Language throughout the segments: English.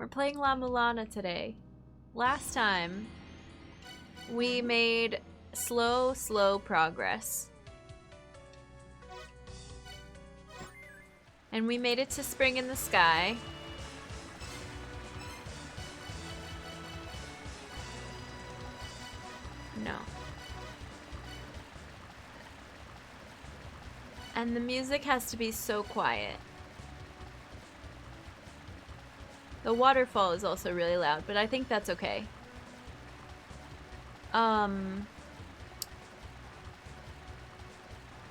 We're playing La-Mulana today. Last time, we made slow progress. And we made it to spring in the sky. No. And the music has to be so quiet. The waterfall is also really loud, but I think that's okay.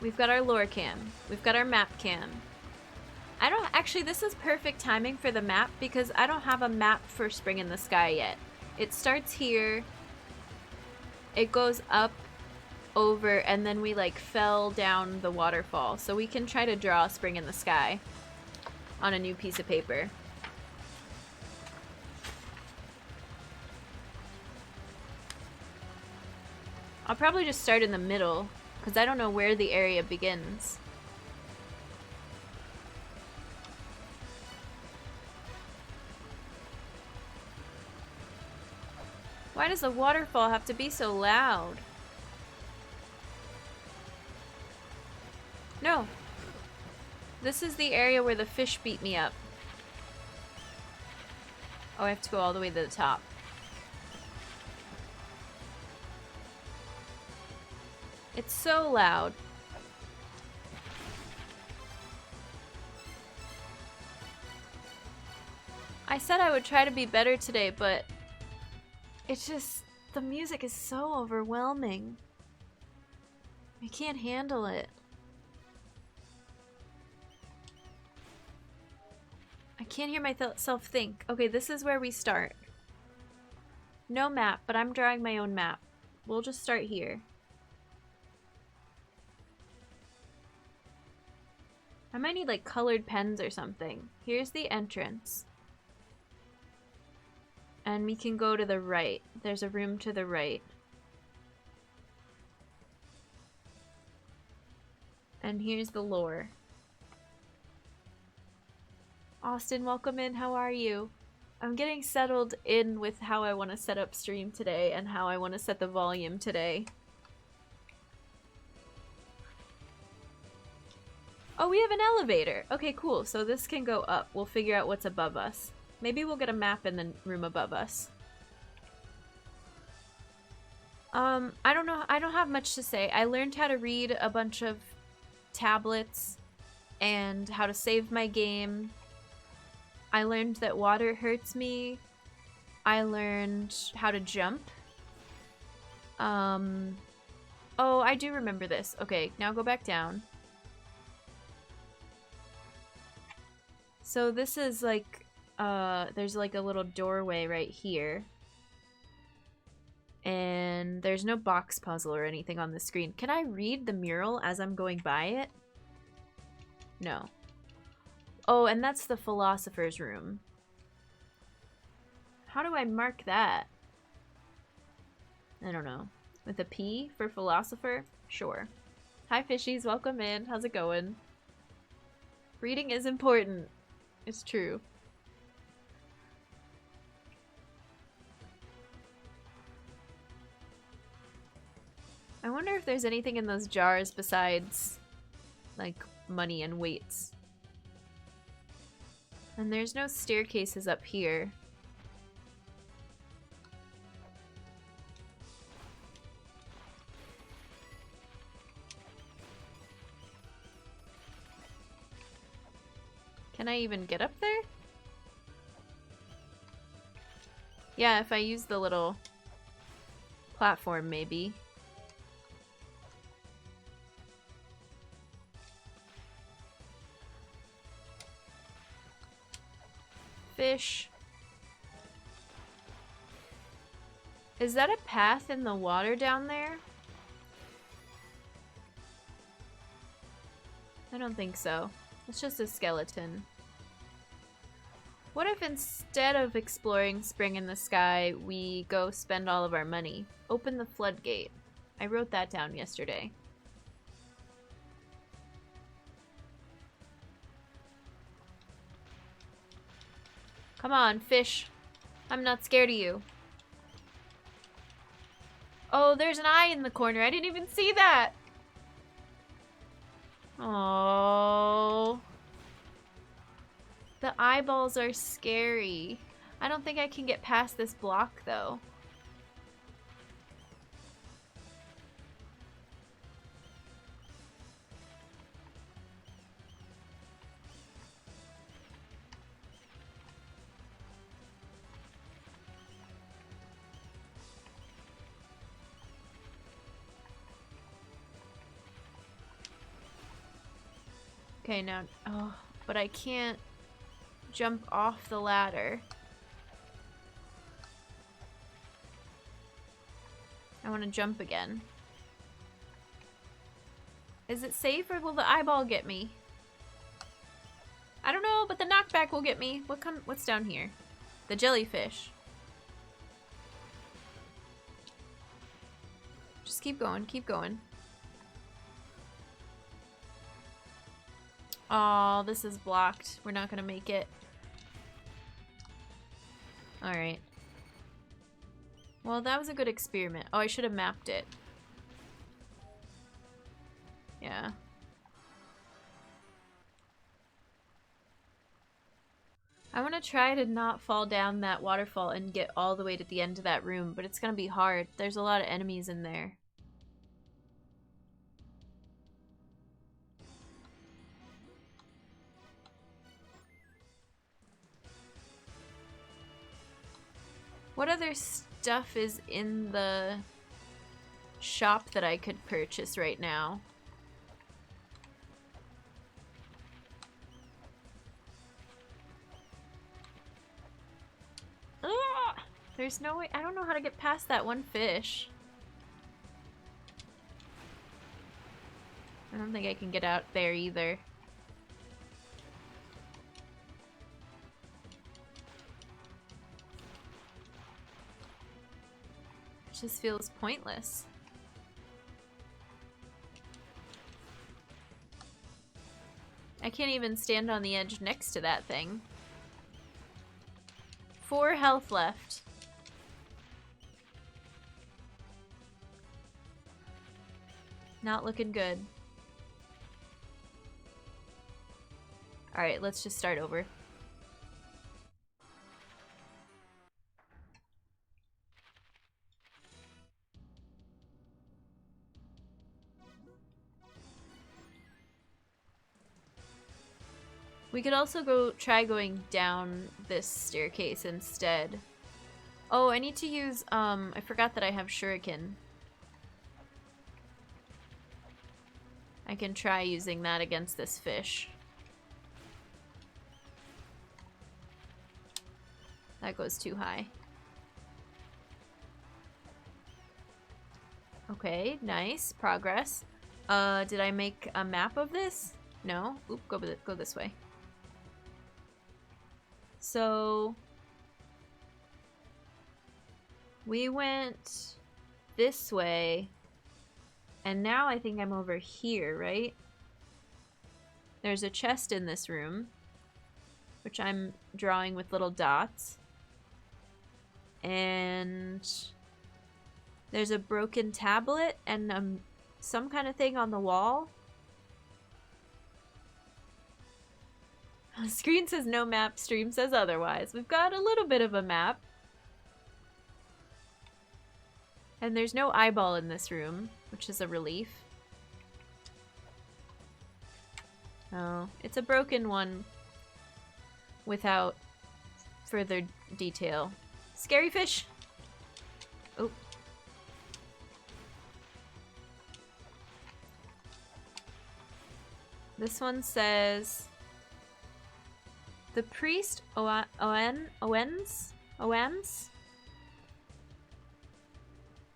We've got our lore cam. We've got our map cam. Actually, this is perfect timing for the map because I don't have a map for Spring in the Sky yet. It starts here. It goes up, over, and then we like fell down the waterfall. So we can try to draw Spring in the Sky on a new piece of paper. I'll probably just start in the middle because I don't know where the area begins. Why does the waterfall have to be so loud? No. This is the area where the fish beat me up. Oh, I have to go all the way to the top. It's so loud. I said I would try to be better today, but it's just, the music is so overwhelming. I can't handle it. I can't hear myself think. Okay, this is where we start. No map, but I'm drawing my own map. We'll just start here. I might need like colored pens or something. Here's the entrance. And we can go to the right. There's a room to the right. And here's the lore. Austin, welcome in. How are you? I'm getting settled in with how I want to set up stream today and how I want to set the volume today. Oh, we have an elevator. Okay, cool. So this can go up. We'll figure out what's above us. Maybe we'll get a map in the room above us. I don't know. I don't have much to say. I learned how to read a bunch of tablets and how to save my game. I learned that water hurts me. I learned how to jump. Oh, I do remember this. Okay, now go back down. So this is like, there's like a little doorway right here. And there's no box puzzle or anything on the screen. Can I read the mural as I'm going by it? No. Oh, and that's the philosopher's room. How do I mark that? I don't know. With a P for philosopher? Sure. Hi fishies, welcome in. How's it going? Reading is important. It's true. I wonder if there's anything in those jars besides, like, money and weights. And there's no staircases up here. Can I even get up there? Yeah, if I use the little platform, maybe. Fish. Is that a path in the water down there? I don't think so. It's just a skeleton. What if instead of exploring Spring in the Sky, we go spend all of our money? Open the floodgate. I wrote that down yesterday. Come on, fish. I'm not scared of you. Oh, there's an eye in the corner. I didn't even see that. Oh. The eyeballs are scary. I don't think I can get past this block, though. Okay, now... Oh, but I can't jump off the ladder. I want to jump again. Is it safe or will the eyeball get me? I don't know, but the knockback will get me. What's down here? The jellyfish. Just keep going, keep going. Oh, this is blocked. We're not gonna make it. Alright. Well, that was a good experiment. Oh, I should have mapped it. Yeah. I want to try to not fall down that waterfall and get all the way to the end of that room, but it's gonna be hard. There's a lot of enemies in there. What other stuff is in the shop that I could purchase right now? Ugh! There's no way. I don't know how to get past that one fish. I don't think I can get out there either. Just feels pointless. I can't even stand on the edge next to that thing. 4 health left. Not looking good. Alright, let's just start over. We could also try going down this staircase instead. Oh, I need to use, I forgot that I have shuriken. I can try using that against this fish. That goes too high. Okay, nice. Progress. Did I make a map of this? No? Oop, go this way. So we went this way, and now I think I'm over here, right? There's a chest in this room, which I'm drawing with little dots. And there's a broken tablet and some kind of thing on the wall. Screen says no map, stream says otherwise. We've got a little bit of a map. And there's no eyeball in this room, which is a relief. Oh, it's a broken one without further detail. Scary fish! Oh. This one says... The priest Owens?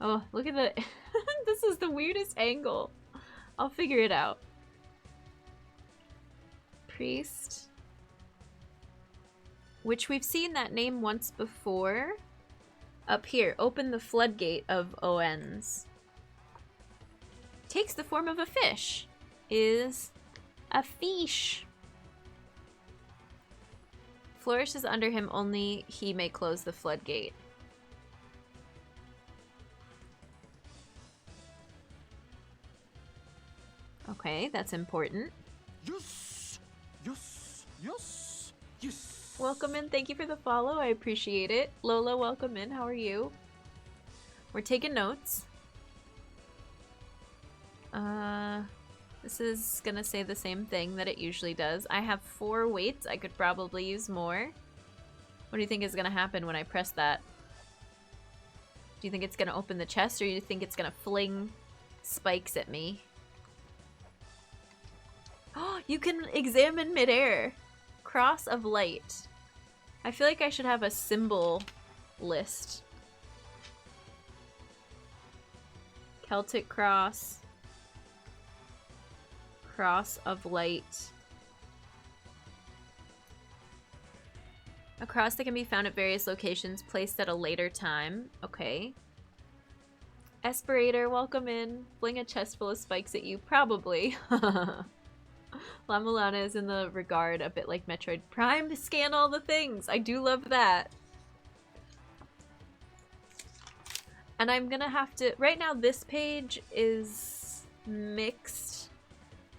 Oh, look at the... This is the weirdest angle. I'll figure it out. Priest. Which we've seen that name once before. Up here, open the floodgate of Owens. Takes the form of a fish. Is a fish. Flourish is under him, only he may close the floodgate. Okay, that's important. Yes! Yes! Yes! Yes! Welcome in, thank you for the follow, I appreciate it. Lola, welcome in, how are you? We're taking notes. This is gonna say the same thing that it usually does. I have 4 weights, I could probably use more. What do you think is gonna happen when I press that? Do you think it's gonna open the chest, or do you think it's gonna fling spikes at me? Oh, you can examine midair. Cross of light. I feel like I should have a symbol list. Celtic cross. Cross of light. A cross that can be found at various locations, placed at a later time. Okay. Esperator, welcome in. Fling a chest full of spikes at you. Probably. La-Mulana is in the regard a bit like Metroid Prime to scan all the things. I do love that. And I'm gonna have to... Right now this page is mixed.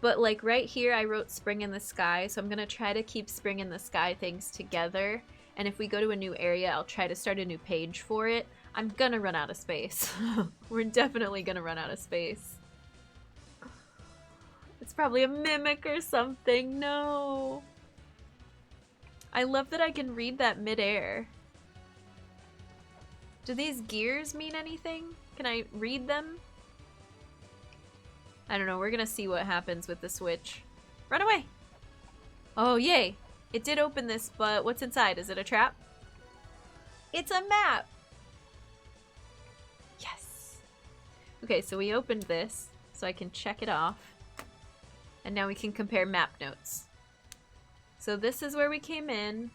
But like right here I wrote Spring in the Sky. So I'm gonna try to keep Spring in the Sky things together. And if we go to a new area, I'll try to start a new page for it. I'm gonna run out of space. We're definitely gonna run out of space. It's probably a mimic or something. No. I love that I can read that midair. Do these gears mean anything? Can I read them? I don't know. We're gonna see what happens with the switch. Run away! Oh, yay. It did open this, but what's inside? Is it a trap? It's a map! Yes! Okay, so we opened this, so I can check it off. And now we can compare map notes. So this is where we came in.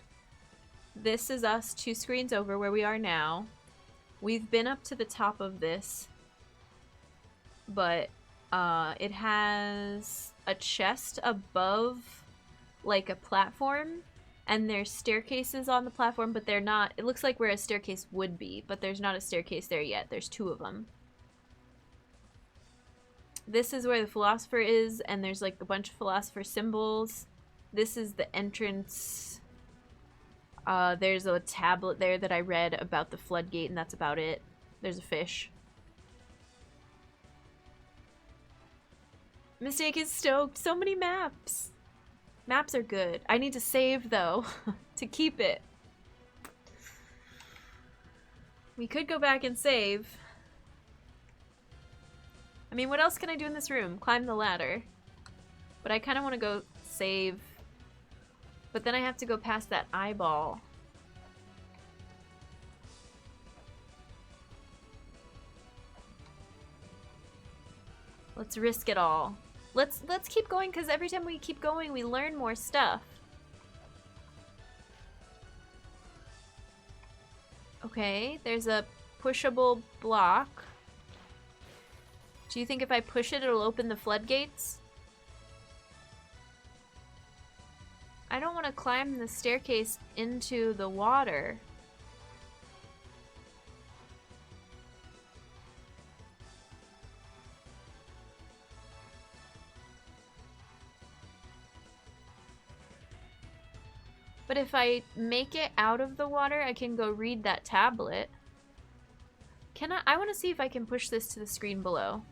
This is us 2 screens over where we are now. We've been up to the top of this. But it has a chest above like a platform. And there's staircases on the platform, but they're not... It looks like where a staircase would be, but there's not a staircase there yet. There's 2 of them. This is where the philosopher is, and there's like a bunch of philosopher symbols. This is the entrance. There's a tablet there that I read about the floodgate, and that's about it. There's a fish. Mistake is stoked. So many maps. Maps are good. I need to save, though, to keep it. We could go back and save. I mean, what else can I do in this room? Climb the ladder. But I kind of want to go save. But then I have to go past that eyeball. Let's risk it all. Let's keep going, because every time we keep going, we learn more stuff. Okay, there's a pushable block. Do you think if I push it, it'll open the floodgates? I don't want to climb the staircase into the water. But if I make it out of the water, I can go read that tablet. Can I want to see if I can push this to the screen below.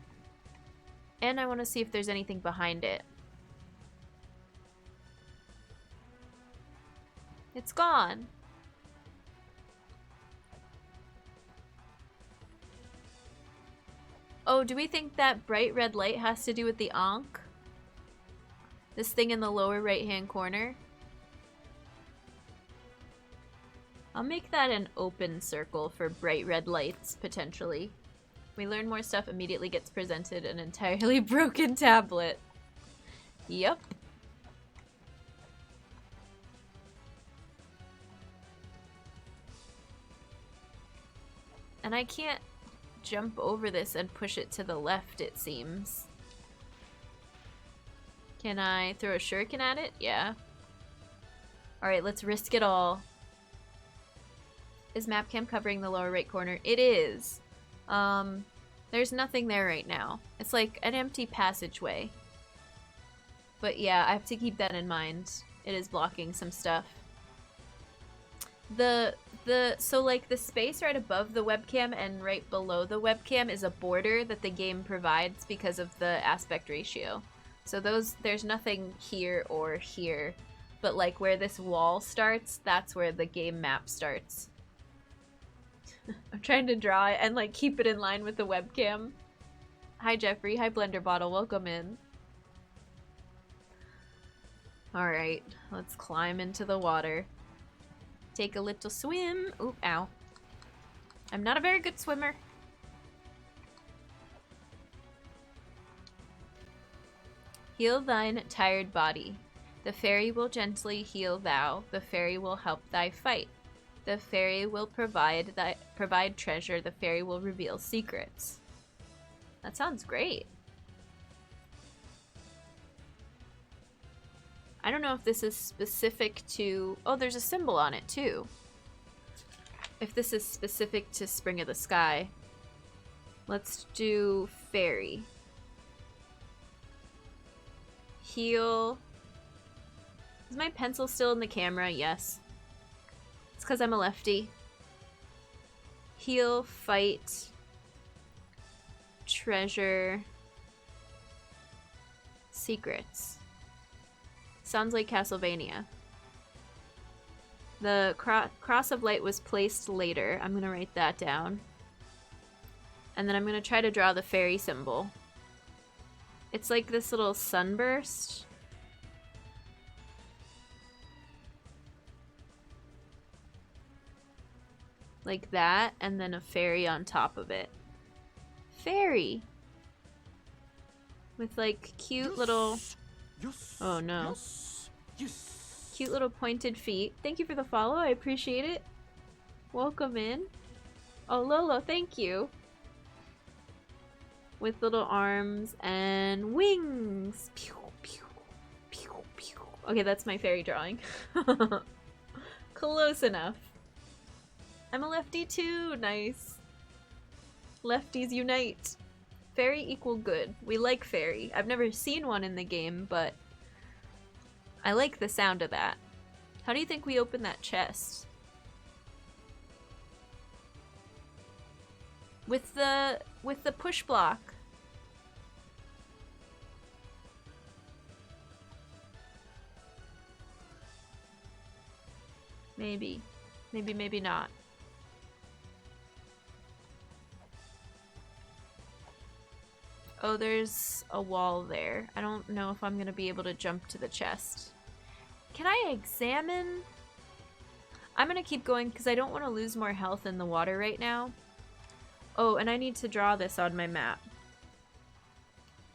And I want to see if there's anything behind it. It's gone. Oh, do we think that bright red light has to do with the Ankh? This thing in the lower right-hand corner? I'll make that an open circle for bright red lights, potentially. We learn more stuff, immediately gets presented an entirely broken tablet. Yep. And I can't jump over this and push it to the left, it seems. Can I throw a shuriken at it? Yeah. Alright, let's risk it all. Is map cam covering the lower right corner? It is. There's nothing there right now. It's like an empty passageway. But yeah, I have to keep that in mind. It is blocking some stuff. So like the space right above the webcam and right below the webcam is a border that the game provides because of the aspect ratio. So there's nothing here or here, but like where this wall starts, that's where the game map starts. I'm trying to draw it and like keep it in line with the webcam. Hi Jeffrey, hi Blender Bottle, welcome in. Alright, let's climb into the water. Take a little swim. Oop, ow. I'm not a very good swimmer. Heal thine tired body. The fairy will gently heal thou. The fairy will help thy fight. The fairy will provide treasure. The fairy will reveal secrets. That sounds great. I don't know if this is specific to... Oh, there's a symbol on it, too. If this is specific to Spring of the Sky. Let's do fairy. Heal. Is my pencil still in the camera? Yes. It's because I'm a lefty. Heal, fight, treasure, secrets. Sounds like Castlevania. The cross of light was placed later. I'm gonna write that down. And then I'm gonna try to draw the fairy symbol. It's like this little sunburst. Like that, and then a fairy on top of it. Fairy! With like cute little... Oh no. Cute little pointed feet. Thank you for the follow, I appreciate it. Welcome in. Oh Lolo, thank you. With little arms and wings. Pew, pew, pew, pew. Okay, that's my fairy drawing. Close enough. I'm a lefty too, nice. Lefties unite. Fairy equal good. We like fairy. I've never seen one in the game, but I like the sound of that. How do you think we open that chest? With the push block. Maybe. Maybe, maybe not. Oh, there's a wall there. I don't know if I'm gonna be able to jump to the chest. Can I examine? I'm gonna keep going because I don't want to lose more health in the water right now. Oh, and I need to draw this on my map.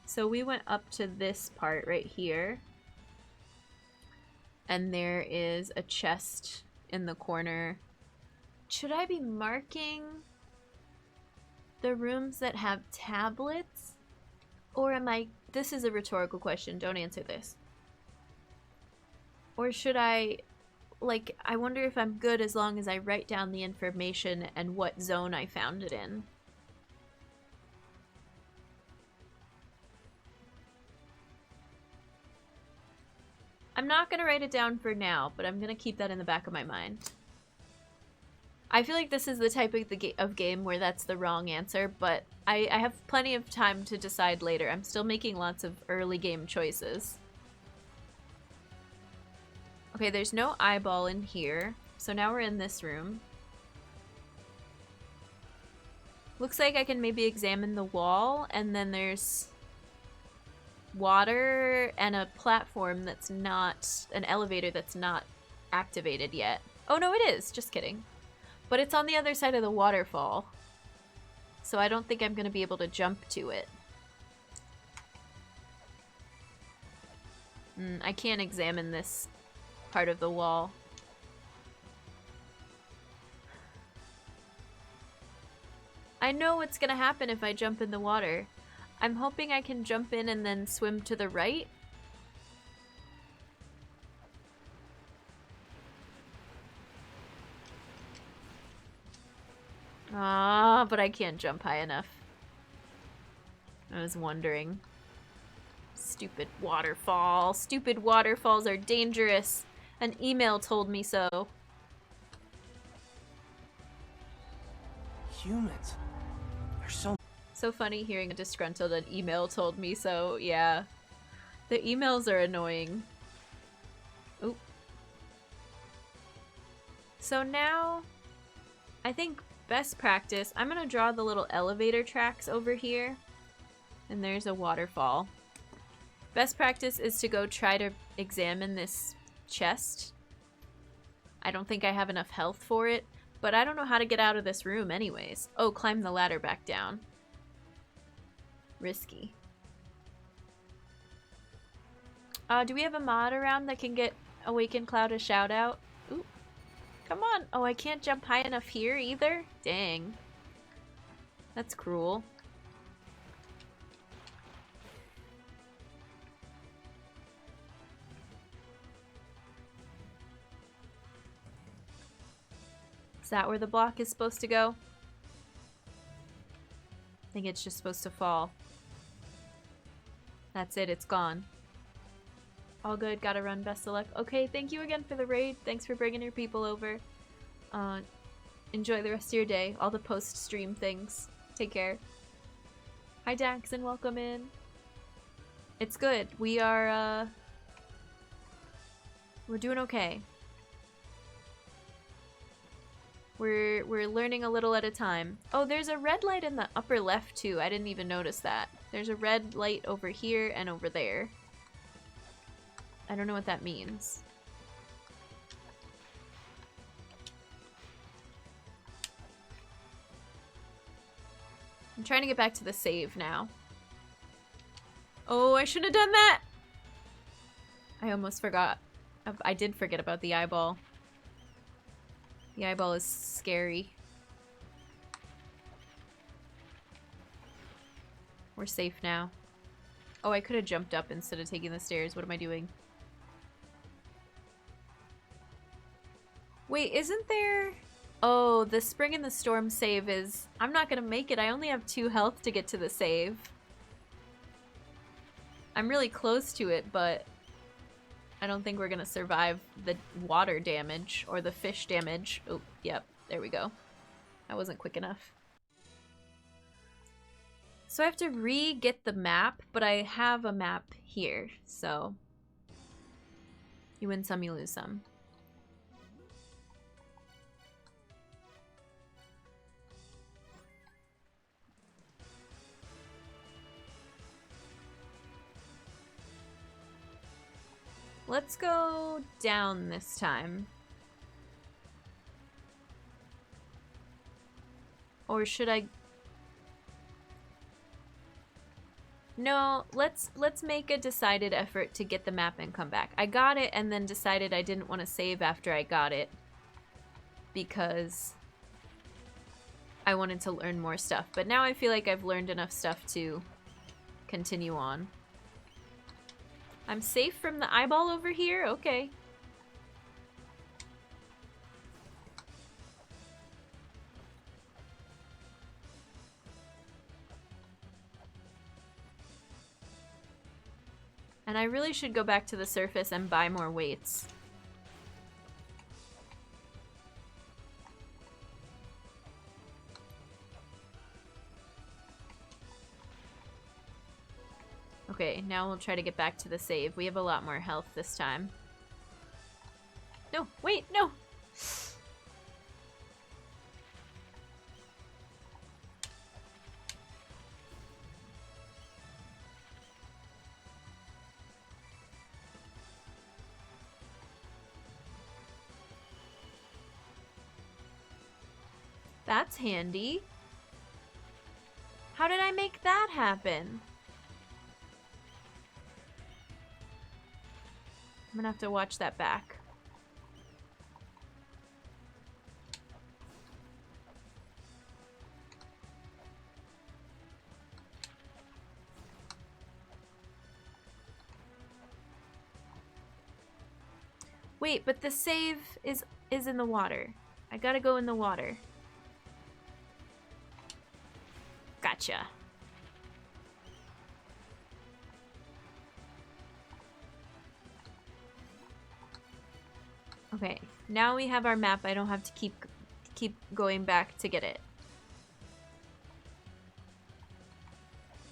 So we went up to this part right here. And there is a chest in the corner. Should I be marking the rooms that have tablets? Or am I... This is a rhetorical question. Don't answer this. Or should I... Like, I wonder if I'm good as long as I write down the information and what zone I found it in. I'm not going to write it down for now, but I'm going to keep that in the back of my mind. I feel like this is the type of game where that's the wrong answer, but I have plenty of time to decide later. I'm still making lots of early game choices. Okay, there's no eyeball in here, so now we're in this room. Looks like I can maybe examine the wall, and then there's water and a platform that's not, an elevator that's not activated yet. Oh no, it is, just kidding. But it's on the other side of the waterfall, so I don't think I'm going to be able to jump to it. I can't examine this part of the wall. I know what's going to happen if I jump in the water. I'm hoping I can jump in and then swim to the right. Ah, but I can't jump high enough. I was wondering. Stupid waterfall. Stupid waterfalls are dangerous. An email told me so. Humans. They're So funny hearing a disgruntled an email told me so. Yeah. The emails are annoying. Oop. So now, I think best practice, I'm gonna draw the little elevator tracks over here. And there's a waterfall. Best practice is to go try to examine this chest. I don't think I have enough health for it, but I don't know how to get out of this room anyways. Oh, climb the ladder back down. Risky. Do we have a mod around that can get Awakened Cloud a shout out? Ooh. Come on. Oh, I can't jump high enough here either? Dang. That's cruel. Is that where the block is supposed to go? I think it's just supposed to fall. That's it, it's gone. All good, gotta run, best of luck. Okay, thank you again for the raid. Thanks for bringing your people over. Enjoy the rest of your day. All the post-stream things. Take care. Hi Dax and welcome in. It's good. We are, we're doing okay. We're learning a little at a time. Oh, there's a red light in the upper left too. I didn't even notice that. There's a red light over here and over there. I don't know what that means. I'm trying to get back to the save now. Oh, I shouldn't have done that! I almost forgot. I did forget about the eyeball. The eyeball is scary. We're safe now. Oh, I could have jumped up instead of taking the stairs. What am I doing? Wait, isn't there... Oh, the Spring in the Storm save is... I'm not gonna make it. I only have 2 health to get to the save. I'm really close to it, but... I don't think we're gonna survive the water damage or the fish damage. Oh, yep. There we go. That wasn't quick enough. So I have to re-get the map, but I have a map here, so... You win some, you lose some. Let's go down this time. Or should I... No, let's make a decided effort to get the map and come back. I got it and then decided I didn't want to save after I got it. Because I wanted to learn more stuff. But now I feel like I've learned enough stuff to continue on. I'm safe from the eyeball over here? Okay. And I really should go back to the surface and buy more weights. Okay, now we'll try to get back to the save. We have a lot more health this time. No, wait, no! That's handy. How did I make that happen? I'm gonna have to watch that back. Wait, but the save is in the water. I gotta go in the water. Gotcha. Okay, now we have our map. I don't have to keep going back to get it.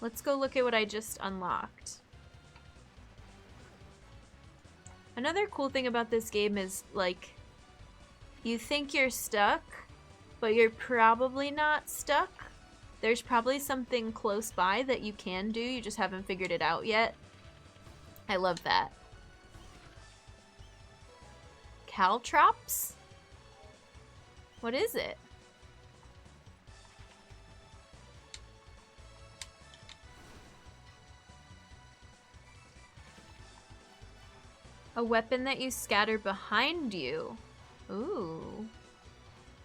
Let's go look at what I just unlocked. Another cool thing about this game is, like, you think you're stuck, but you're probably not stuck. There's probably something close by that you can do, you just haven't figured it out yet. I love that. Caltrops? What is it? A weapon that you scatter behind you. Ooh.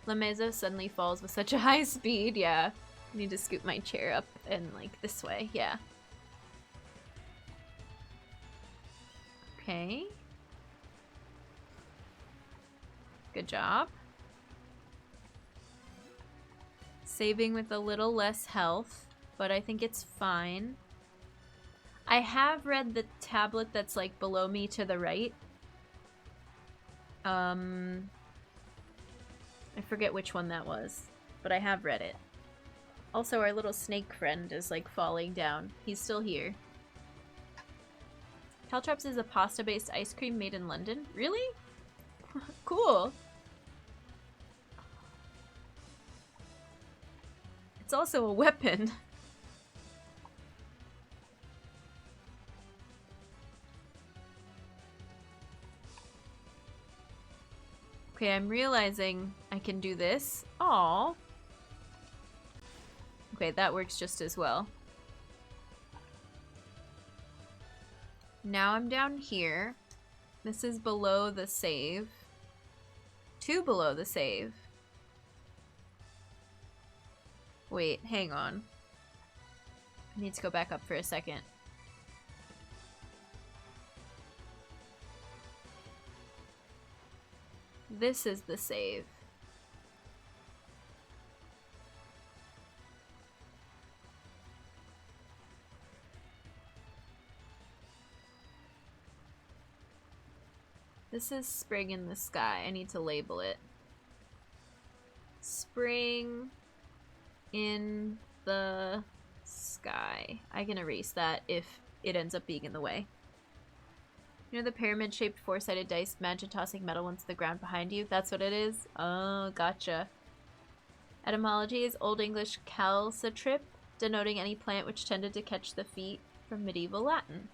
La Mesa suddenly falls with such a high speed. Yeah. I need to scoot my chair up and like this way. Yeah. Okay. Good job. Saving with a little less health, but I think it's fine. I have read the tablet that's like below me to the right. I forget which one that was, but I have read it. Also, our little snake friend is like falling down. He's still here. Caltrops is a pasta-based ice cream made in London. Really? Cool. It's also a weapon. Okay, I'm realizing I can do this. Aww. Okay, that works just as well. Now I'm down here. This is below the save. 2 below the save. Wait, hang on. I need to go back up for a second. This is the save. This is spring in the sky. I need to label it. Spring in the sky. I can erase that if it ends up being in the way. You know the pyramid-shaped four-sided dice, imagine tossing metal onto the ground behind you? That's what it is? Oh, gotcha. Etymology is Old English calcitrip, denoting any plant which tended to catch the feet from medieval Latin.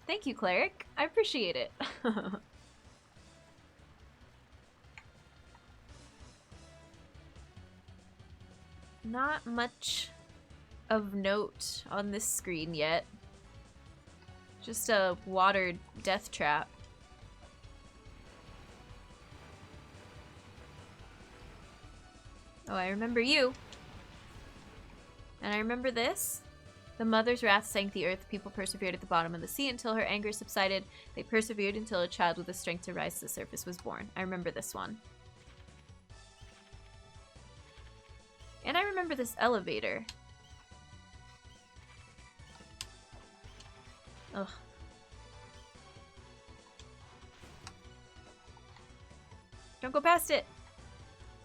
Thank you, Cleric. I appreciate it. Not much of note on this screen yet. Just a watered death trap. Oh, I remember you. And I remember this. The mother's wrath sank the earth. People persevered at the bottom of the sea until her anger subsided. They persevered until a child with the strength to rise to the surface was born. I remember this one. And I remember this elevator. Ugh. Don't go past it.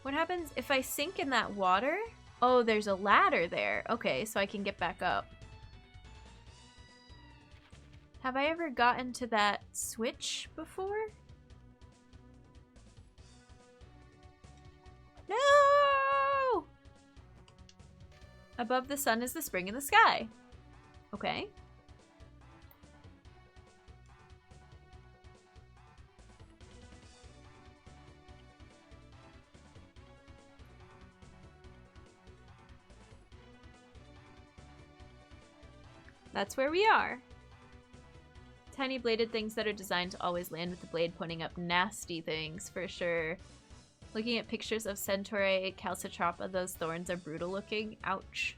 What happens if I sink in that water? Oh, there's a ladder there. Okay, so I can get back up. Have I ever gotten to that switch before? No! Above the sun is the spring in the sky. Okay. That's where we are. Tiny bladed things that are designed to always land with the blade pointing up. Nasty things, for sure. Looking at pictures of Centauri calcitropa, those thorns are brutal looking. Ouch.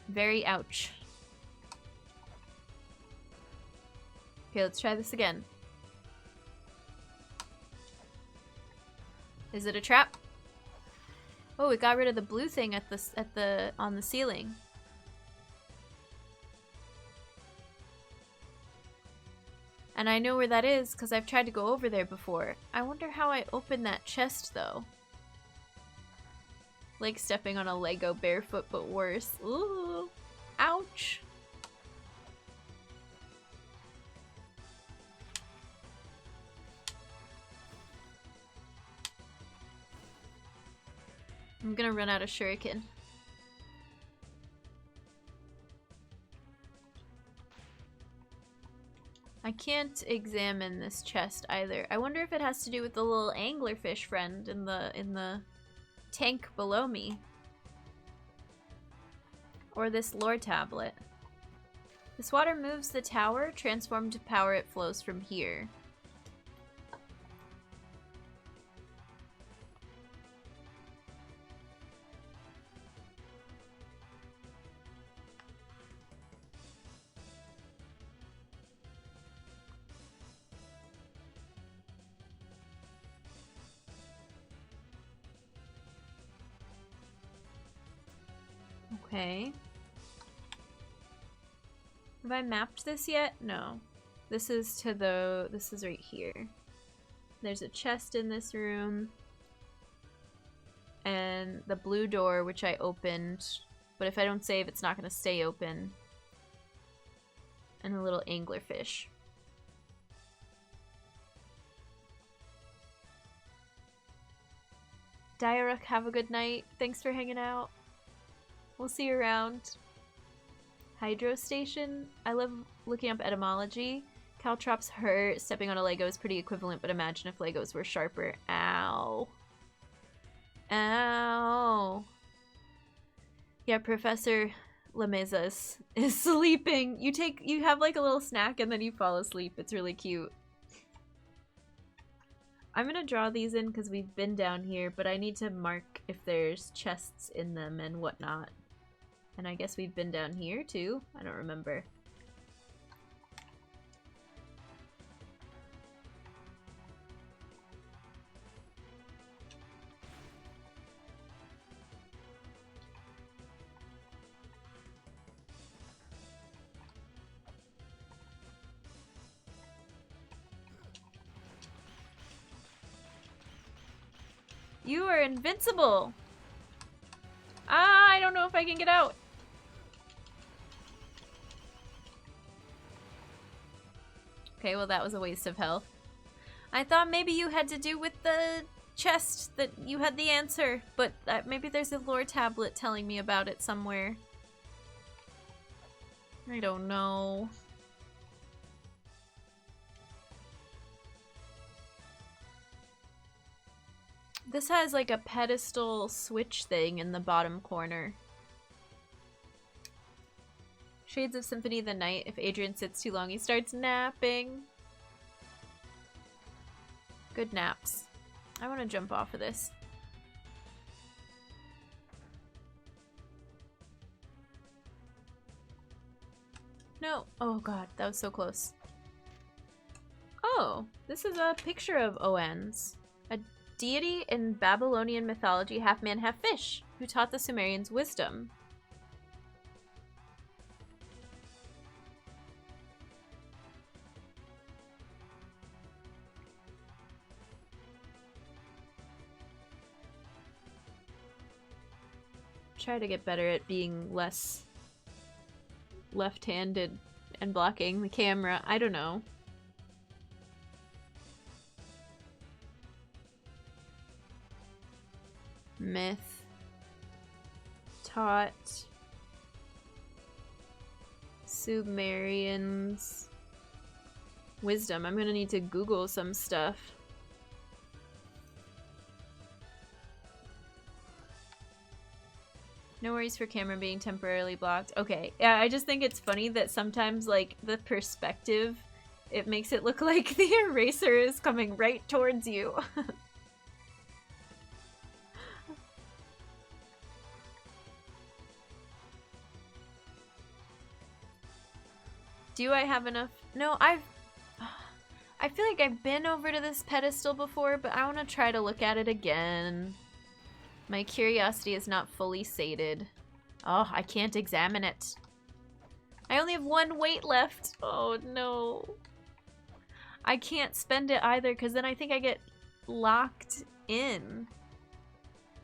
Very ouch. Okay, let's try this again. Is it a trap? Oh, it got rid of the blue thing on the ceiling. And I know where that is because I've tried to go over there before. I wonder how I open that chest though. Like stepping on a Lego barefoot, but worse. Ooh, ouch. I'm gonna run out of shuriken. I can't examine this chest either. I wonder if it has to do with the little anglerfish friend in the tank below me. Or this lore tablet. This water moves the tower. Transformed to power, it flows from here. Okay. Have I mapped this yet? No. This is right here. There's a chest in this room. And the blue door, which I opened. But if I don't save, it's not going to stay open. And a little anglerfish. Diaruk, have a good night. Thanks for hanging out. We'll see you around. Hydro station. I love looking up etymology. Caltrops hurt. Stepping on a Lego is pretty equivalent, but imagine if Legos were sharper. Ow. Ow. Yeah, Professor Lameza is sleeping. You have like a little snack and then you fall asleep. It's really cute. I'm gonna draw these in because we've been down here, but I need to mark if there's chests in them and whatnot. And I guess we've been down here too? I don't remember. You are invincible! Ah, I don't know if I can get out. Okay, well that was a waste of health. I thought maybe you had to do with the chest, that you had the answer, but maybe there's a lore tablet telling me about it somewhere. I don't know. This has like a pedestal switch thing in the bottom corner. Shades of Symphony of the Night. If Adrian sits too long, he starts napping. Good naps. I want to jump off of this. No. Oh god, that was so close. Oh, this is a picture of Oan's. A deity in Babylonian mythology, half man, half fish, who taught the Sumerians wisdom. Try to get better at being less left-handed and blocking the camera. I don't know. Myth. Taught. Sumerians. Wisdom. I'm gonna need to Google some stuff. No worries for camera being temporarily blocked. Okay, yeah, I just think it's funny that sometimes, like, the perspective, it makes it look like the eraser is coming right towards you. Do I have enough? No, I feel like I've been over to this pedestal before, but I want to try to look at it again. My curiosity is not fully sated. Oh, I can't examine it. I only have 1 weight left. Oh no. I can't spend it either because then I think I get locked in.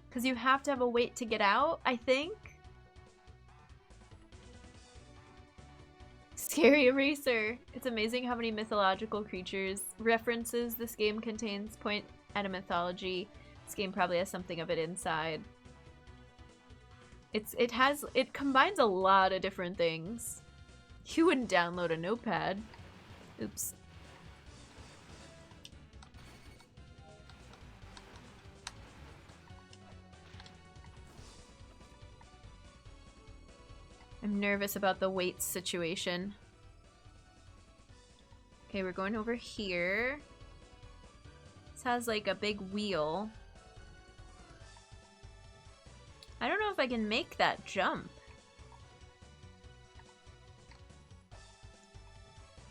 Because you have to have a weight to get out, I think. Scary Eraser. It's amazing how many mythological creatures references this game contains. Point at a mythology. This game probably has something of it inside. It combines a lot of different things. You wouldn't download a notepad. Oops. I'm nervous about the weights situation. Okay, we're going over here. This has like a big wheel. I don't know if I can make that jump.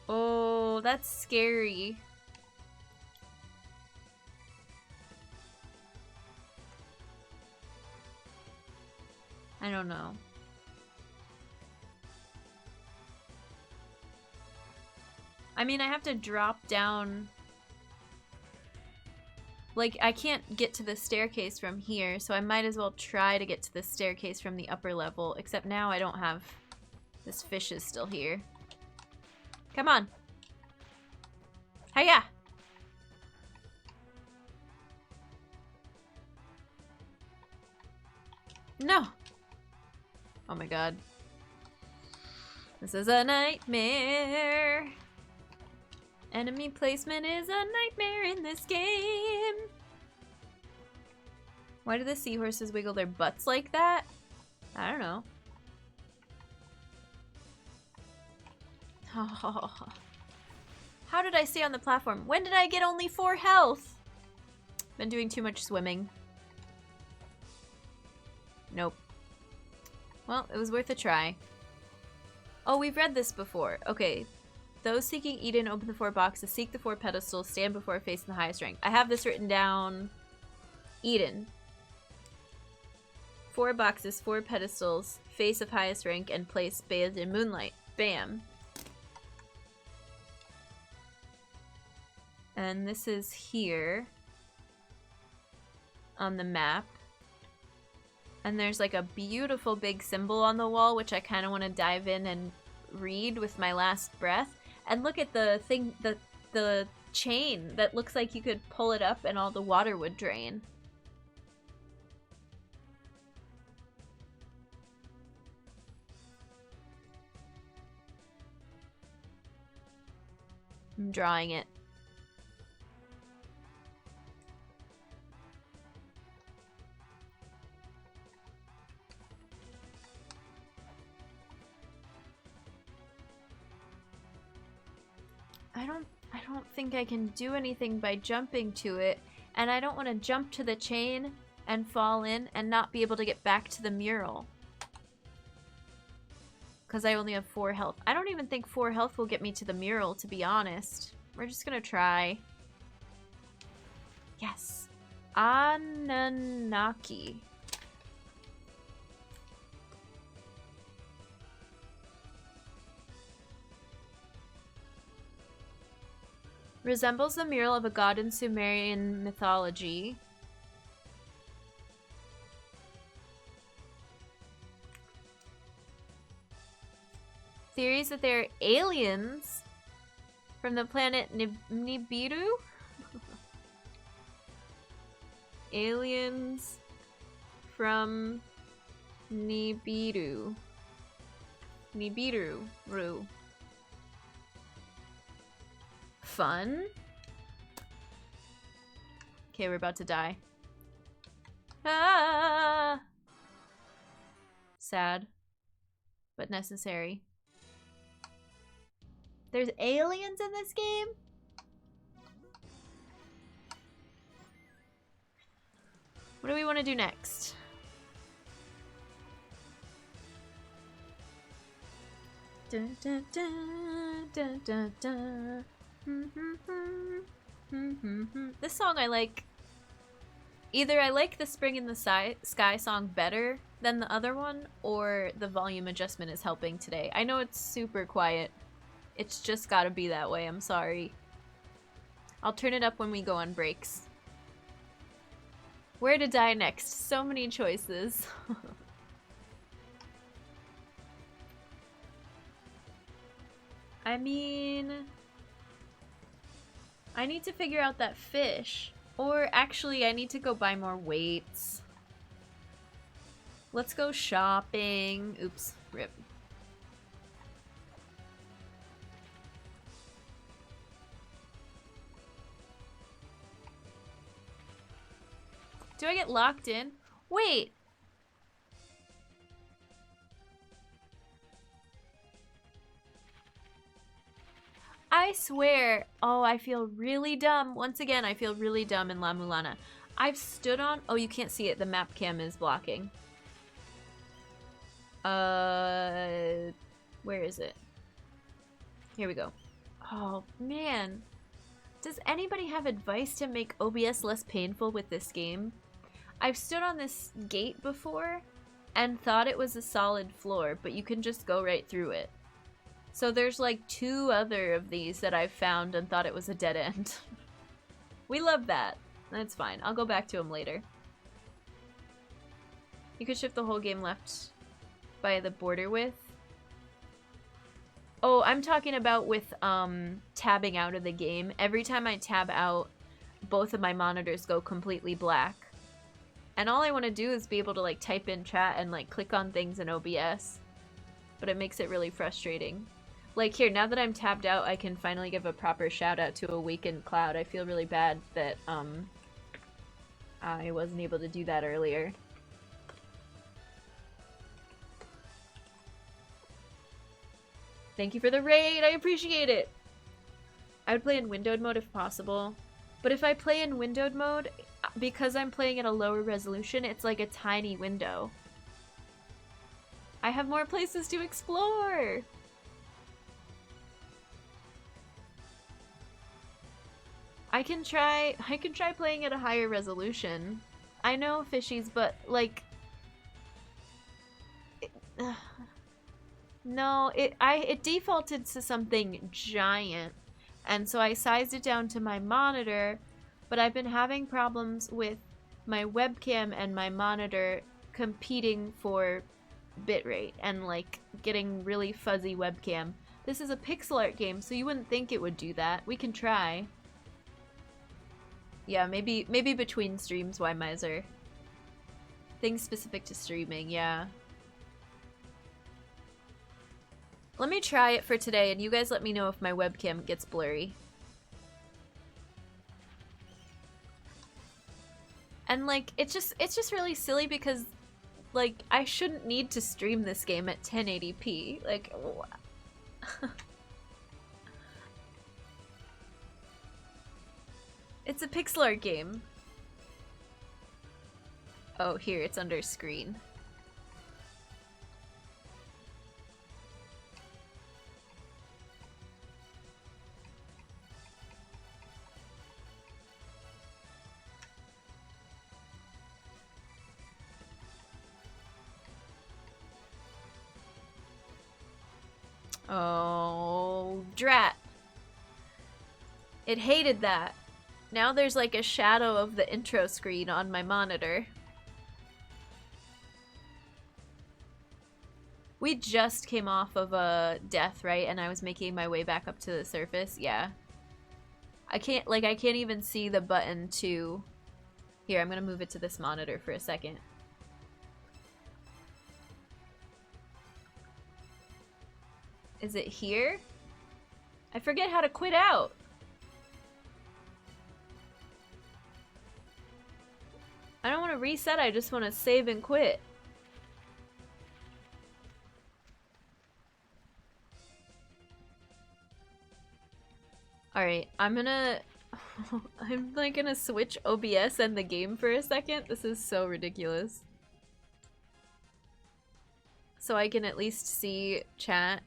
Oh, that's scary. I don't know. I mean, I have to drop down. Like, I can't get to the staircase from here, so I might as well try to get to the staircase from the upper level, except now I don't have... This fish is still here. Come on. Hiya! No! Oh my god. This is a nightmare! Enemy placement is a nightmare in this game! Why do the seahorses wiggle their butts like that? I don't know. Oh. How did I stay on the platform? When did I get only 4 health? Been doing too much swimming. Nope. Well, it was worth a try. Oh, we've read this before. Okay. Those seeking Eden open the 4 boxes, seek the 4 pedestals, stand before a face in the highest rank. I have this written down. Eden. 4 boxes, 4 pedestals, face of highest rank, and place bathed in moonlight. Bam. And this is here on the map. And there's like a beautiful big symbol on the wall, which I kind of want to dive in and read with my last breath. And look at the thing, the chain that looks like you could pull it up and all the water would drain. I'm drawing it. I don't think I can do anything by jumping to it, and I don't want to jump to the chain and fall in and not be able to get back to the mural. Because I only have 4 health. I don't even think 4 health will get me to the mural, to be honest. We're just gonna try. Yes. Anunnaki. Resembles the mural of a god in Sumerian mythology. Theories that they're aliens from the planet Nibiru? Aliens from Nibiru. Nibiru. Fun. Okay, we're about to die. Ah! Sad, but necessary. There's aliens in this game? What do we want to do next? Dun, dun, dun, dun, dun, dun. This song I like Either I like the Spring in the Sky song better than the other one, or the volume adjustment is helping today. I know it's super quiet. It's just gotta be that way, I'm sorry. I'll turn it up when we go on breaks. Where to die next? So many choices. I mean... I need to figure out that fish. Or actually, I need to go buy more weights. Let's go shopping. Oops, rip. Do I get locked in? Wait! I swear. Oh, I feel really dumb. Once again, I feel really dumb in La-Mulana. I've stood on... Oh, you can't see it. The map cam is blocking. Where is it? Here we go. Oh, man. Does anybody have advice to make OBS less painful with this game? I've stood on this gate before and thought it was a solid floor, but you can just go right through it. So there's like 2 other of these that I've found and thought it was a dead end. We love that. That's fine. I'll go back to them later. You could shift the whole game left by the border width. Oh, I'm talking about with tabbing out of the game. Every time I tab out, both of my monitors go completely black. And all I want to do is be able to like type in chat and like click on things in OBS. But it makes it really frustrating. Like here, now that I'm tabbed out, I can finally give a proper shout out to Awakened Cloud. I feel really bad that I wasn't able to do that earlier. Thank you for the raid, I appreciate it! I would play in windowed mode if possible. But if I play in windowed mode, because I'm playing at a lower resolution, it's like a tiny window. I have more places to explore! I can try playing at a higher resolution. I know, fishies, but like... No, it defaulted to something giant, and so I sized it down to my monitor, but I've been having problems with my webcam and my monitor competing for bitrate and like getting really fuzzy webcam. This is a pixel art game, so you wouldn't think it would do that. We can try. Yeah, maybe between streams, why miser? Things specific to streaming, yeah. Let me try it for today, and you guys let me know if my webcam gets blurry. And like, it's just really silly because, like, I shouldn't need to stream this game at 1080p. Like, it's a pixel art game. Oh, here, it's under screen. Oh, drat. It hated that. Now there's like a shadow of the intro screen on my monitor. We just came off of a death, right? And I was making my way back up to the surface. Yeah. I can't even see the button to... Here, I'm gonna move it to this monitor for a second. Is it here? I forget how to quit out. I don't want to reset, I just want to save and quit. Alright, I'm like gonna switch OBS and the game for a second. This is so ridiculous. So I can at least see chat.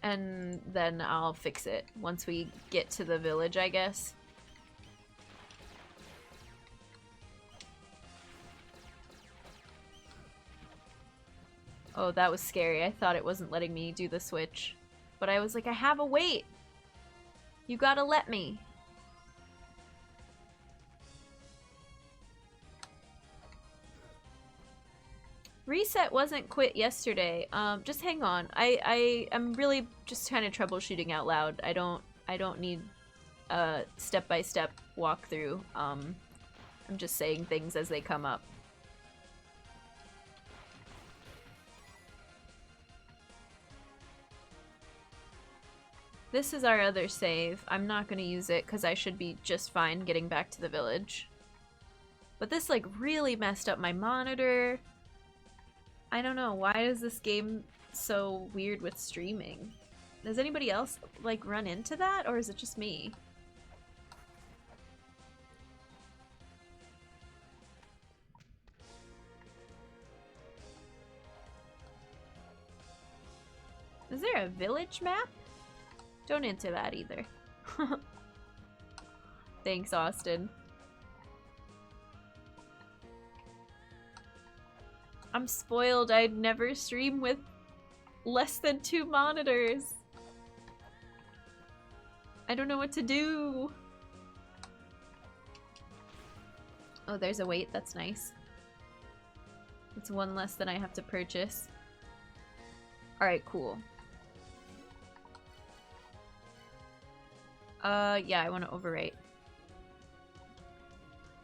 And then I'll fix it once we get to the village, I guess. Oh, that was scary. I thought it wasn't letting me do the switch. But I was like, I have a wait. You gotta let me. Reset wasn't quit yesterday. Just hang on. I am really just kind of troubleshooting out loud. I don't need a step-by-step walkthrough. I'm just saying things as they come up. This is our other save. I'm not going to use it because I should be just fine getting back to the village. But this like really messed up my monitor. I don't know, why is this game so weird with streaming? Does anybody else like run into that, or is it just me? Is there a village map? Don't enter that either. Thanks, Austin. I'm spoiled. I'd never stream with less than 2 monitors. I don't know what to do. Oh, there's a wait. That's nice. It's one less than I have to purchase. Alright, cool. Yeah, I want to overwrite.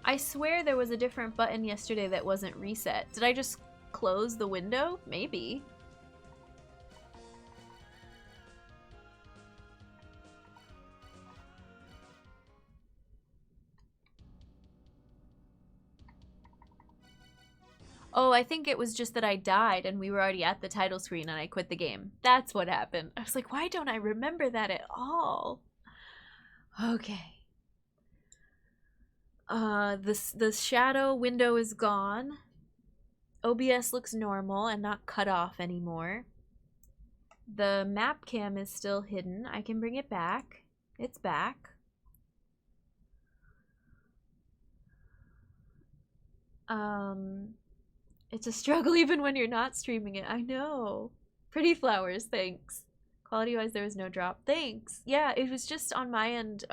I swear there was a different button yesterday that wasn't reset. Did I just close the window? Maybe. Oh, I think it was just that I died and we were already at the title screen and I quit the game. That's what happened. I was like, why don't I remember that at all? Okay. The shadow window is gone. OBS looks normal and not cut off anymore. The map cam is still hidden. I can bring it back. It's back. It's a struggle even when you're not streaming it. I know. Pretty flowers, thanks. Quality-wise, there was no drop. Thanks. Yeah, it was just on my end.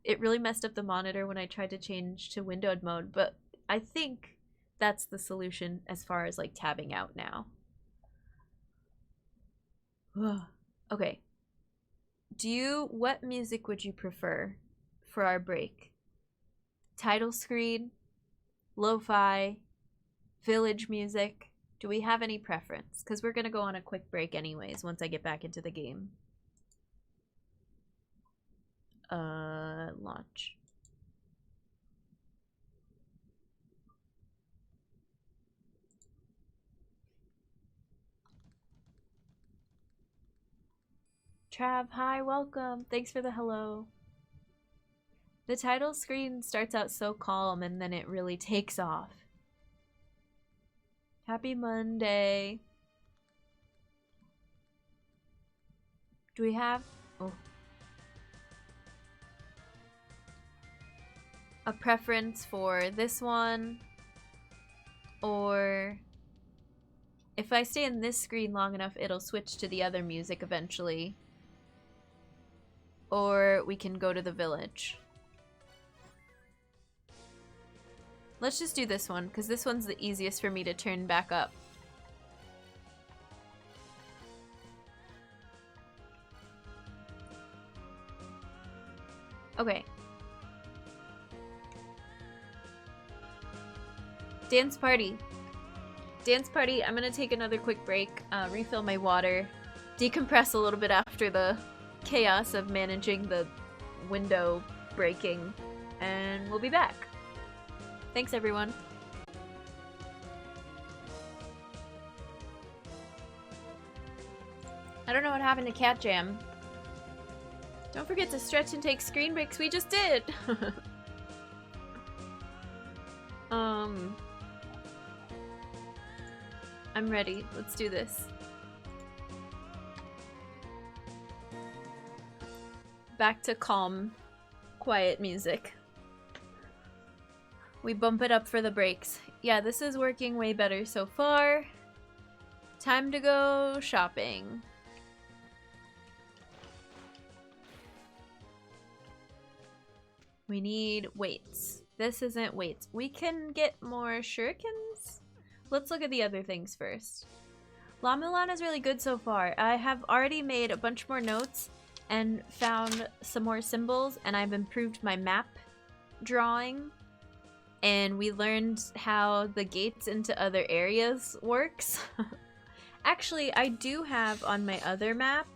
It really messed up the monitor when I tried to change to windowed mode, but I think that's the solution as far as like tabbing out now. Okay. What music would you prefer for our break? Title screen, lo-fi, village music. Do we have any preference? Because we're gonna go on a quick break anyways once I get back into the game. Launch. Trav, hi, welcome. Thanks for the hello. The title screen starts out so calm and then it really takes off. Happy Monday. Do we have a preference for this one? Or if I stay in this screen long enough, it'll switch to the other music eventually. Or we can go to the village. Let's just do this one, because this one's the easiest for me to turn back up. Okay. Dance party. Dance party. I'm gonna take another quick break, refill my water, decompress a little bit after the chaos of managing the window breaking, and we'll be back. Thanks, everyone. I don't know what happened to Cat Jam. Don't forget to stretch and take screen breaks. We just did. I'm ready. Let's do this. Back to calm, quiet music. We bump it up for the breaks. Yeah, this is working way better so far. Time to go shopping. We need weights. This isn't weights. We can get more shurikens? Let's look at the other things first. La-Mulana is really good so far. I have already made a bunch more notes and found some more symbols, and I've improved my map drawing. And we learned how the gates into other areas works. Actually, I do have on my other map.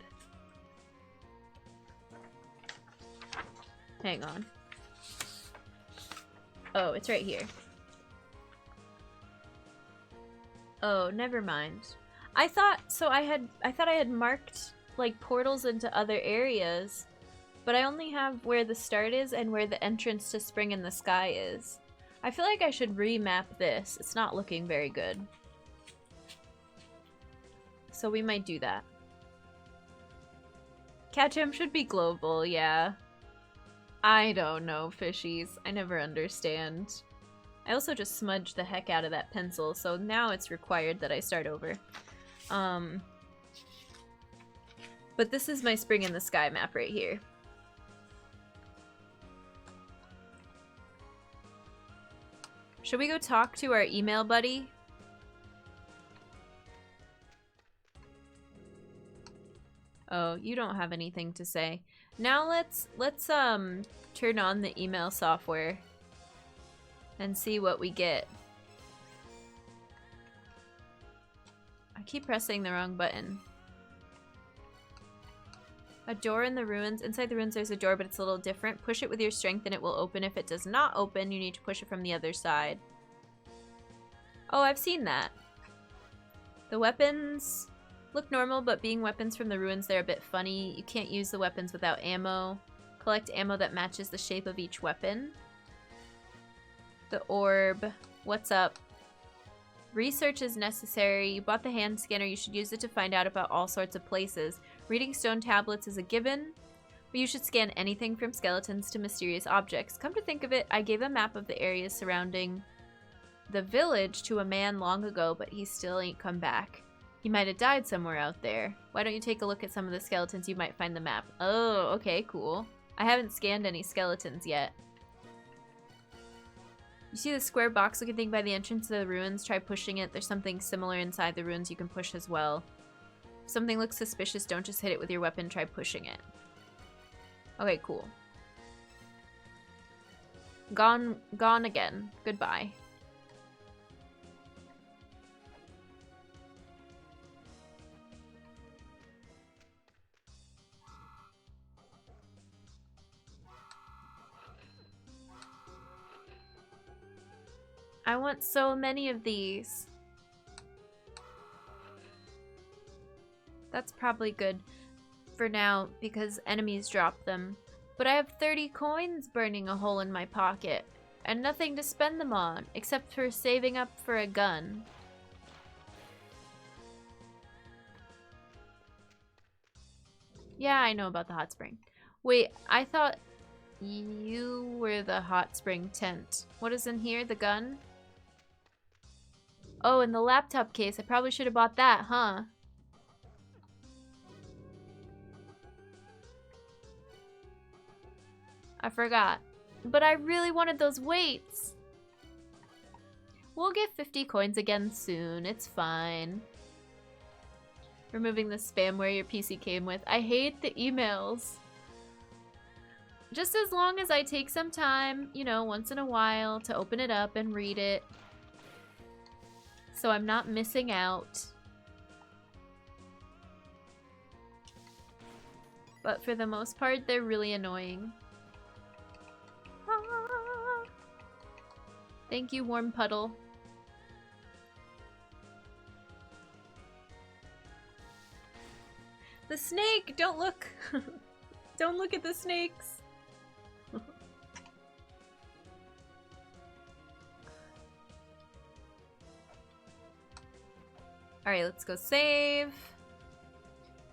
Hang on. Oh, it's right here. Oh, never mind. I thought I had marked like portals into other areas, but I only have where the start is and where the entrance to Spring in the Sky is. I feel like I should remap this. It's not looking very good. So we might do that. Catchem should be global, yeah. I don't know, fishies. I never understand. I also just smudged the heck out of that pencil, so now it's required that I start over. But this is my Spring in the Sky map right here. Should we go talk to our email buddy? Oh, you don't have anything to say. Now let's turn on the email software and see what we get. I keep pressing the wrong button. A door in the ruins. Inside the ruins there's a door, but it's a little different. Push it with your strength and it will open. If it does not open, you need to push it from the other side. Oh, I've seen that. The weapons look normal, but being weapons from the ruins, they're a bit funny. You can't use the weapons without ammo. Collect ammo that matches the shape of each weapon. The orb. What's up? Research is necessary. You bought the hand scanner. You should use it to find out about all sorts of places. Reading stone tablets is a given, but you should scan anything from skeletons to mysterious objects. Come to think of it, I gave a map of the areas surrounding the village to a man long ago, but he still ain't come back. He might have died somewhere out there. Why don't you take a look at some of the skeletons? You might find the map. Oh, okay, cool. I haven't scanned any skeletons yet. You see the square box looking thing by the entrance to the ruins? Try pushing it. There's something similar inside the ruins you can push as well. If something looks suspicious, don't just hit it with your weapon. Try pushing it. Okay, cool. Gone again. Goodbye. I want so many of these. That's probably good for now because enemies drop them. But I have 30 coins burning a hole in my pocket and nothing to spend them on except for saving up for a gun. Yeah, I know about the hot spring. Wait, I thought you were the hot spring tent. What is in here? The gun? Oh, and the laptop case. I probably should have bought that, huh? I forgot. But I really wanted those weights. We'll get 50 coins again soon. It's fine. Removing the spamware your PC came with. I hate the emails. Just as long as I take some time, you know, once in a while to open it up and read it. So I'm not missing out. But for the most part, they're really annoying. Ah. Thank you, Warm Puddle. The snake! Don't look! Don't look at the snakes! Alright, let's go save.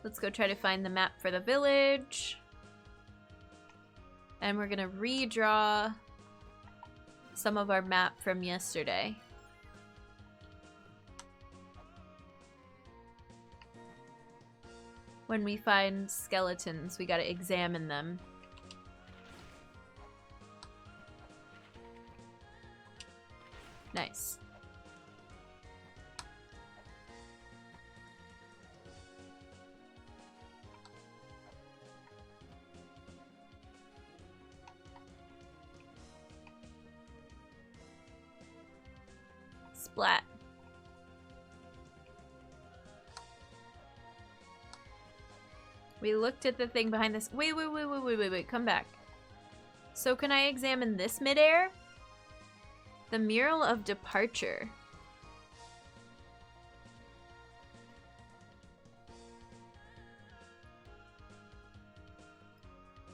Let's go try to find the map for the village. And we're gonna redraw some of our map from yesterday. When we find skeletons, we gotta examine them. Nice. Splat. We looked at the thing behind this. Wait, come back. So can I examine this midair? The mural of departure.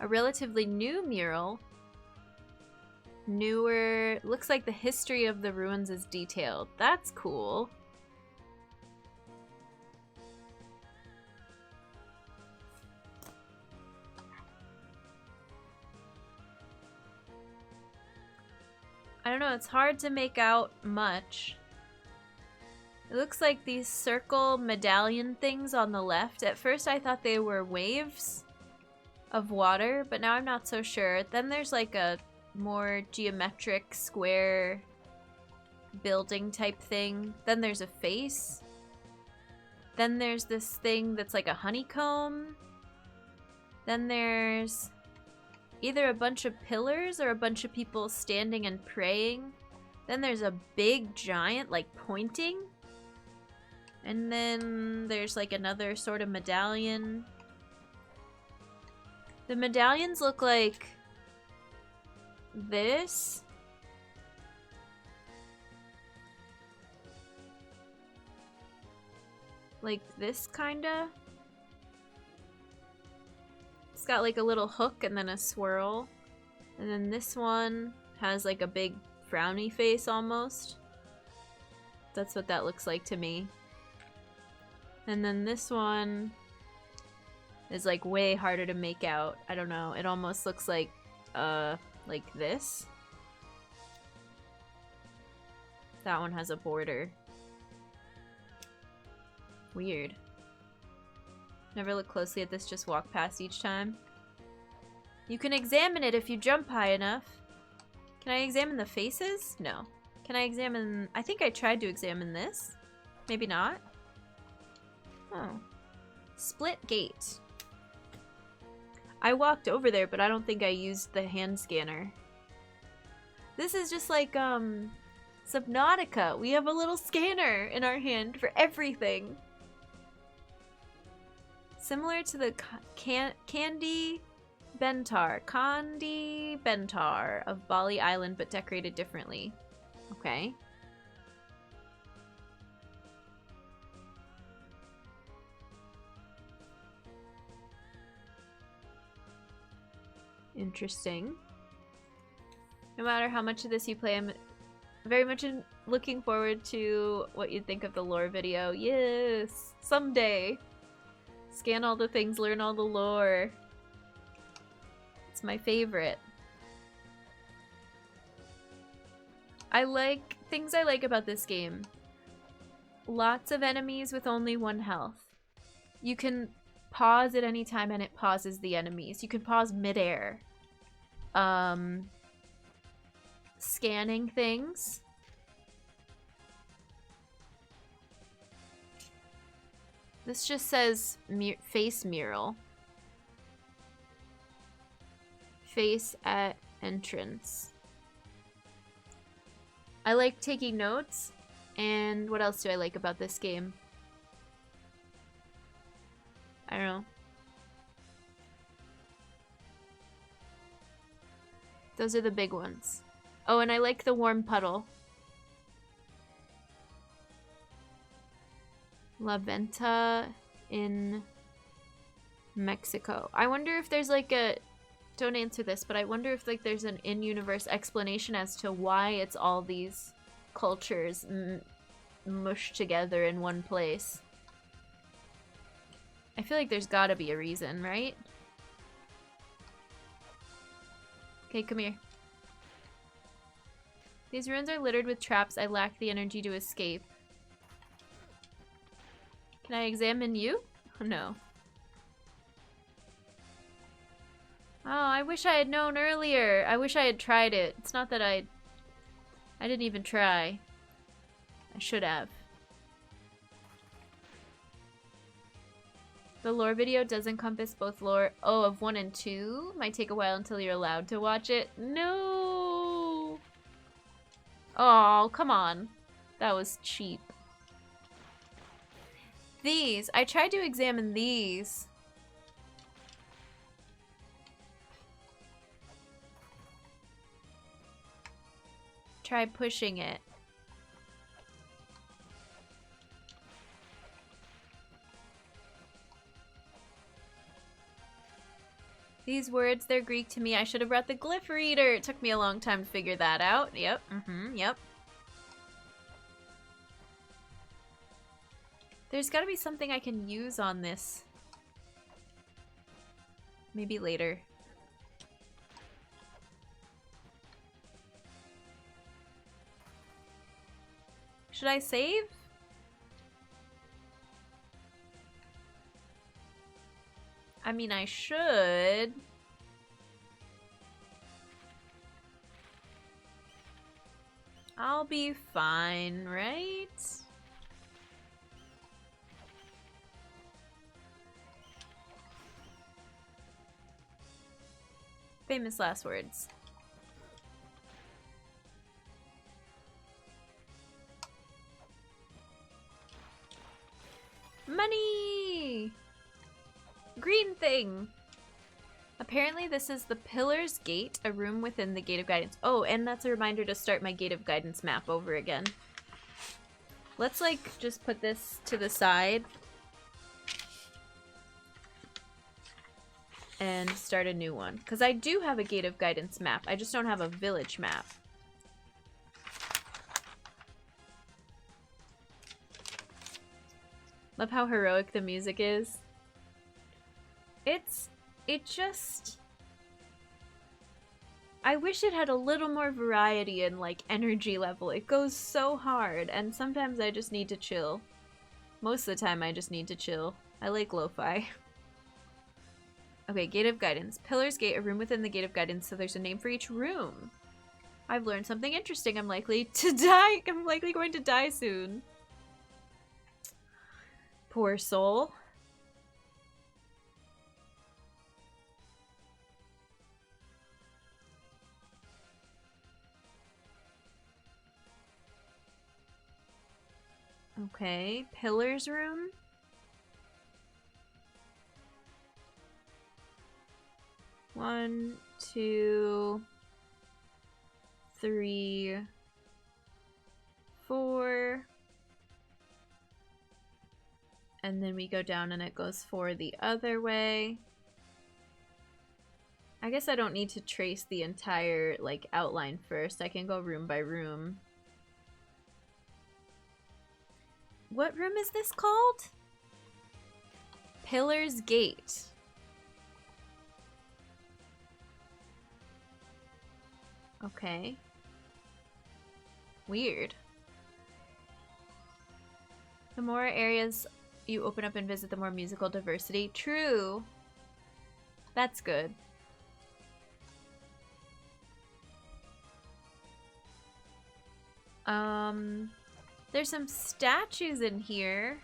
A relatively new mural. Newer. Looks like the history of the ruins is detailed. That's cool. I don't know, it's hard to make out much. It looks like these circle medallion things on the left. At first I thought they were waves of water, but now I'm not so sure. Then there's like a more geometric square building type thing. Then there's a face. Then there's this thing that's like a honeycomb. Then there's either a bunch of pillars or a bunch of people standing and praying. Then there's a big giant like pointing. And then there's like another sort of medallion. The medallions look like this. Like this kinda. It's got like a little hook and then a swirl. And then this one has like a big frowny face almost. That's what that looks like to me. And then this one is like way harder to make out. I don't know. It almost looks like this. That one has a border. Weird. Never look closely at this, just walk past each time. You can examine it if you jump high enough. Can I examine the faces? No. Can I examine... I think I tried to examine this. Maybe not. Oh. Split gate. I walked over there, but I don't think I used the hand scanner. This is just like, Subnautica. We have a little scanner in our hand for everything. Similar to the Kandi Bentar of Bali Island, but decorated differently. Okay. Interesting. No matter how much of this you play, I'm very much looking forward to what you think of the lore video. Yes! Someday! Scan all the things, learn all the lore. It's my favorite. Things I like about this game. Lots of enemies with only 1 health. You can pause at any time and it pauses the enemies. You can pause midair. Scanning things. This just says face mural. Face at entrance. I like taking notes. And what else do I like about this game? I don't know. Those are the big ones. Oh, and I like the warm puddle. La Venta in Mexico. I wonder if there's like a... Don't answer this, but I wonder if like there's an in-universe explanation as to why it's all these cultures mushed together in one place. I feel like there's gotta be a reason, right? Okay, come here. These ruins are littered with traps. I lack the energy to escape. Can I examine you? Oh, no. I wish I had known earlier. I wish I had tried it. It's not that I didn't even try. I should have. The lore video does encompass both lore of 1 and 2. Might take a while until you're allowed to watch it. No! Oh, come on. That was cheap. These. I tried to examine these. Try pushing it. These words, they're Greek to me. I should have brought the glyph reader. It took me a long time to figure that out. Yep, yep. There's gotta be something I can use on this. Maybe later. Should I save? I mean, I should. I'll be fine, right? Famous last words. Money! Green thing! Apparently this is the Pillar's Gate, a room within the Gate of Guidance. Oh, and that's a reminder to start my Gate of Guidance map over again. Let's, like, just put this to the side. And start a new one. Because I do have a Gate of Guidance map. I just don't have a village map. Love how heroic the music is. It just... I wish it had a little more variety in, like, energy level. It goes so hard, and sometimes I just need to chill. Most of the time I just need to chill. I like lo-fi. Okay, Gate of Guidance. Pillar's Gate, a room within the Gate of Guidance, so there's a name for each room. I've learned something interesting. I'm likely to die. I'm likely going to die soon. Poor soul. Okay, Pillar's room. One, two, three, four. And then we go down and it goes 4 the other way. I guess I don't need to trace the entire, like, outline first. I can go room by room. What room is this called? Pillar's Gate. Okay. Weird. The more areas you open up and visit, the more musical diversity. True. That's good. There's some statues in here.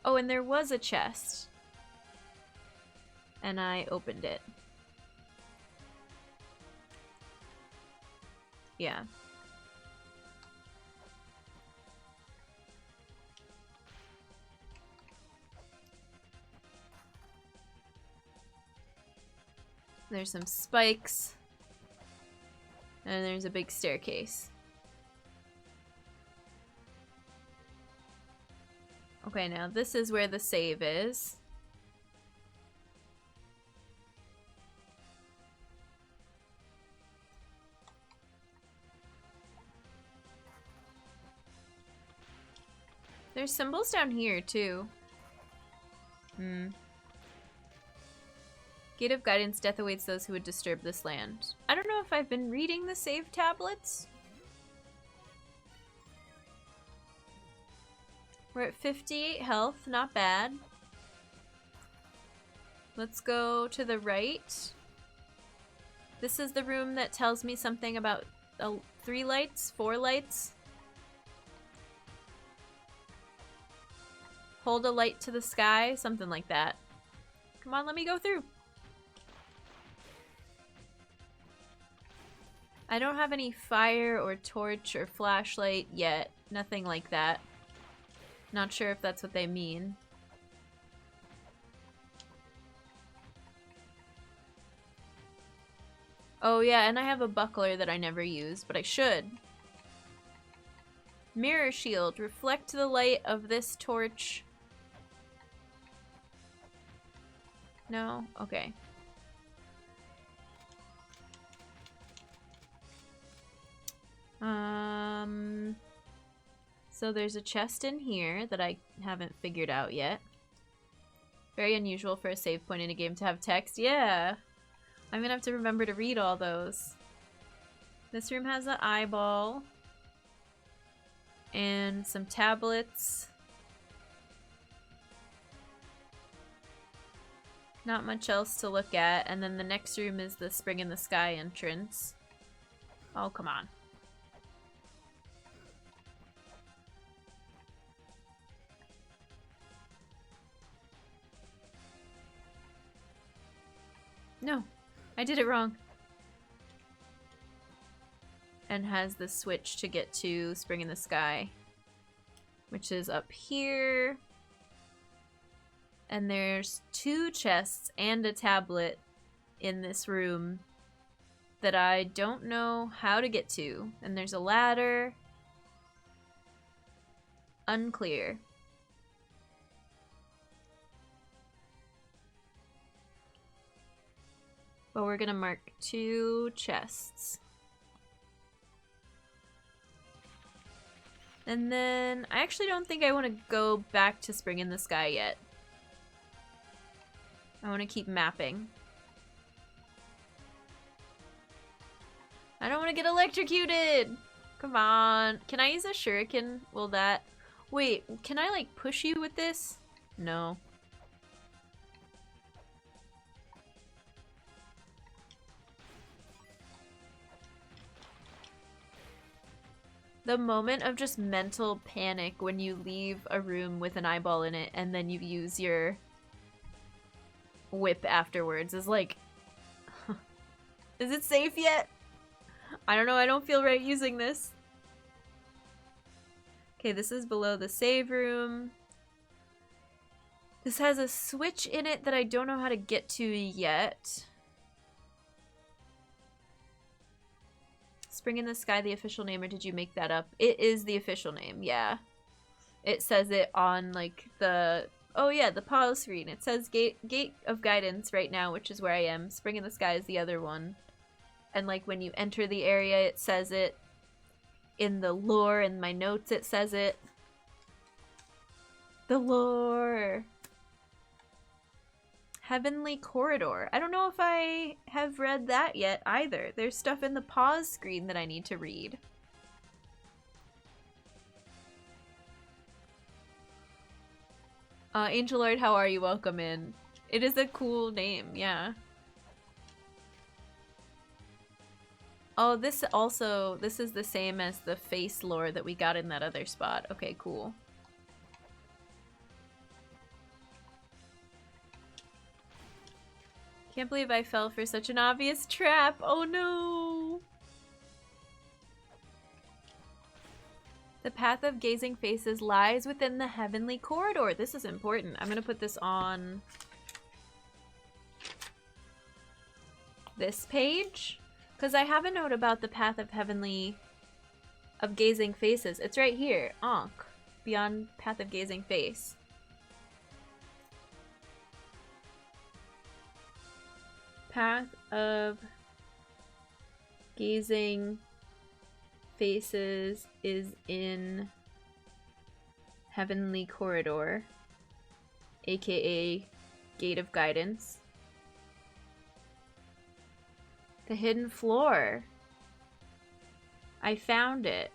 Oh, and there was a chest. And I opened it. Yeah. There's some spikes. And there's a big staircase. Okay, now this is where the save is. There's symbols down here, too. Gate of Guidance, death awaits those who would disturb this land. I don't know if I've been reading the save tablets. We're at 58 health, not bad. Let's go to the right. This is the room that tells me something about 3 lights, 4 lights. Hold a light to the sky, something like that. Come on, let me go through. I don't have any fire or torch or flashlight yet. Nothing like that. Not sure if that's what they mean. Oh yeah, and I have a buckler that I never use, but I should. Mirror shield. Reflect the light of this torch. No? Okay. So there's a chest in here that I haven't figured out yet. Very unusual for a save point in a game to have text. Yeah! I'm gonna have to remember to read all those. This room has an eyeball. And some tablets. Not much else to look at. And then the next room is the Spring in the Sky entrance. Oh, come on. No, I did it wrong. And has the switch to get to Spring in the Sky, which is up here. And there's 2 chests and a tablet in this room that I don't know how to get to. And there's a ladder. Unclear. But we're gonna mark 2 chests. And then I actually don't think I want to go back to Spring in the Sky yet. I want to keep mapping. I don't want to get electrocuted! Come on. Can I use a shuriken? Will that... Wait, can I like push you with this? No. The moment of just mental panic when you leave a room with an eyeball in it and then you use your whip afterwards is like... Is it safe yet? I don't know, I don't feel right using this. Okay, this is below the save room. This has a switch in it that I don't know how to get to yet. Spring in the Sky, the official name, or did you make that up? It is the official name, yeah. It says it on, like, the... Oh, yeah, the pause screen. It says Gate of Guidance right now, which is where I am. Spring in the Sky is the other one. And, like, when you enter the area, it says it. In the lore, in my notes, it says it. The lore! Heavenly Corridor. I don't know if I have read that yet either. There's stuff in the pause screen that I need to read. Angel Lord, how are you? Welcome in. It is a cool name, yeah. Oh, this is the same as the face lore that we got in that other spot. Okay, cool. Can't believe I fell for such an obvious trap. Oh no! The path of gazing faces lies within the heavenly corridor. This is important. I'm gonna put this on this page because I have a note about the path of gazing faces. It's right here. Ankh. Beyond path of gazing face. Path of gazing faces is in heavenly corridor, aka Gate of Guidance. The hidden floor. I found it.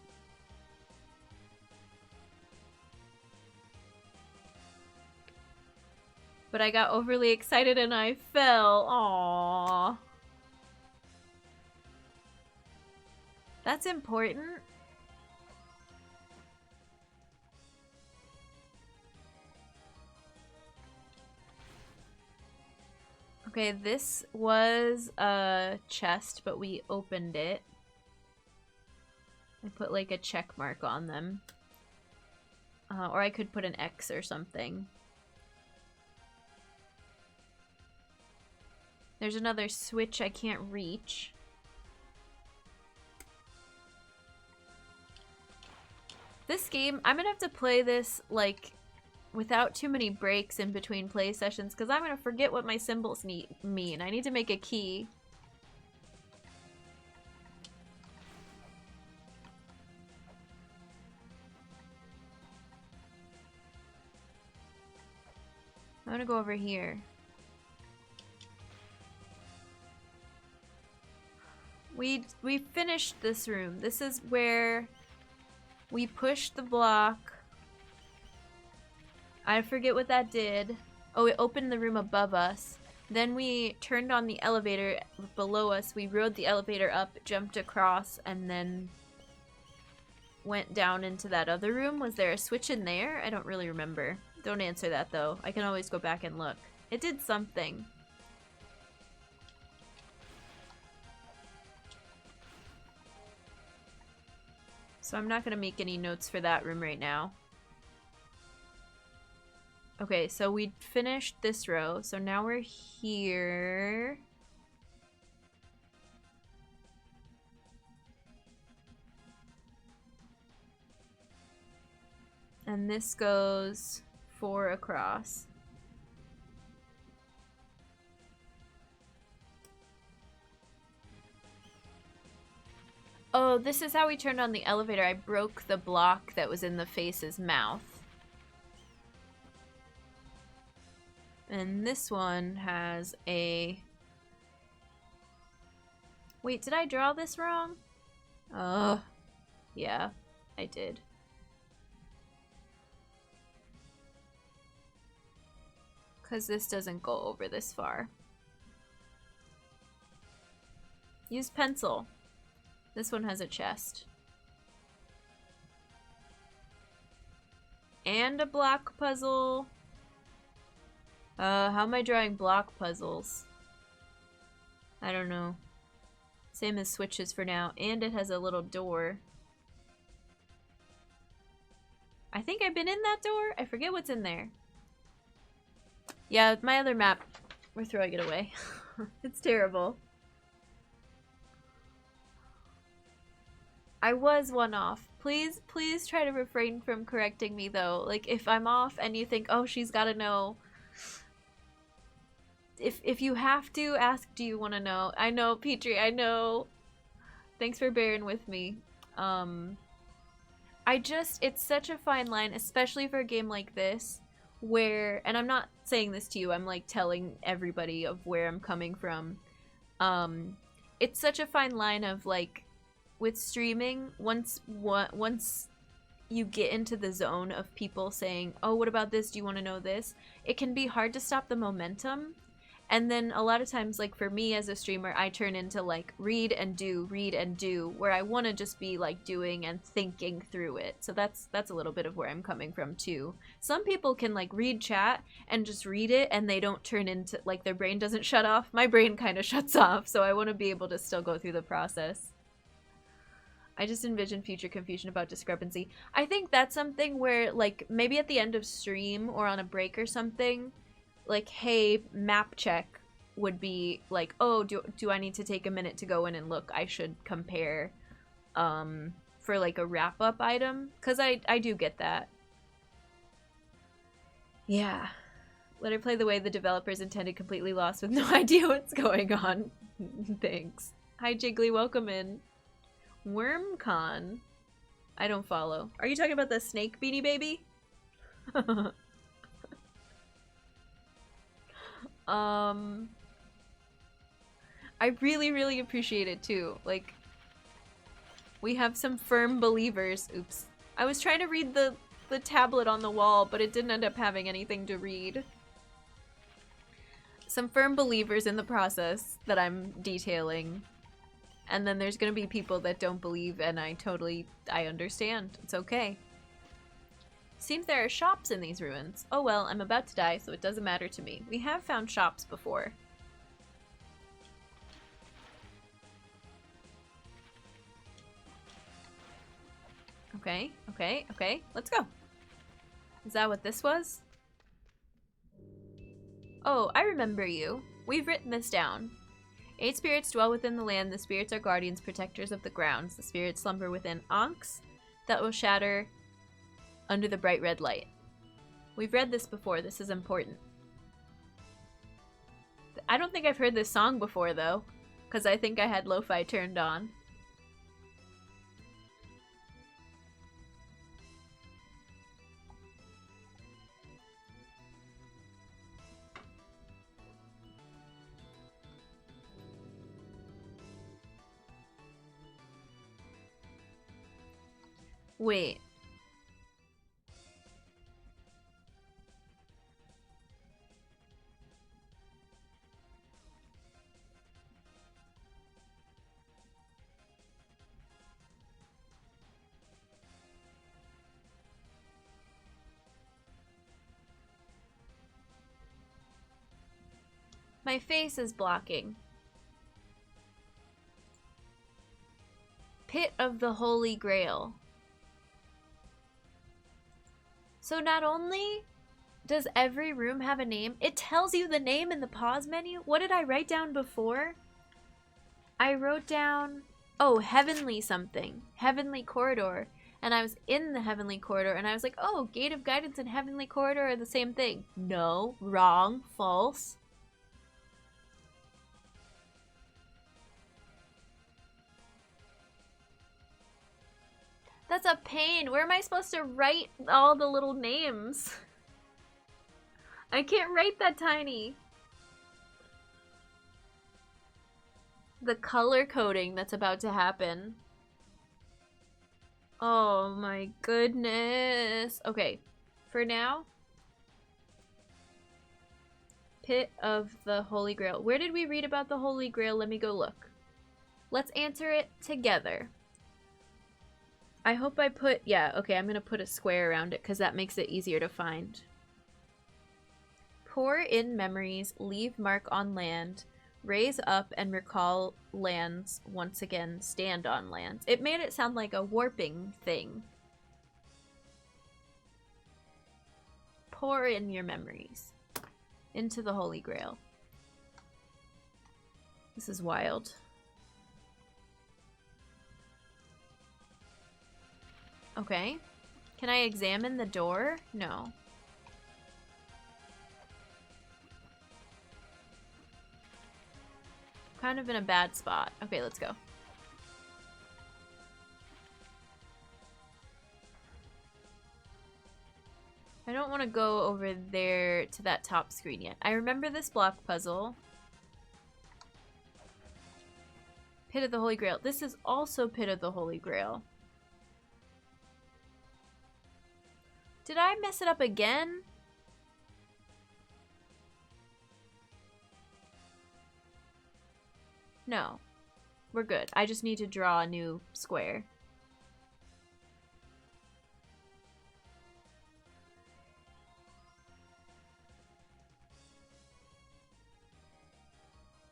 But I got overly excited and I fell. Aww. That's important. Okay, this was a chest, but we opened it. I put like a check mark on them. Or I could put an X or something. There's another switch I can't reach. This game, I'm gonna have to play this like without too many breaks in between play sessions because I'm gonna forget what my symbols mean. I need to make a key. I'm gonna go over here. We finished this room. This is where we pushed the block. I forget what that did. Oh, it opened the room above us. Then we turned on the elevator below us. We rode the elevator up, jumped across, and then went down into that other room. Was there a switch in there? I don't really remember. Don't answer that though. I can always go back and look. It did something. So I'm not gonna make any notes for that room right now. Okay, so we finished this row, so now we're here. And this goes 4 across. Oh, this is how we turned on the elevator. I broke the block that was in the face's mouth. And this one has a... Wait, did I draw this wrong? Yeah, I did. Because this doesn't go over this far. Use pencil. This one has a chest. And a block puzzle. How am I drawing block puzzles? I don't know. Same as switches for now. And it has a little door. I think I've been in that door. I forget what's in there. Yeah, my other map, we're throwing it away. It's terrible. I was one off. Please try to refrain from correcting me though. Like if I'm off and you think, oh, she's gotta know. If you have to ask, do you want to know? I know, Petrie, I know. Thanks for bearing with me. It's such a fine line, especially for a game like this, where, and I'm not saying this to you, I'm like telling everybody of where I'm coming from. It's such a fine line of like, with streaming, once you get into the zone of people saying, oh, what about this? Do you want to know this? It can be hard to stop the momentum. And then a lot of times, like for me as a streamer, I turn into like read and do, where I want to just be like doing and thinking through it. So that's a little bit of where I'm coming from too. Some people can like read chat and just read it and they don't turn into, like their brain doesn't shut off. My brain kind of shuts off, so I want to be able to still go through the process. I just envision future confusion about discrepancy. I think that's something where, like, maybe at the end of stream or on a break or something, like, hey, map check would be like, oh, do I need to take a minute to go in and look? I should compare for, like, a wrap-up item. Because I do get that. Yeah. Let her play the way the developers intended, completely lost with no idea what's going on. Thanks. Hi, Jiggly. Welcome in. WormCon. I don't follow. Are you talking about the snake Beanie Baby? I really appreciate it too. Like, we have some firm believers. Oops. I was trying to read the tablet on the wall, but it didn't end up having anything to read. some firm believers in the process that I'm detailing. And then there's gonna be people that don't believe, and I understand. It's okay. Seems there are shops in these ruins. Oh well, I'm about to die, so it doesn't matter to me. We have found shops before. Okay, okay, okay. Let's go. Is that what this was? Oh, I remember you. We've written this down. 8 spirits dwell within the land. The spirits are guardians, protectors of the grounds. The spirits slumber within ankhs that will shatter under the bright red light. We've read this before. This is important. I don't think I've heard this song before, though, because I think I had lo-fi turned on. Wait. My face is blocking. Pit of the Holy Grail. So not only does every room have a name, it tells you the name in the pause menu. What did I write down before? I wrote down, oh, heavenly something. Heavenly corridor. And I was in the heavenly corridor and I was like, oh, gate of guidance and heavenly corridor are the same thing. No, wrong, false. That's a pain. Where am I supposed to write all the little names? I can't write that tiny. The color coding that's about to happen. Oh my goodness. Okay, for now. Pit of the Holy Grail. Where did we read about the Holy Grail? Let me go look. Let's answer it together. I hope I put, yeah, okay, I'm gonna put a square around it because that makes it easier to find. Pour in memories, leave mark on land, raise up and recall lands once again, stand on lands. It made it sound like a warping thing. Pour in your memories into the Holy Grail. This is wild. Okay. Can I examine the door? No. Kind of in a bad spot. Okay, let's go. I don't want to go over there to that top screen yet. I remember this block puzzle. Pit of the Holy Grail. This is also Pit of the Holy Grail. Did I mess it up again? No. We're good. I just need to draw a new square.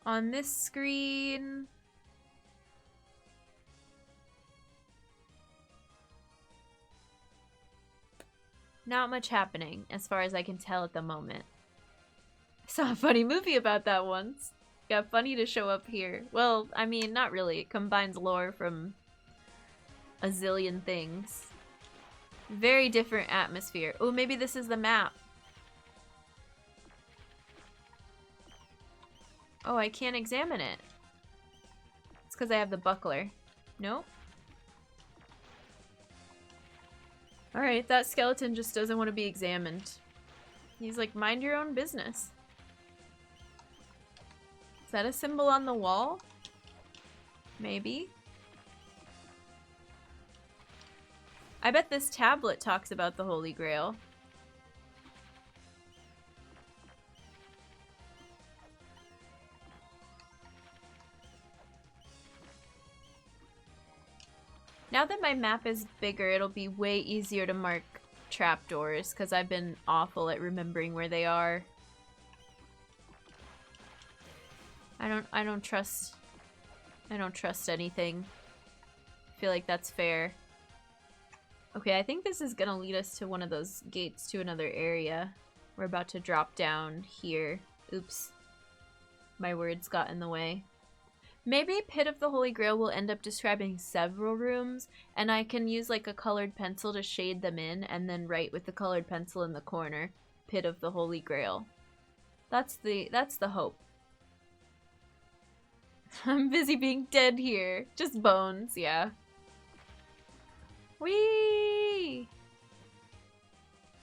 On this screen... not much happening, as far as I can tell at the moment. I saw a funny movie about that once. Got funny to show up here. Well, I mean, not really. It combines lore from a zillion things. Very different atmosphere. Oh, maybe this is the map. Oh, I can't examine it. It's because I have the buckler. Nope. Alright, that skeleton just doesn't want to be examined. He's like, mind your own business. Is that a symbol on the wall? Maybe. I bet this tablet talks about the Holy Grail. Now that my map is bigger, it'll be way easier to mark trapdoors, because I've been awful at remembering where they are. I don't trust anything. I feel like that's fair. Okay, I think this is gonna lead us to one of those gates to another area. We're about to drop down here. Oops. My words got in the way. Maybe Pit of the Holy Grail will end up describing several rooms, and I can use like a colored pencil to shade them in, and then write with the colored pencil in the corner, Pit of the Holy Grail. That's the hope. I'm busy being dead here. Just bones, yeah. Whee!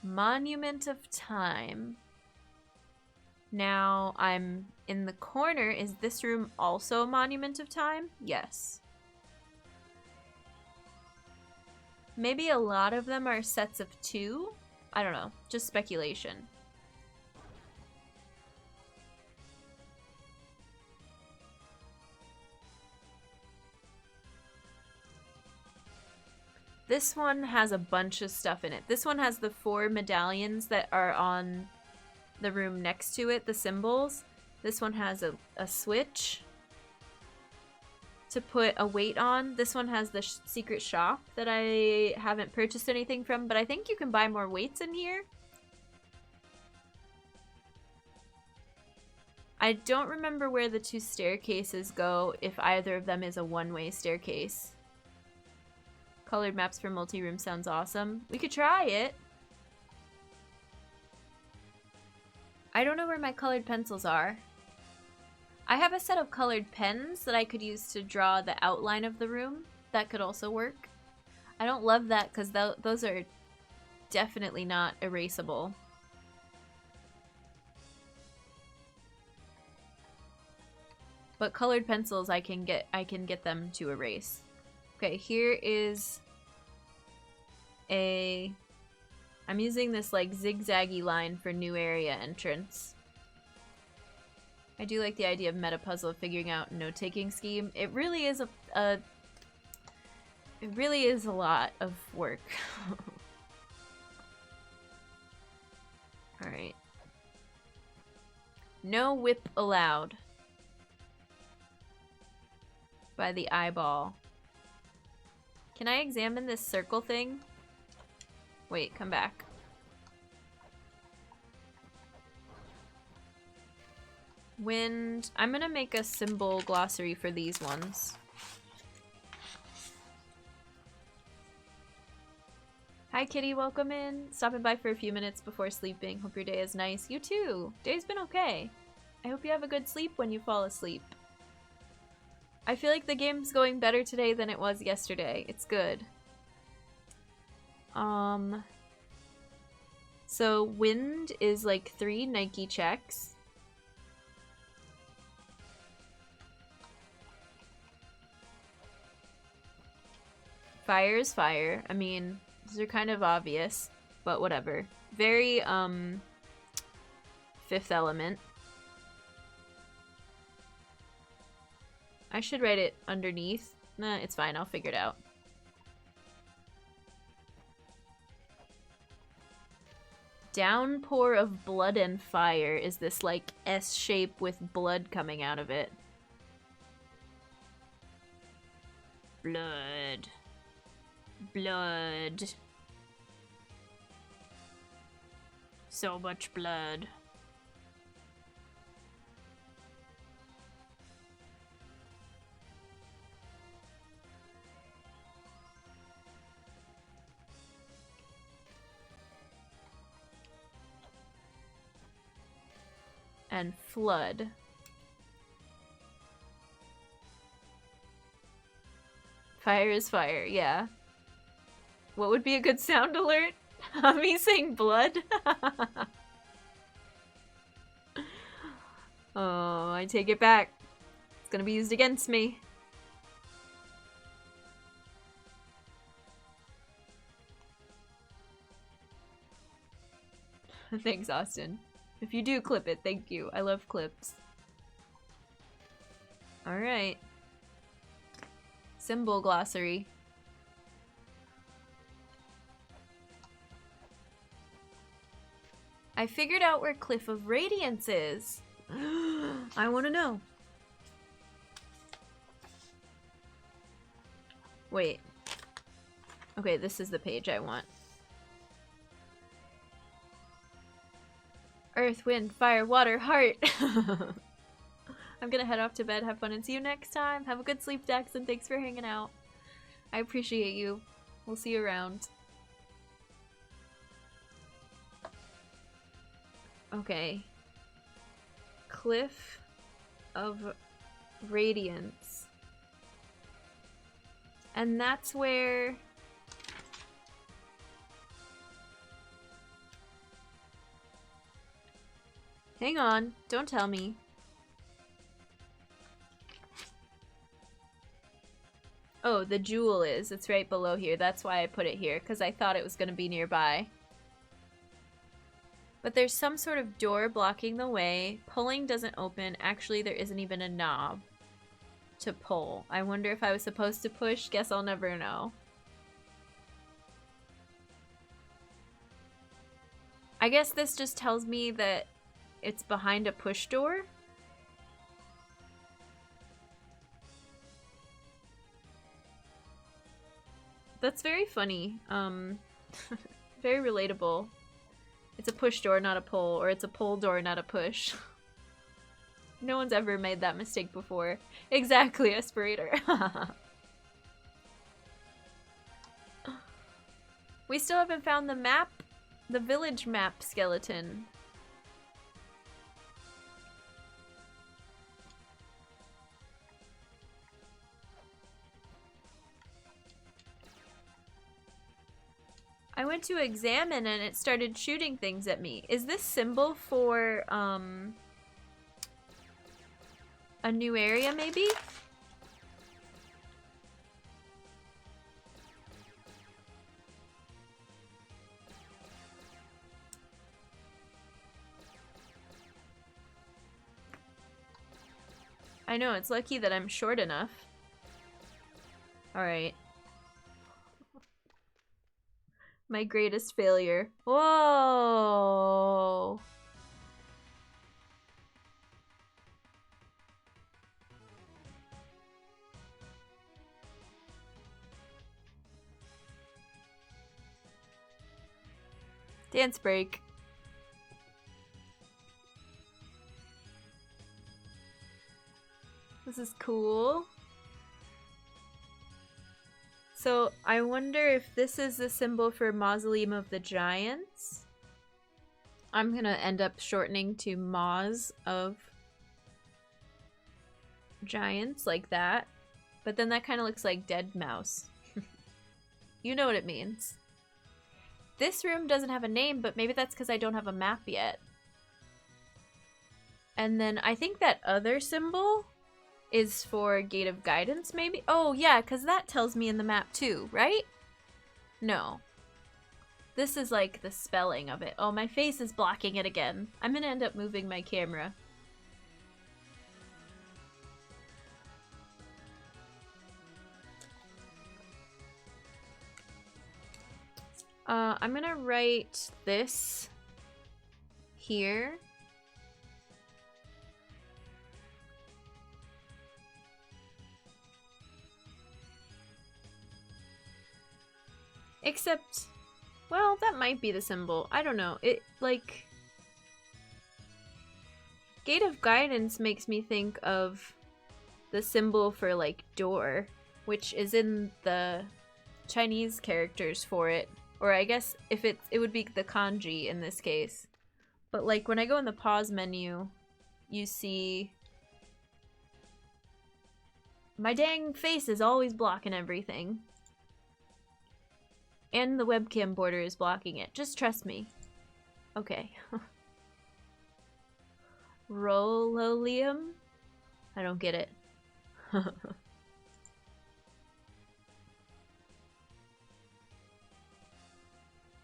Monument of Time. Now I'm in the corner. Is this room also a Monument of Time? Yes. Maybe a lot of them are sets of 2? I don't know. Just speculation. This one has a bunch of stuff in it. This one has the 4 medallions that are on the room next to it, the symbols. This one has a switch to put a weight on. This one has the secret shop that I haven't purchased anything from, but I think you can buy more weights in here. I don't remember where the 2 staircases go, if either of them is a one-way staircase. Colored maps for multi-room sounds awesome. We could try it. I don't know where my colored pencils are. I have a set of colored pens that I could use to draw the outline of the room. That could also work. I don't love that because those are definitely not erasable. But colored pencils, I can get them to erase. Okay, here is I'm using this like zigzaggy line for new area entrance. I do like the idea of meta puzzle figuring out note-taking scheme. It really is it really is a lot of work. All right. No whip allowed. By the eyeball. Can I examine this circle thing? Wait, come back. Wind. I'm gonna make a symbol glossary for these ones. Hi Kitty, welcome in. Stopping by for a few minutes before sleeping. Hope your day is nice. You too. Day's been okay. I hope you have a good sleep when you fall asleep. I feel like the game's going better today than it was yesterday. It's good. So wind is like 3 Nike checks. Fire is fire. I mean, these are kind of obvious, but whatever. Very, Fifth Element. I should write it underneath. Nah, it's fine. I'll figure it out. Downpour of blood and fire is this, like, S shape with blood coming out of it. Blood. Blood. So much blood. And flood. Fire is fire, yeah. What would be a good sound alert? Me saying blood? Oh, I take it back. It's gonna be used against me. Thanks, Austin. If you do clip it, thank you. I love clips. Alright. Symbol glossary. I figured out where Cliff of Radiance is. I want to know. Wait. Okay, this is the page I want. Earth, wind, fire, water, heart. I'm gonna head off to bed. Have fun and see you next time. Have a good sleep, Dex, and thanks for hanging out. I appreciate you. We'll see you around. Okay. Cliff of Radiance. And that's where... Hang on, don't tell me. Oh, the jewel is. It's right below here. That's why I put it here, because I thought it was going to be nearby. But there's some sort of door blocking the way. Pulling doesn't open. Actually, there isn't even a knob to pull. I wonder if I was supposed to push. Guess I'll never know. I guess this just tells me that it's behind a push door. That's very funny. Very relatable. It's a push door, not a pull, or it's a pull door, not a push. No one's ever made that mistake before. Exactly, Aspirator. We still haven't found the map, the village map skeleton. I went to examine and it started shooting things at me. Is this symbol for, a new area, maybe? I know, it's lucky that I'm short enough. Alright. My greatest failure. Whoa! Dance break. This is cool. So, I wonder if this is the symbol for Mausoleum of the Giants. I'm gonna end up shortening to Maws of Giants, like that. But then that kind of looks like Dead Mouse. You know what it means. This room doesn't have a name, but maybe that's because I don't have a map yet. And then I think that other symbol is for Gate of Guidance, maybe? Oh, yeah, because that tells me in the map too, right? No. This is like the spelling of it. Oh, my face is blocking it again. I'm gonna end up moving my camera. I'm gonna write this here. Except, well, that might be the symbol. I don't know. It, like... Gate of Guidance makes me think of the symbol for, like, door, which is in the Chinese characters for it. Or I guess if it would be the kanji in this case. But, like, when I go in the pause menu, you see... My dang face is always blocking everything. And the webcam border is blocking it. Just trust me. Okay. Rololium? I don't get it.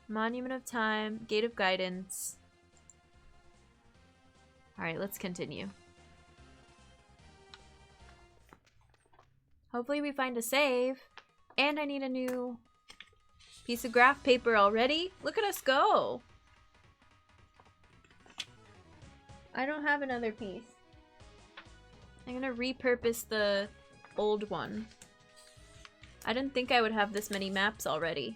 Monument of Time, Gate of Guidance. Alright, let's continue. Hopefully we find a save. And I need a new piece of graph paper already. Look at us go. I don't have another piece. I'm gonna repurpose the old one. I didn't think I would have this many maps already.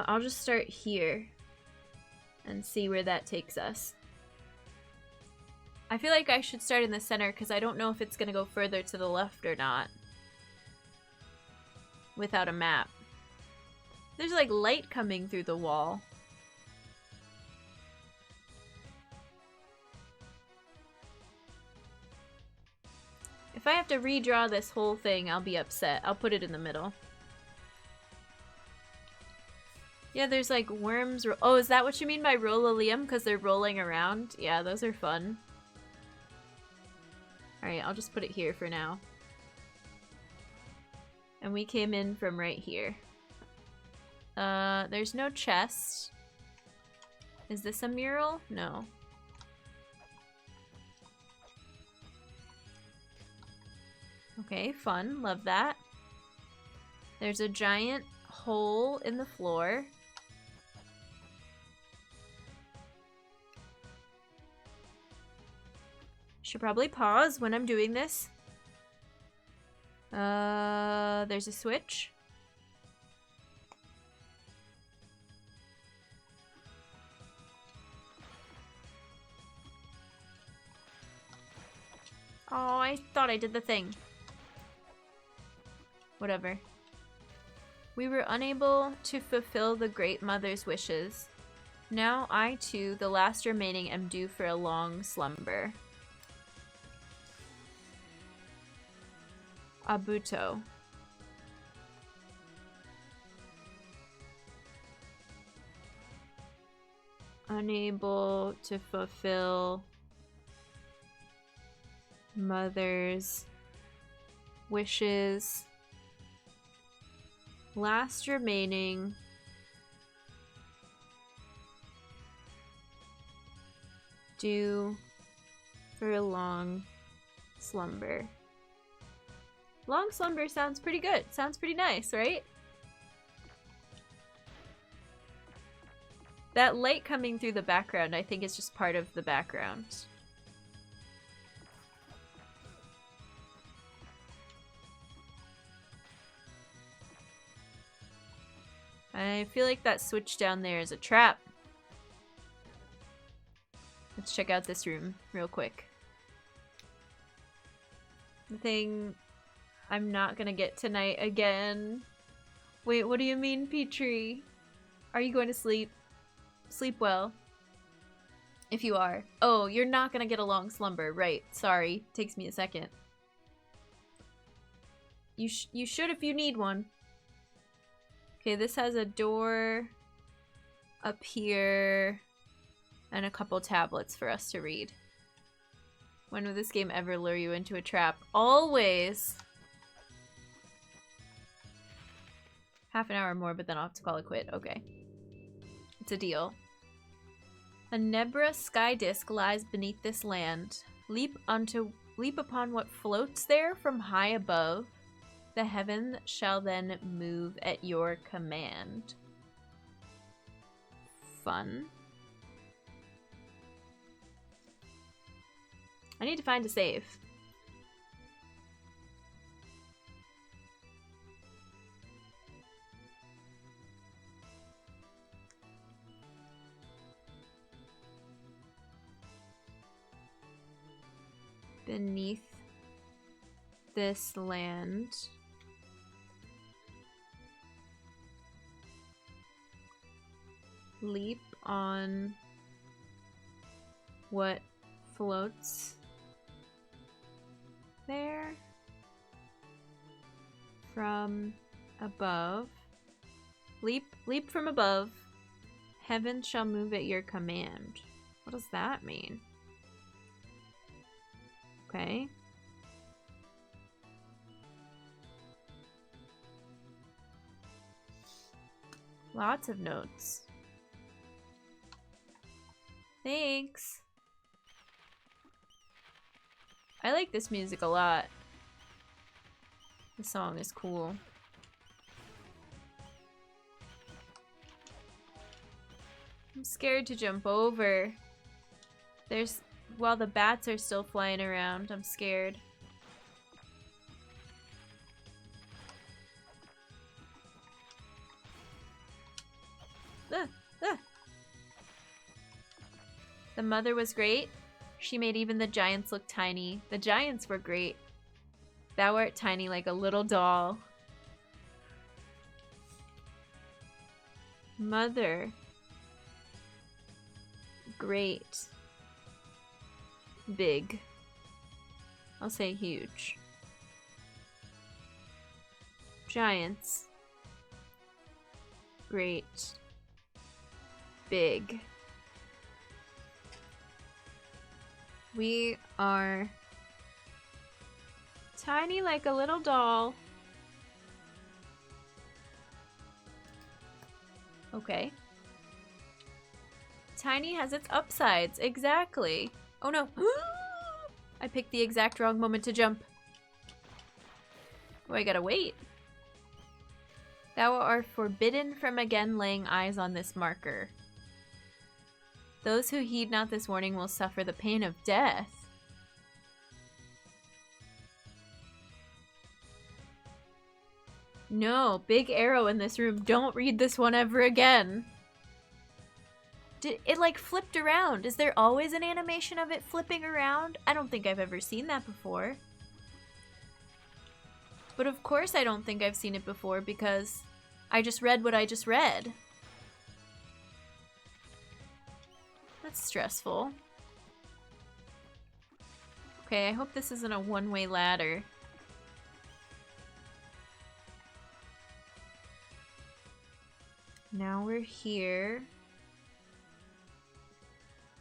I'll just start here and see where that takes us. I feel like I should start in the center because I don't know if it's going to go further to the left or not without a map. There's like light coming through the wall. If I have to redraw this whole thing, I'll be upset. I'll put it in the middle. Yeah, there's like worms. Oh, is that what you mean by roll-a-liam? Because they're rolling around? Yeah, those are fun. Alright, I'll just put it here for now. And we came in from right here. There's no chest. Is this a mural? No. Okay, fun. Love that. There's a giant hole in the floor. Should probably pause when I'm doing this. There's a switch. Oh, I thought I did the thing. Whatever. We were unable to fulfill the Great Mother's wishes. Now I too, the last remaining, am due for a long slumber. Abuto. Unable to fulfill mother's wishes. Last remaining. Due for a long slumber. Long slumber sounds pretty good. Sounds pretty nice, right? That light coming through the background, I think, is just part of the background. I feel like that switch down there is a trap. Let's check out this room real quick. The thing I'm not gonna get tonight again. Wait, what do you mean, Petrie? Are you going to sleep? Sleep well. If you are. Oh, you're not gonna get a long slumber. Right. Sorry. Takes me a second. You should if you need one. Okay, this has a door up here and a couple tablets for us to read. When will this game ever lure you into a trap? Always! Half an hour more, but then I'll have to call it quit. Okay. It's a deal. A Nebra sky disk lies beneath this land. Leap upon what floats there from high above. The heaven shall then move at your command. Fun. I need to find a save. Beneath this land. Leap on what floats there from above. Leap from above. Heaven shall move at your command. What does that mean? Okay. Lots of notes. Thanks. I like this music a lot. The song is cool. I'm scared to jump over. While the bats are still flying around, I'm scared. The mother was great. She made even the giants look tiny. The giants were great. Thou art tiny like a little doll. Mother. Great. Big. I'll say huge. Giants. Great. Big. We are tiny like a little doll. Okay. Tiny has its upsides. Exactly. Oh no. I picked the exact wrong moment to jump. Oh, I gotta wait. Thou art forbidden from again laying eyes on this marker. Those who heed not this warning will suffer the pain of death. No, big arrow in this room. Don't read this one ever again. It like flipped around. Is there always an animation of it flipping around? I don't think I've ever seen that before. But of course I don't think I've seen it before because I just read what I just read. That's stressful. Okay, I hope this isn't a one-way ladder. Now we're here.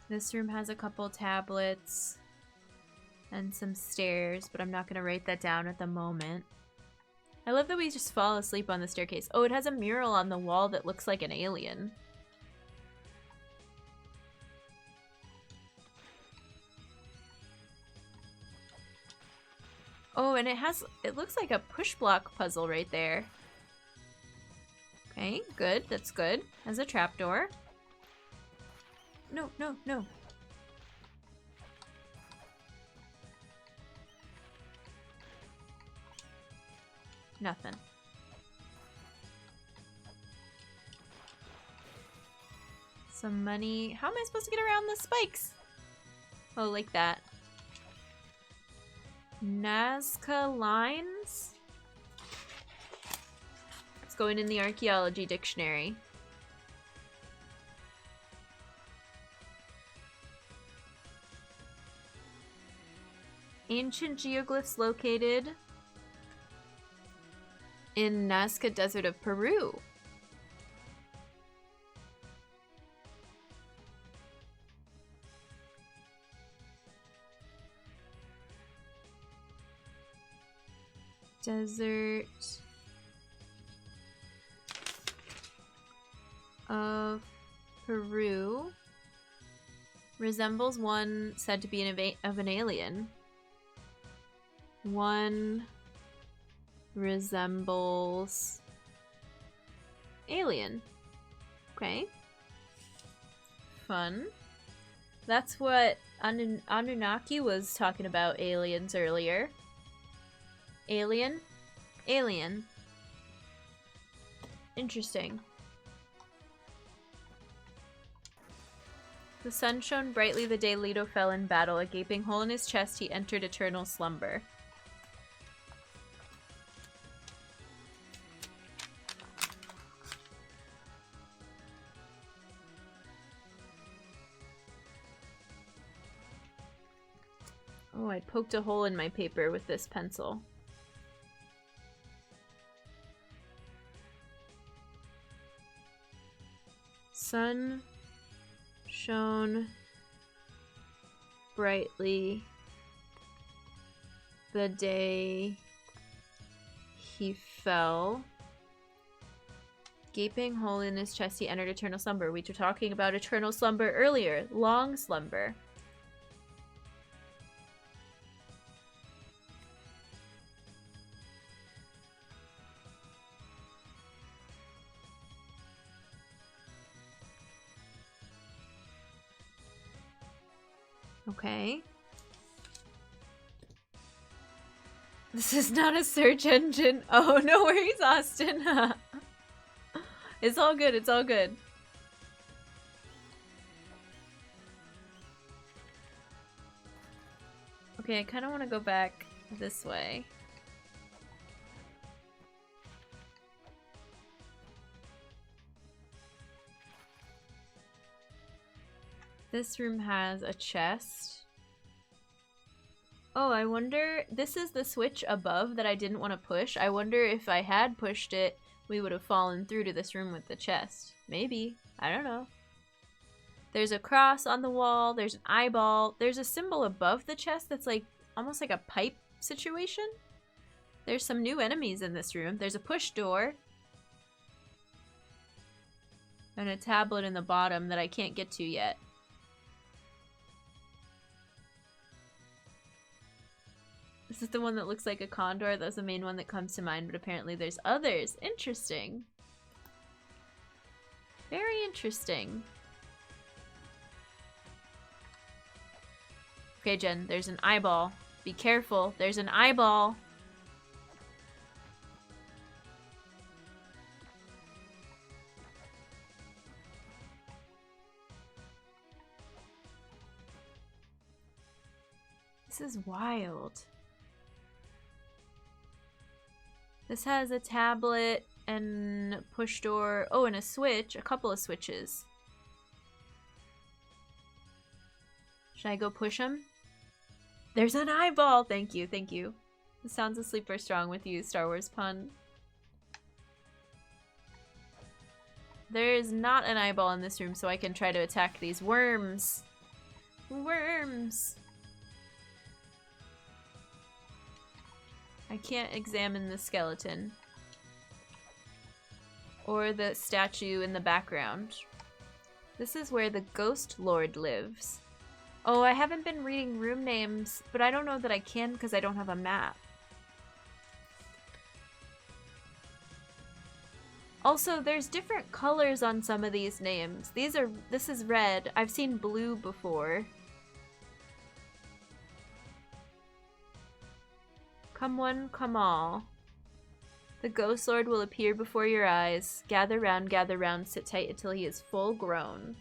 This room has a couple tablets and some stairs, but I'm not going to write that down at the moment. I love that we just fall asleep on the staircase. Oh, it has a mural on the wall that looks like an alien. Oh, and it looks like a push block puzzle right there. Okay, good, that's good. Has a trapdoor. No, no, no. Nothing. Some money. How am I supposed to get around the spikes? Oh, like that. Nazca lines? It's going in the archaeology dictionary. Ancient geoglyphs located in Nazca Desert of Peru. Desert of Peru resembles one said to be of an alien. One resembles alien. Okay. Fun. That's what Anunnaki was talking about aliens earlier. Alien? Alien. Interesting. The sun shone brightly the day Leto fell in battle. A gaping hole in his chest, he entered eternal slumber. Oh, I poked a hole in my paper with this pencil. Sun shone brightly the day he fell. Gaping hole in his chest, he entered eternal slumber. We were talking about eternal slumber earlier. Long slumber. Okay. This is not a search engine. Oh, no worries, Austin. It's all good, it's all good. Okay, I kind of want to go back this way. This room has a chest. Oh, I wonder, this is the switch above that I didn't want to push. I wonder if I had pushed it, we would have fallen through to this room with the chest. Maybe. I don't know. There's a cross on the wall. There's an eyeball. There's a symbol above the chest that's like, almost like a pipe situation. There's some new enemies in this room. There's a push door. And a tablet in the bottom that I can't get to yet. This is the one that looks like a condor. That's the main one that comes to mind, but apparently there's others. Interesting. Very interesting. Okay, Jen, there's an eyeball. Be careful, there's an eyeball. This is wild. This has a tablet and push door. Oh, and a switch. A couple of switches. Should I go push them? There's an eyeball! Thank you, thank you. The sounds of sleep are strong with you, Star Wars pun. There is not an eyeball in this room, so I can try to attack these worms. Worms! I can't examine the skeleton. Or the statue in the background. This is where the Ghost Lord lives. Oh, I haven't been reading room names, but I don't know that I can because I don't have a map. Also, there's different colors on some of these names. This is red. I've seen blue before. Come one, come all. The Ghost Lord will appear before your eyes. Gather round, sit tight until he is full grown.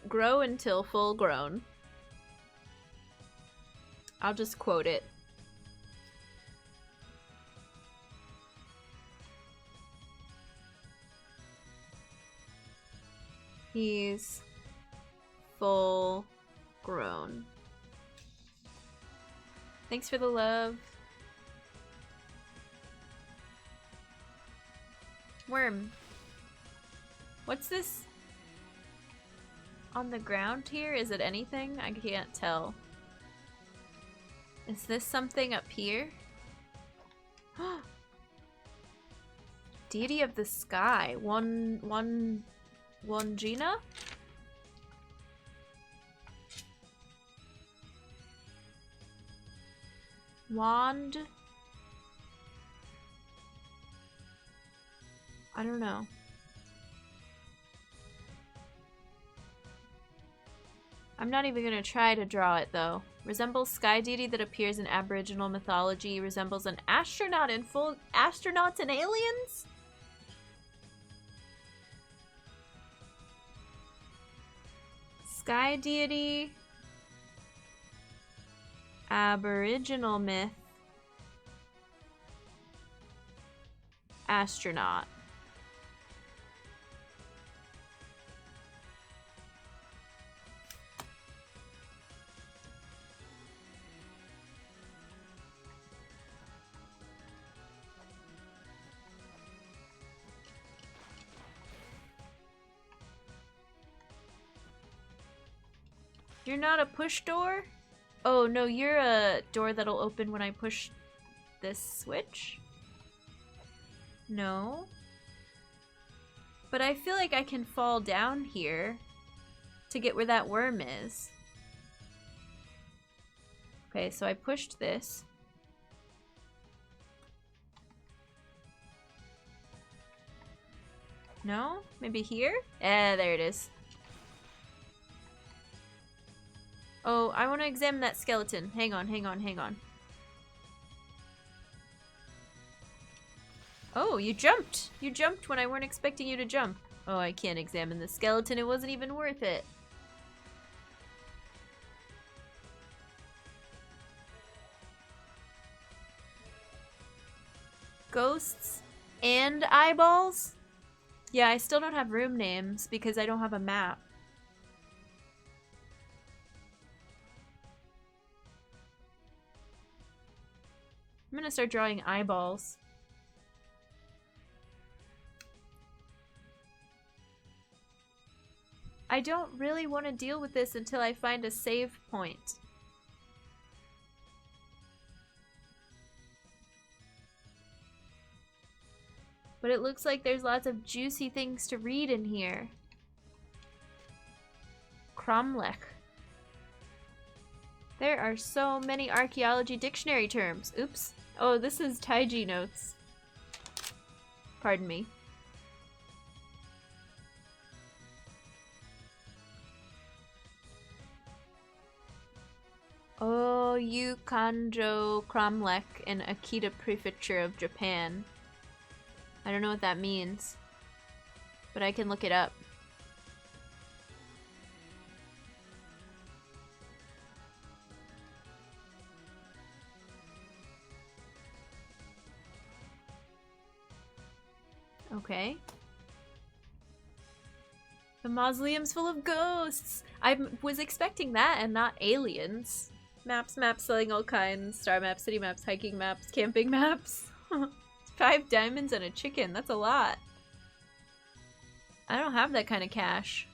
Grow until full grown. I'll just quote it. He's full grown. Thanks for the love. Worm. What's this on the ground here? Is it anything? I can't tell. Is this something up here? Deity of the sky. One Gina? Wand? I don't know. I'm not even gonna try to draw it though. Resembles sky deity that appears in Aboriginal mythology. Resembles an astronaut in full astronauts and aliens? Sky deity. Aboriginal myth. Astronaut. You're not a push door? Oh, no, you're a door that'll open when I push this switch? No. But I feel like I can fall down here. to get where that worm is. Okay, so I pushed this. No? Maybe here? There it is. Oh, I want to examine that skeleton. Hang on, hang on, hang on. Oh, you jumped! You jumped when I weren't expecting you to jump. Oh, I can't examine the skeleton. It wasn't even worth it. Ghosts and eyeballs? Yeah, I still don't have room names because I don't have a map. I'm gonna start drawing eyeballs. I don't really want to deal with this until I find a save point. But it looks like there's lots of juicy things to read in here. Cromlech. There are so many archaeology dictionary terms. Oops. Oh, this is Taiji notes. Pardon me. Oh, Yu Kanjo Cromlech in Akita Prefecture of Japan. I don't know what that means, but I can look it up. Okay. The mausoleum's full of ghosts! I was expecting that and not aliens. Maps, selling all kinds. Star maps, city maps, hiking maps, camping maps. 5 diamonds and a chicken. That's a lot. I don't have that kind of cash.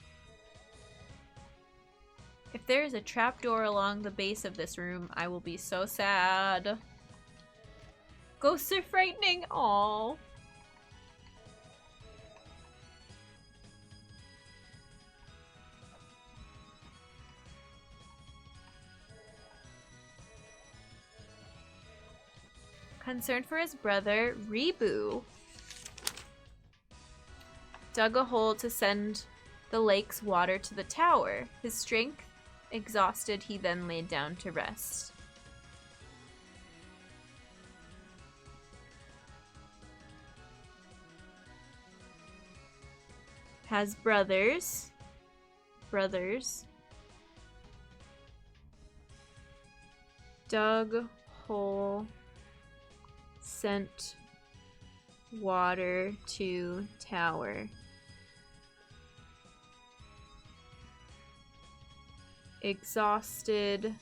If there is a trapdoor along the base of this room, I will be so sad. Ghosts are frightening. Aww. Concerned for his brother, Ribu dug a hole to send the lake's water to the tower. His strength exhausted, he then laid down to rest. Has brothers. Dug hole, sent water to tower. Exhausted,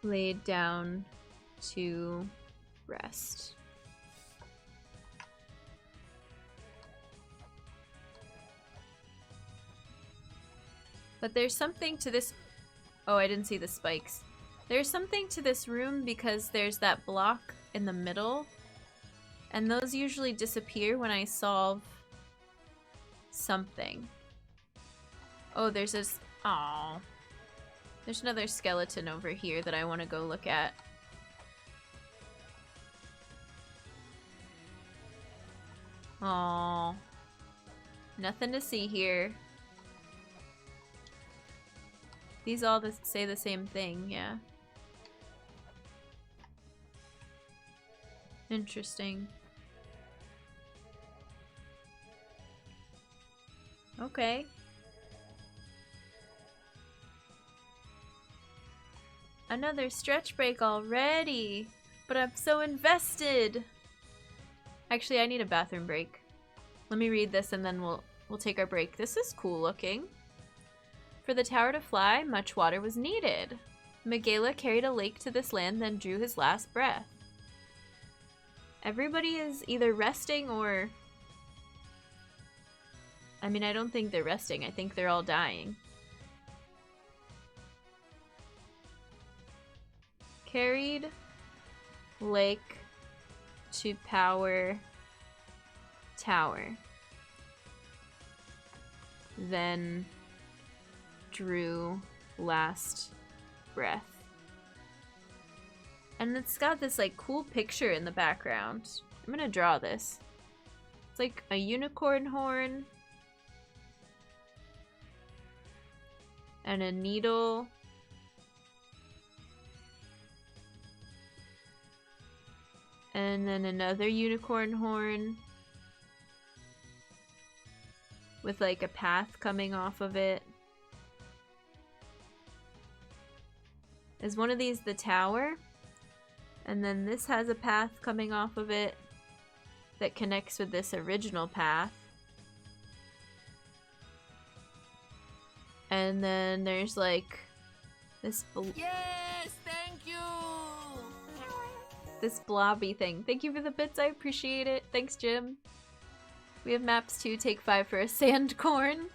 laid down to rest. But there's something to this. Oh, I didn't see the spikes. There's something to this room because there's that block in the middle, and those usually disappear when I solve something. Oh, there's this. Aww. There's another skeleton over here that I want to go look at. Aww. Nothing to see here. These all say the same thing, yeah. Interesting. Okay. Another stretch break already, but I'm so invested. Actually, I need a bathroom break. Let me read this and then we'll take our break. This is cool looking. For the tower to fly, much water was needed. Megala carried a lake to this land, then drew his last breath. Everybody is either resting or... I mean, I don't think they're resting. I think they're all dying. Carried lake to power tower. then drew last breath. And it's got this like cool picture in the background. I'm gonna draw this. It's like a unicorn horn and a needle. And then another unicorn horn with like a path coming off of it. Is one of these the tower? And then this has a path coming off of it that connects with this original path. And then there's like this Yes, thank you. this blobby thing. Thank you for the bits, I appreciate it. Thanks, Jim. We have maps too. Take 5 for a sand corn.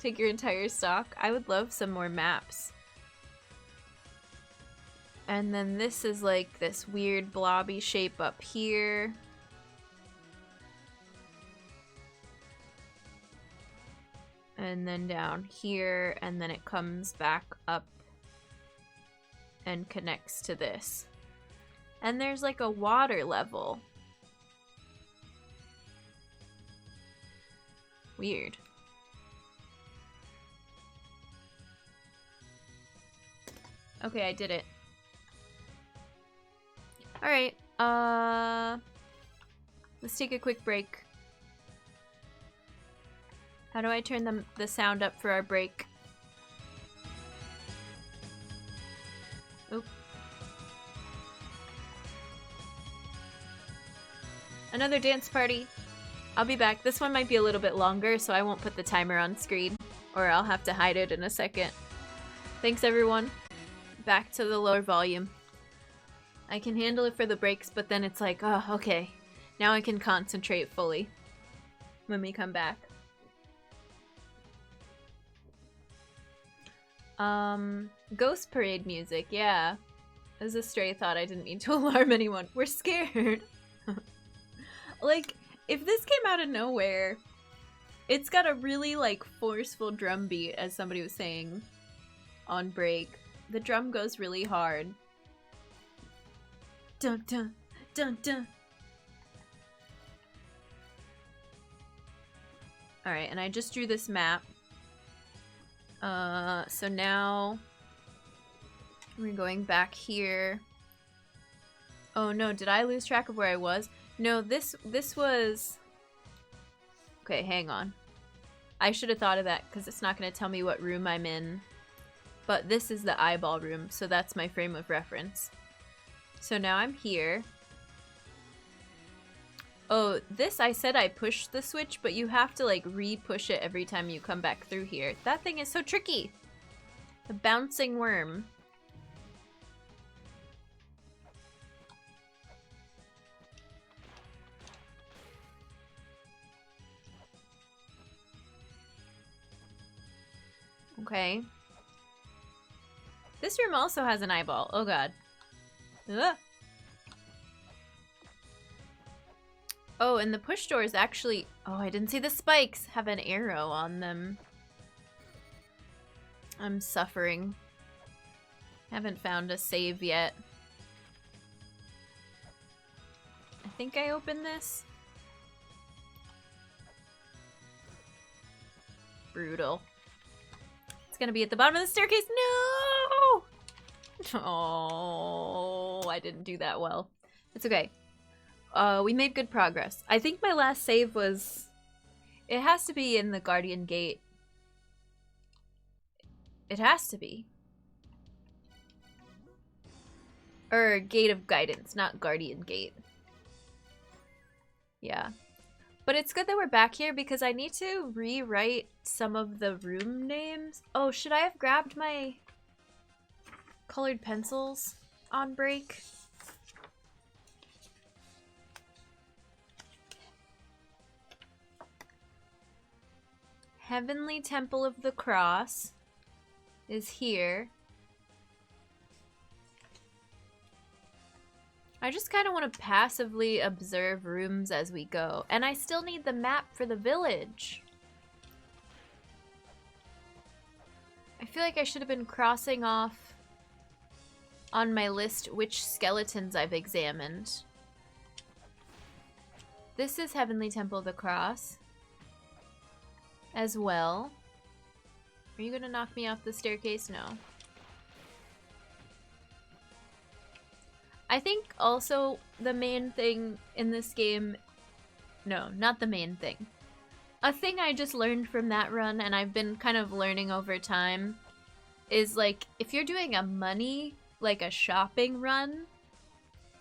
Take your entire stock. I would love some more maps. And then this is like this weird blobby shape up here. And then down here, and then it comes back up and connects to this. And there's like a water level. Weird. Okay, I did it. Alright, let's take a quick break. How do I turn the sound up for our break? Oop. Another dance party. I'll be back. This one might be a little bit longer, so I won't put the timer on screen, or I'll have to hide it in a second. Thanks, everyone. Back to the lower volume. I can handle it for the breaks, but then it's like, oh, okay. Now I can concentrate fully when we come back. Ghost Parade music, yeah. As a stray thought, I didn't mean to alarm anyone. We're scared. Like, if this came out of nowhere, it's got a really, like, forceful drum beat, as somebody was saying on break. The drum goes really hard. Dun dun dun dun. Alright, and I just drew this map. So now we're going back here. Oh no, did I lose track of where I was? No, this was... Okay, hang on. I should have thought of that because it's not going to tell me what room I'm in. But this is the eyeball room, so that's my frame of reference. So now I'm here. Oh, this I said I pushed the switch, but you have to like re-push it every time you come back through here. That thing is so tricky. The bouncing worm. Okay. This room also has an eyeball. Oh god. Ugh. Oh, and the push doors actually... Oh, I didn't see the spikes have an arrow on them. I'm suffering. Haven't found a save yet. I think I opened this. Brutal. It's gonna be at the bottom of the staircase. No! Oh, I didn't do that well. It's okay. We made good progress. I think my last save was... It has to be in the Guardian Gate. It has to be. Or Gate of Guidance, not Guardian Gate. Yeah. But it's good that we're back here because I need to rewrite some of the room names. Oh, should I have grabbed my colored pencils on break? Heavenly Temple of the Cross is here. I just kind of want to passively observe rooms as we go. And I still need the map for the village. I feel like I should have been crossing off on my list which skeletons I've examined. This is Heavenly Temple of the Cross as well. Are you gonna knock me off the staircase? No. I think also the main thing in this game... No, not the main thing. A thing I just learned from that run, and I've been kind of learning over time, is like, if you're doing a money, like a shopping run,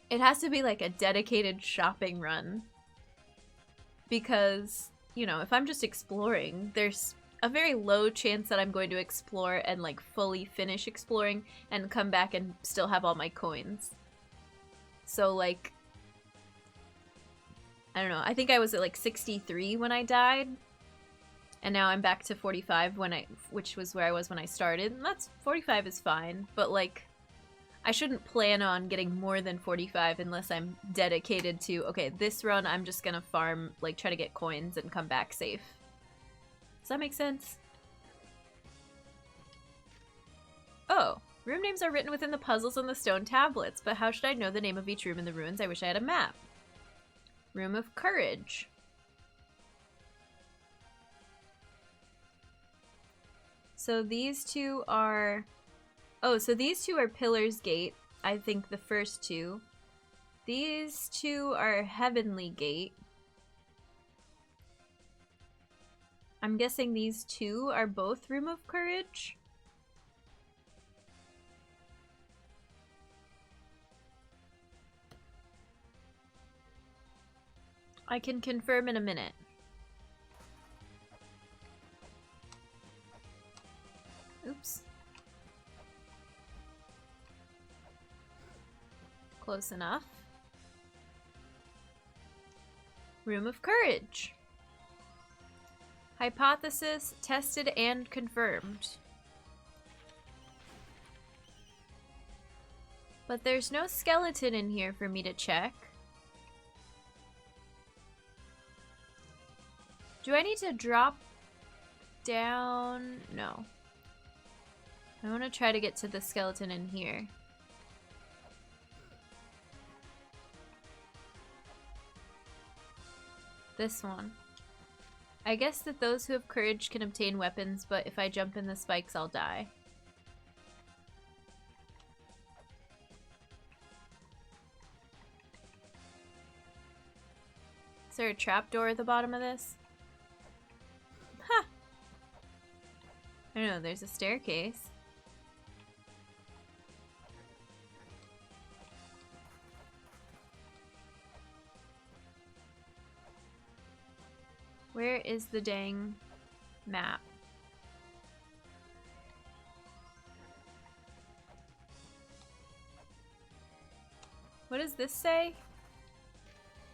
it has to be like a dedicated shopping run. Because, you know, if I'm just exploring, there's a very low chance that I'm going to explore and like fully finish exploring and come back and still have all my coins. So like, I don't know, I think I was at like 63 when I died, and now I'm back to 45 which was where I was when I started, and that's 45 is fine, but like, I shouldn't plan on getting more than 45 unless I'm dedicated to, okay, this run I'm just gonna farm, like try to get coins and come back safe. Does that make sense? Oh. Room names are written within the puzzles on the stone tablets, but how should I know the name of each room in the ruins? I wish I had a map. Room of Courage. So these two are... Oh, so these two are Pillar's Gate. I think the first two. These two are Heavenly Gate. I'm guessing these two are both Room of Courage. I can confirm in a minute. Oops. Close enough. Room of Courage. Hypothesis tested and confirmed. But there's no skeleton in here for me to check. Do I need to drop down? No. I want to try to get to the skeleton in here. This one. I guess that those who have courage can obtain weapons, but if I jump in the spikes, I'll die. Is there a trapdoor at the bottom of this? Huh. I don't know, there's a staircase. Where is the dang map? What does this say?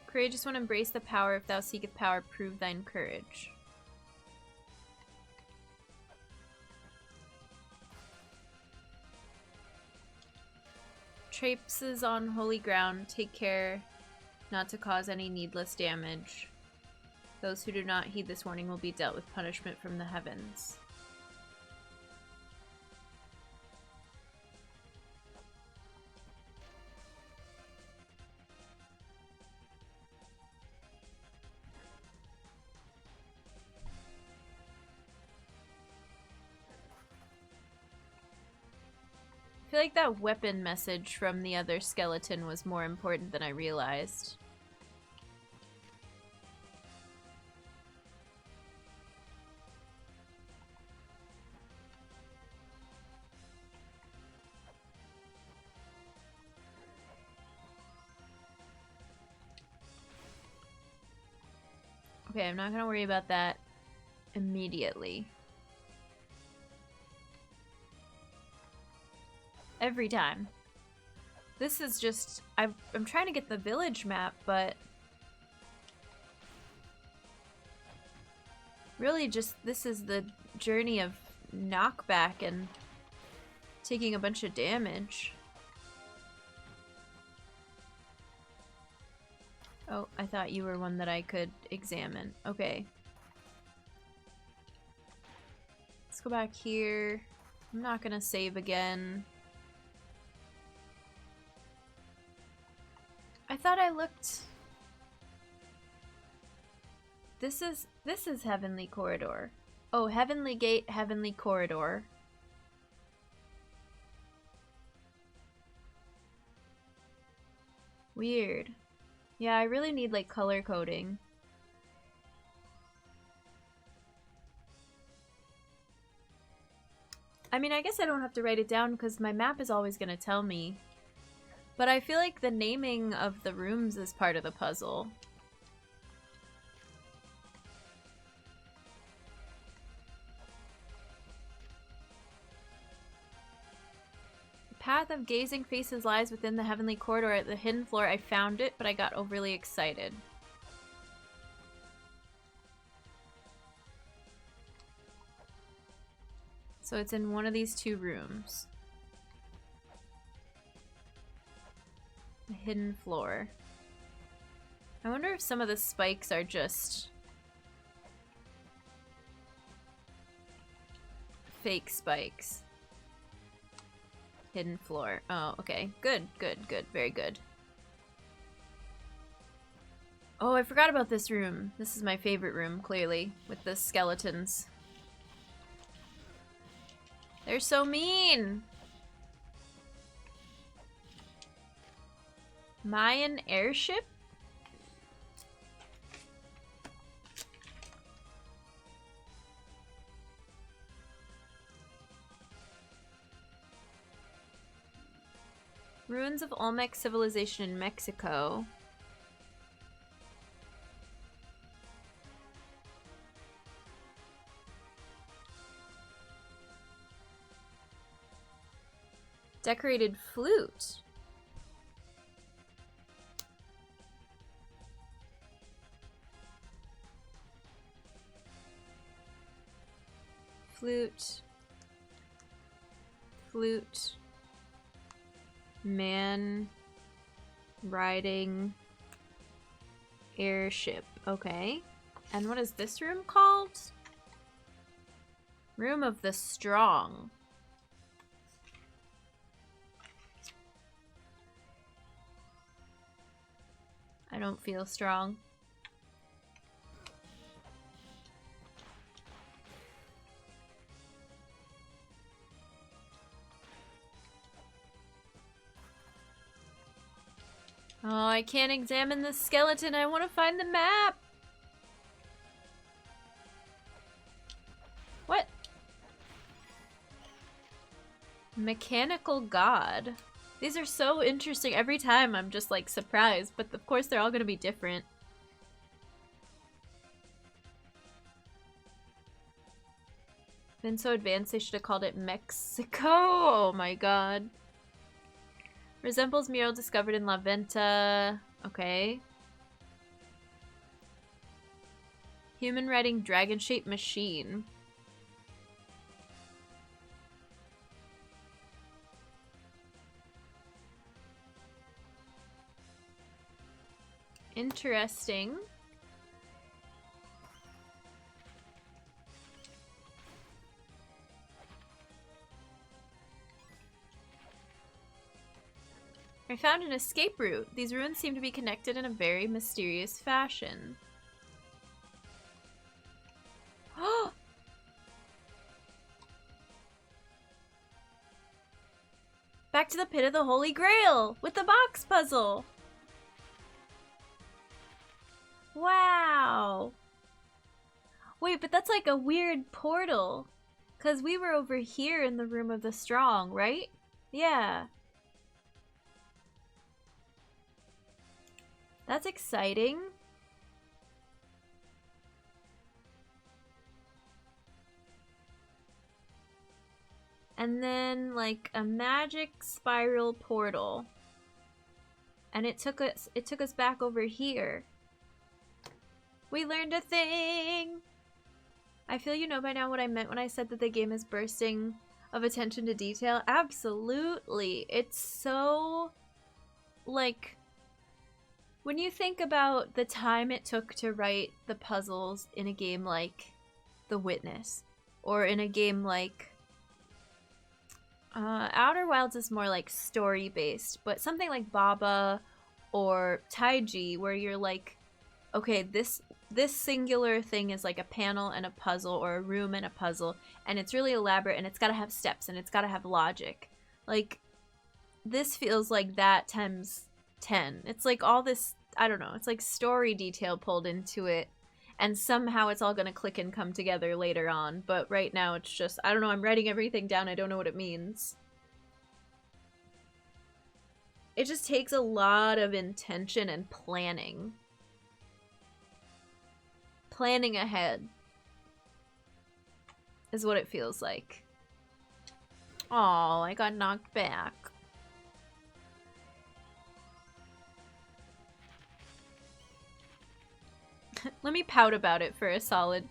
Courageous one, embrace the power. If thou seeketh power, prove thine courage. Traipses on holy ground. Take care not to cause any needless damage. Those who do not heed this warning will be dealt with punishment from the heavens. I feel like that weapon message from the other skeleton was more important than I realized. Okay, I'm not gonna worry about that immediately. Every time. This is just... I'm trying to get the village map, but... really just... this is the journey of knockback and taking a bunch of damage. Oh, I thought you were one that I could examine. Okay. Let's go back here. I'm not gonna save again. I thought I looked... This is Heavenly Corridor. Oh, Heavenly Gate, Heavenly Corridor. Weird. Yeah, I really need like color coding. I mean, I guess I don't have to write it down because my map is always gonna tell me. But I feel like the naming of the rooms is part of the puzzle. Path of Gazing Faces lies within the Heavenly Corridor at the hidden floor. I found it, but I got overly excited. So it's in one of these two rooms. The hidden floor. I wonder if some of the spikes are just fake spikes. Hidden floor. Oh, okay. Good, good, good. Very good. Oh, I forgot about this room. This is my favorite room, clearly, with the skeletons. They're so mean! Mayan airship? Ruins of Olmec civilization in Mexico. Decorated flute. Flute. Flute. Man riding airship. Okay. And what is this room called? Room of the Strong. I don't feel strong. Oh, I can't examine the skeleton. I want to find the map. What? Mechanical God. These are so interesting. Every time I'm just like surprised, but of course they're all going to be different. Been so advanced they should have called it Mexico. Oh my god. Resembles mural discovered in La Venta. Okay. Human riding dragon-shaped machine. Interesting. I found an escape route. These ruins seem to be connected in a very mysterious fashion. Back to the pit of the Holy Grail with the box puzzle. Wow. Wait, but that's like a weird portal. 'Cause we were over here in the Room of the Strong, right? Yeah. That's exciting. And then like a magic spiral portal. And it took us back over here. We learned a thing. I feel you know by now what I meant when I said that the game is bursting of attention to detail. Absolutely. It's so like when you think about the time it took to write the puzzles in a game like The Witness, or in a game like Outer Wilds is more like story-based, but something like Baba or Taiji, where you're like, okay, this singular thing is like a panel and a puzzle, or a room and a puzzle, and it's really elaborate, and it's got to have steps, and it's got to have logic. Like, this feels like that times 10. It's like all this, I don't know, it's like story detail pulled into it, and somehow it's all gonna click and come together later on, but right now it's just, I don't know, I'm writing everything down, I don't know what it means. It just takes a lot of intention and planning. Planning ahead is what it feels like. Oh, I got knocked back. Let me pout about it for a solid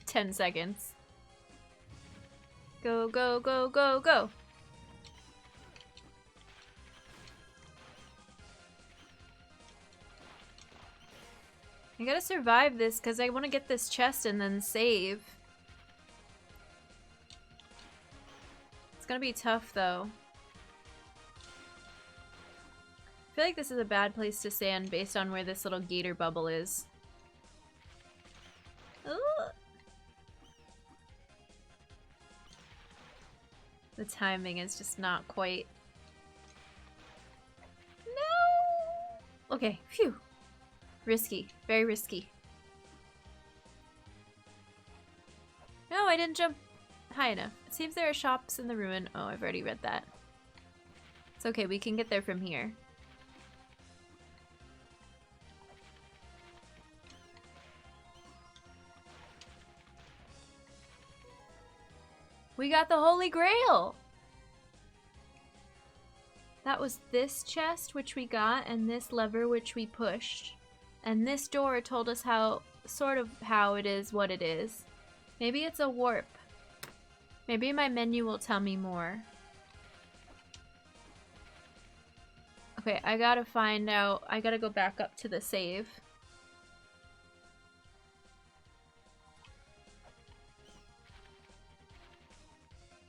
10 seconds. Go, go, go, go, go. I gotta survive this because I want to get this chest and then save. It's gonna be tough though. I feel like this is a bad place to stand based on where this little gator bubble is. Ooh. The timing is just not quite. No! Okay, phew. Risky. Very risky. No, I didn't jump high enough. It seems there are shops in the ruin. Oh, I've already read that. It's okay, we can get there from here. We got the Holy Grail! That was this chest, which we got, and this lever, which we pushed. And this door told us how, sort of how it is what it is. Maybe it's a warp. Maybe my menu will tell me more. Okay, I gotta find out. I gotta go back up to the save.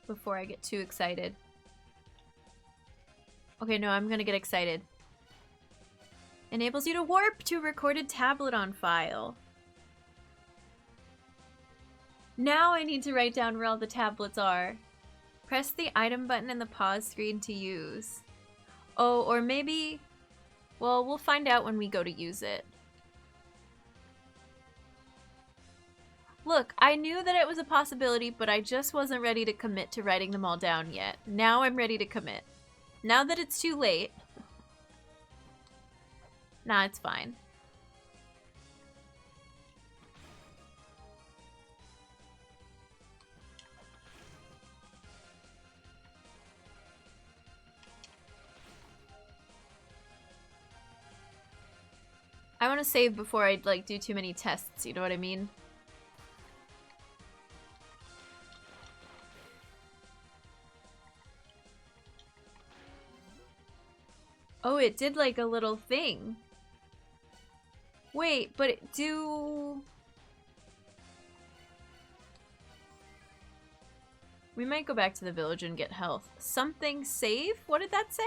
Before I get too excited. Okay, no, I'm gonna get excited. Enables you to warp to a recorded tablet on file. Now I need to write down where all the tablets are. Press the item button in the pause screen to use. Oh, or maybe... Well, we'll find out when we go to use it. Look, I knew that it was a possibility, but I just wasn't ready to commit to writing them all down yet. Now I'm ready to commit. Now that it's too late... Nah, it's fine. I want to save before I, like, do too many tests, you know what I mean? Oh, it did, like, a little thing. Wait, but it do... We might go back to the village and get health. Something save? What did that say?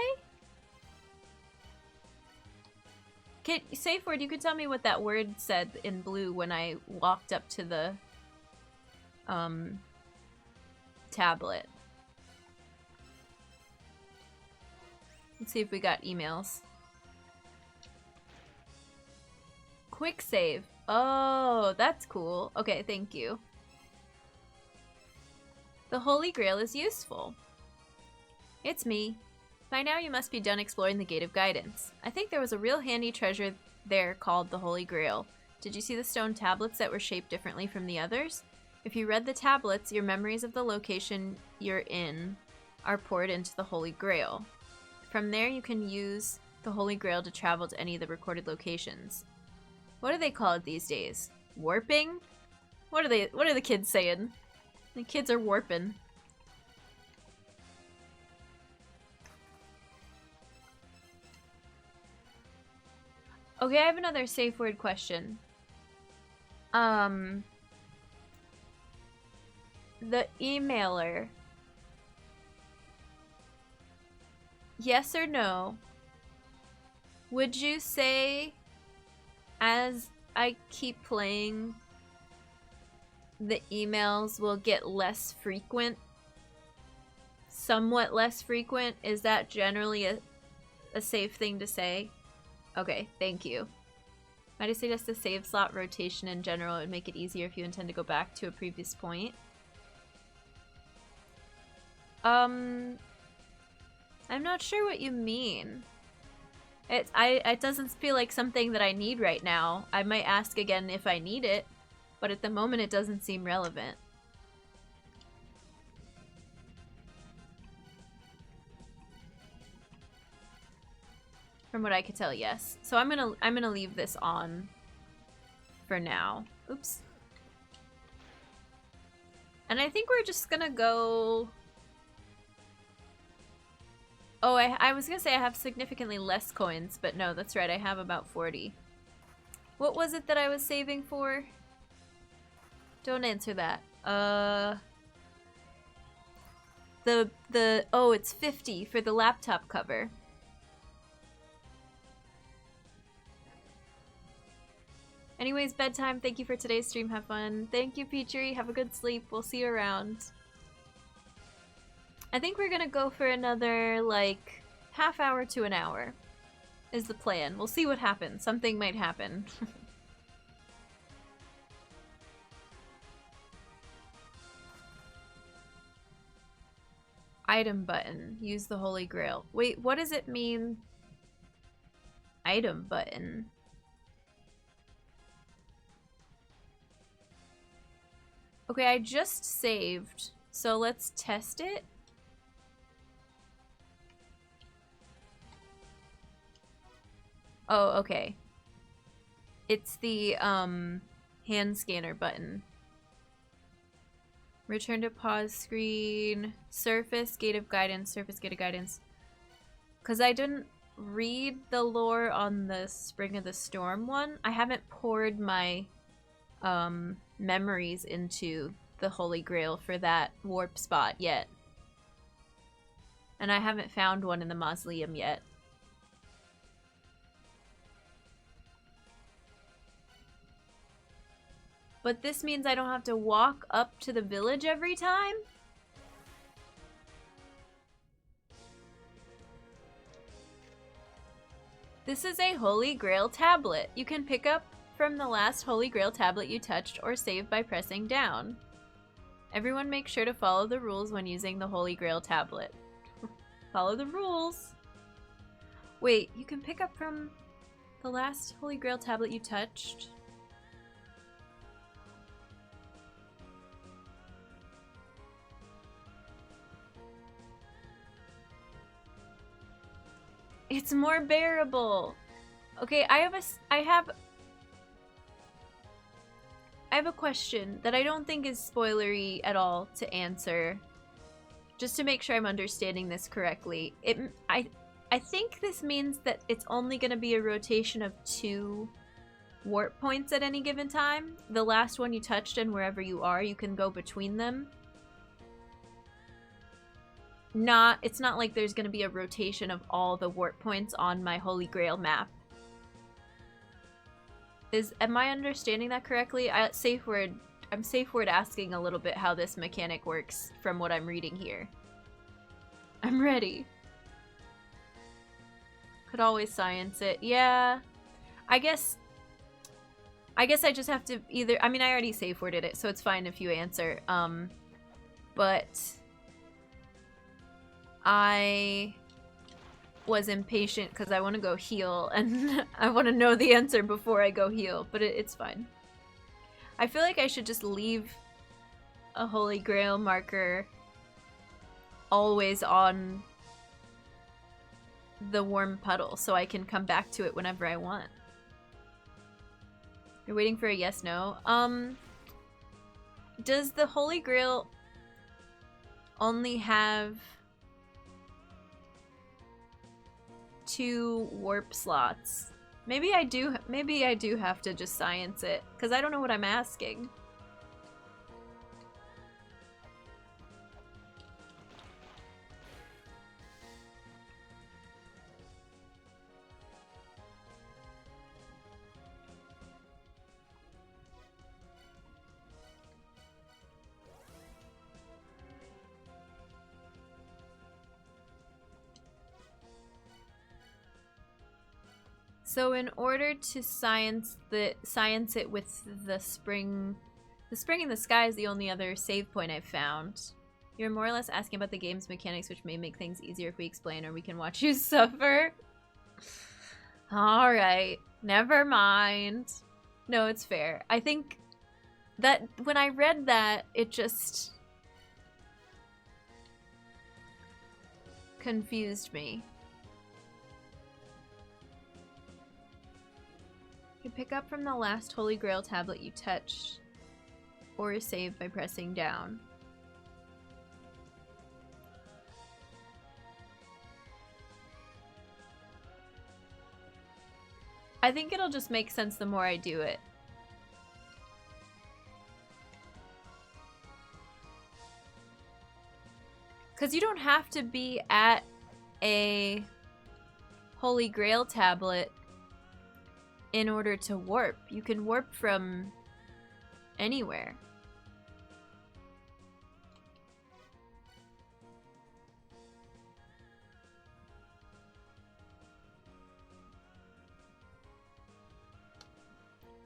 Safe word, you could tell me what that word said in blue when I walked up to the tablet. Let's see if we got emails. Quick save. Oh, that's cool. Okay, thank you. The Holy Grail is useful. It's me. By now you must be done exploring the Gate of Guidance. I think there was a real handy treasure there called the Holy Grail. Did you see the stone tablets that were shaped differently from the others? If you read the tablets, your memories of the location you're in are poured into the Holy Grail. From there you can use the Holy Grail to travel to any of the recorded locations. What do they call it these days? Warping? What are the kids saying? The kids are warping. Okay, I have another safe word question. The emailer. yes or no, would you say as I keep playing, the emails will get less frequent? Somewhat less frequent? Is that generally a safe thing to say? Okay, thank you. Might I suggest a save slot rotation in general? It would make it easier if you intend to go back to a previous point. I'm not sure what you mean. It doesn't feel like something that I need right now. I might ask again if I need it, but at the moment it doesn't seem relevant. From what I could tell, yes. So I'm gonna leave this on for now. Oops. And I think we're just gonna go... Oh, I was gonna say I have significantly less coins, but no, that's right, I have about 40. What was it that I was saving for? Don't answer that. Oh, it's 50 for the laptop cover. Anyways, bedtime. Thank you for today's stream. Have fun. Thank you, Petrie. Have a good sleep. We'll see you around. I think we're gonna go for another, like, half hour to an hour is the plan. We'll see what happens. Something might happen. Item button. Use the Holy Grail. Wait, what does it mean? Item button. Okay, I just saved, so let's test it. Oh, okay. It's the hand scanner button. Return to pause screen. Surface, gate of guidance, surface, gate of guidance. Because I didn't read the lore on the Spring of the Storm one. I haven't poured my memories into the Holy Grail for that warp spot yet. And I haven't found one in the mausoleum yet. But this means I don't have to walk up to the village every time? This is a Holy Grail tablet. You can pick up from the last Holy Grail tablet you touched or save by pressing down. Everyone make sure to follow the rules when using the Holy Grail tablet. Follow the rules. Wait, you can pick up from the last Holy Grail tablet you touched? It's more bearable. Okay, I have a question that I don't think is spoilery at all to answer. Just to make sure I'm understanding this correctly. I think this means that it's only going to be a rotation of 2 warp points at any given time. The last one you touched and wherever you are, you can go between them. It's not like there's going to be a rotation of all the warp points on my Holy Grail map. Am I understanding that correctly? I'm safe word asking a little bit how this mechanic works from what I'm reading here. I'm ready. Could always science it. Yeah. I guess I just have to either... I mean, I already safe worded it, so it's fine if you answer. But I was impatient because I want to go heal, and I want to know the answer before I go heal, but it's fine. I feel like I should just leave a Holy Grail marker always on the warm puddle so I can come back to it whenever I want. You're waiting for a yes, no? Does the Holy Grail only have 2 warp slots? Maybe I do have to just science it, because I don't know what I'm asking. So in order to science it with the spring in the sky is the only other save point I've found. You're more or less asking about the game's mechanics, which may make things easier if we explain, or we can watch you suffer. Alright, never mind. No, it's fair. I think that when I read that, it just confused me. You pick up from the last Holy Grail tablet you touched, or save by pressing down. I think it'll just make sense the more I do it. Because you don't have to be at a Holy Grail tablet in order to warp. You can warp from anywhere.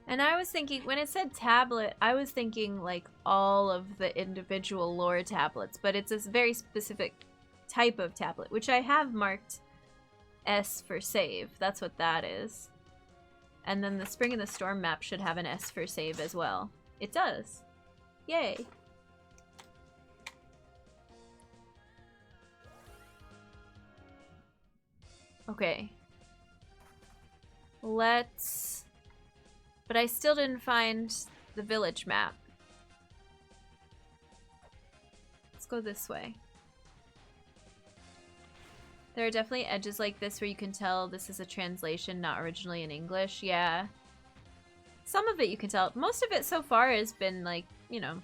And I was thinking, when it said tablet, I was thinking like all of the individual lore tablets, but it's a very specific type of tablet, which I have marked S for save. That's what that is. And then the Spring in the Storm map should have an S for save as well. It does. Yay. Okay. Let's... But I still didn't find the village map. Let's go this way. There are definitely edges like this where you can tell this is a translation, not originally in English. Yeah. Some of it you can tell. Most of it so far has been like, you know,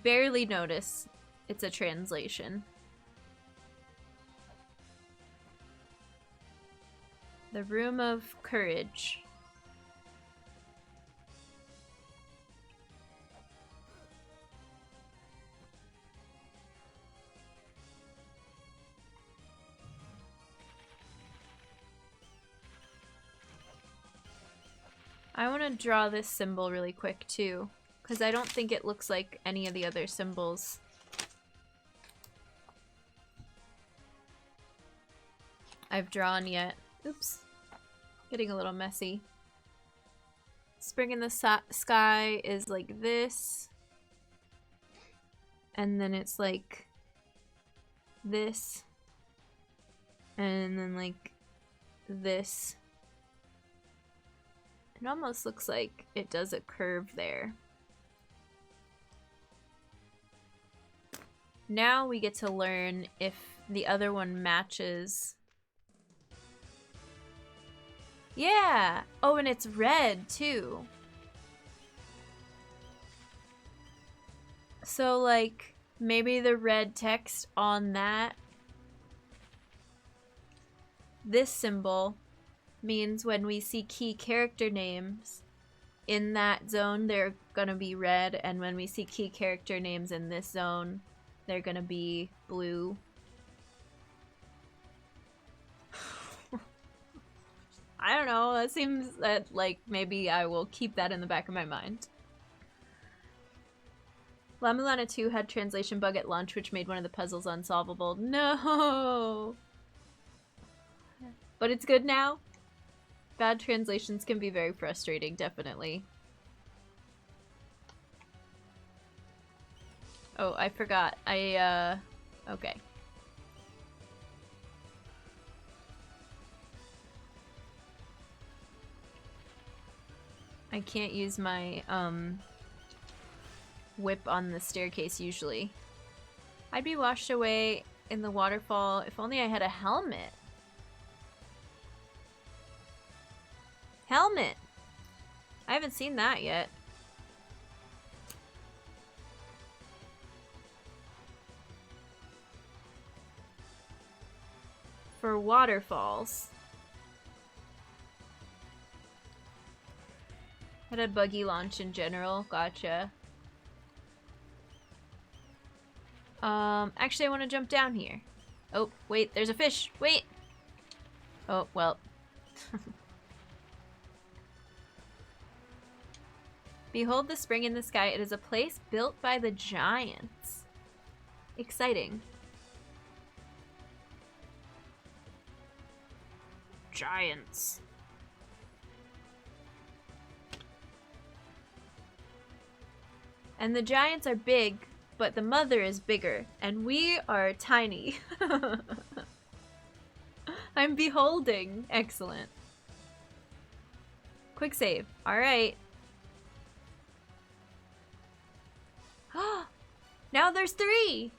barely notice it's a translation. The Room of Courage. I want to draw this symbol really quick too, because I don't think it looks like any of the other symbols. I've drawn yet. Oops. Getting a little messy. Spring in the sky is like this. And then it's like this. And then like this. It almost looks like it does a curve there. Now we get to learn if the other one matches. Yeah! Oh, and it's red, too. So, like, maybe the red text on that, this symbol, means when we see key character names in that zone, they're gonna be red, and when we see key character names in this zone, they're gonna be blue. I don't know, it seems that, like, maybe I will keep that in the back of my mind. La-Mulana 2 had translation bug at launch, which made one of the puzzles unsolvable. No! But it's good now. Bad translations can be very frustrating, definitely. Oh, I forgot. Okay. I can't use my, whip on the staircase usually. I'd be washed away in the waterfall if only I had a helmet. Helmet! I haven't seen that yet. For waterfalls. Had a buggy launch in general. Gotcha. Actually I want to jump down here. Oh, wait, there's a fish. Wait. Oh, well. Behold the spring in the sky. It is a place built by the giants. Exciting. Giants. And the giants are big, but the mother is bigger, and we are tiny. I'm beholding. Excellent. Quick save. Alright. Now there's 3!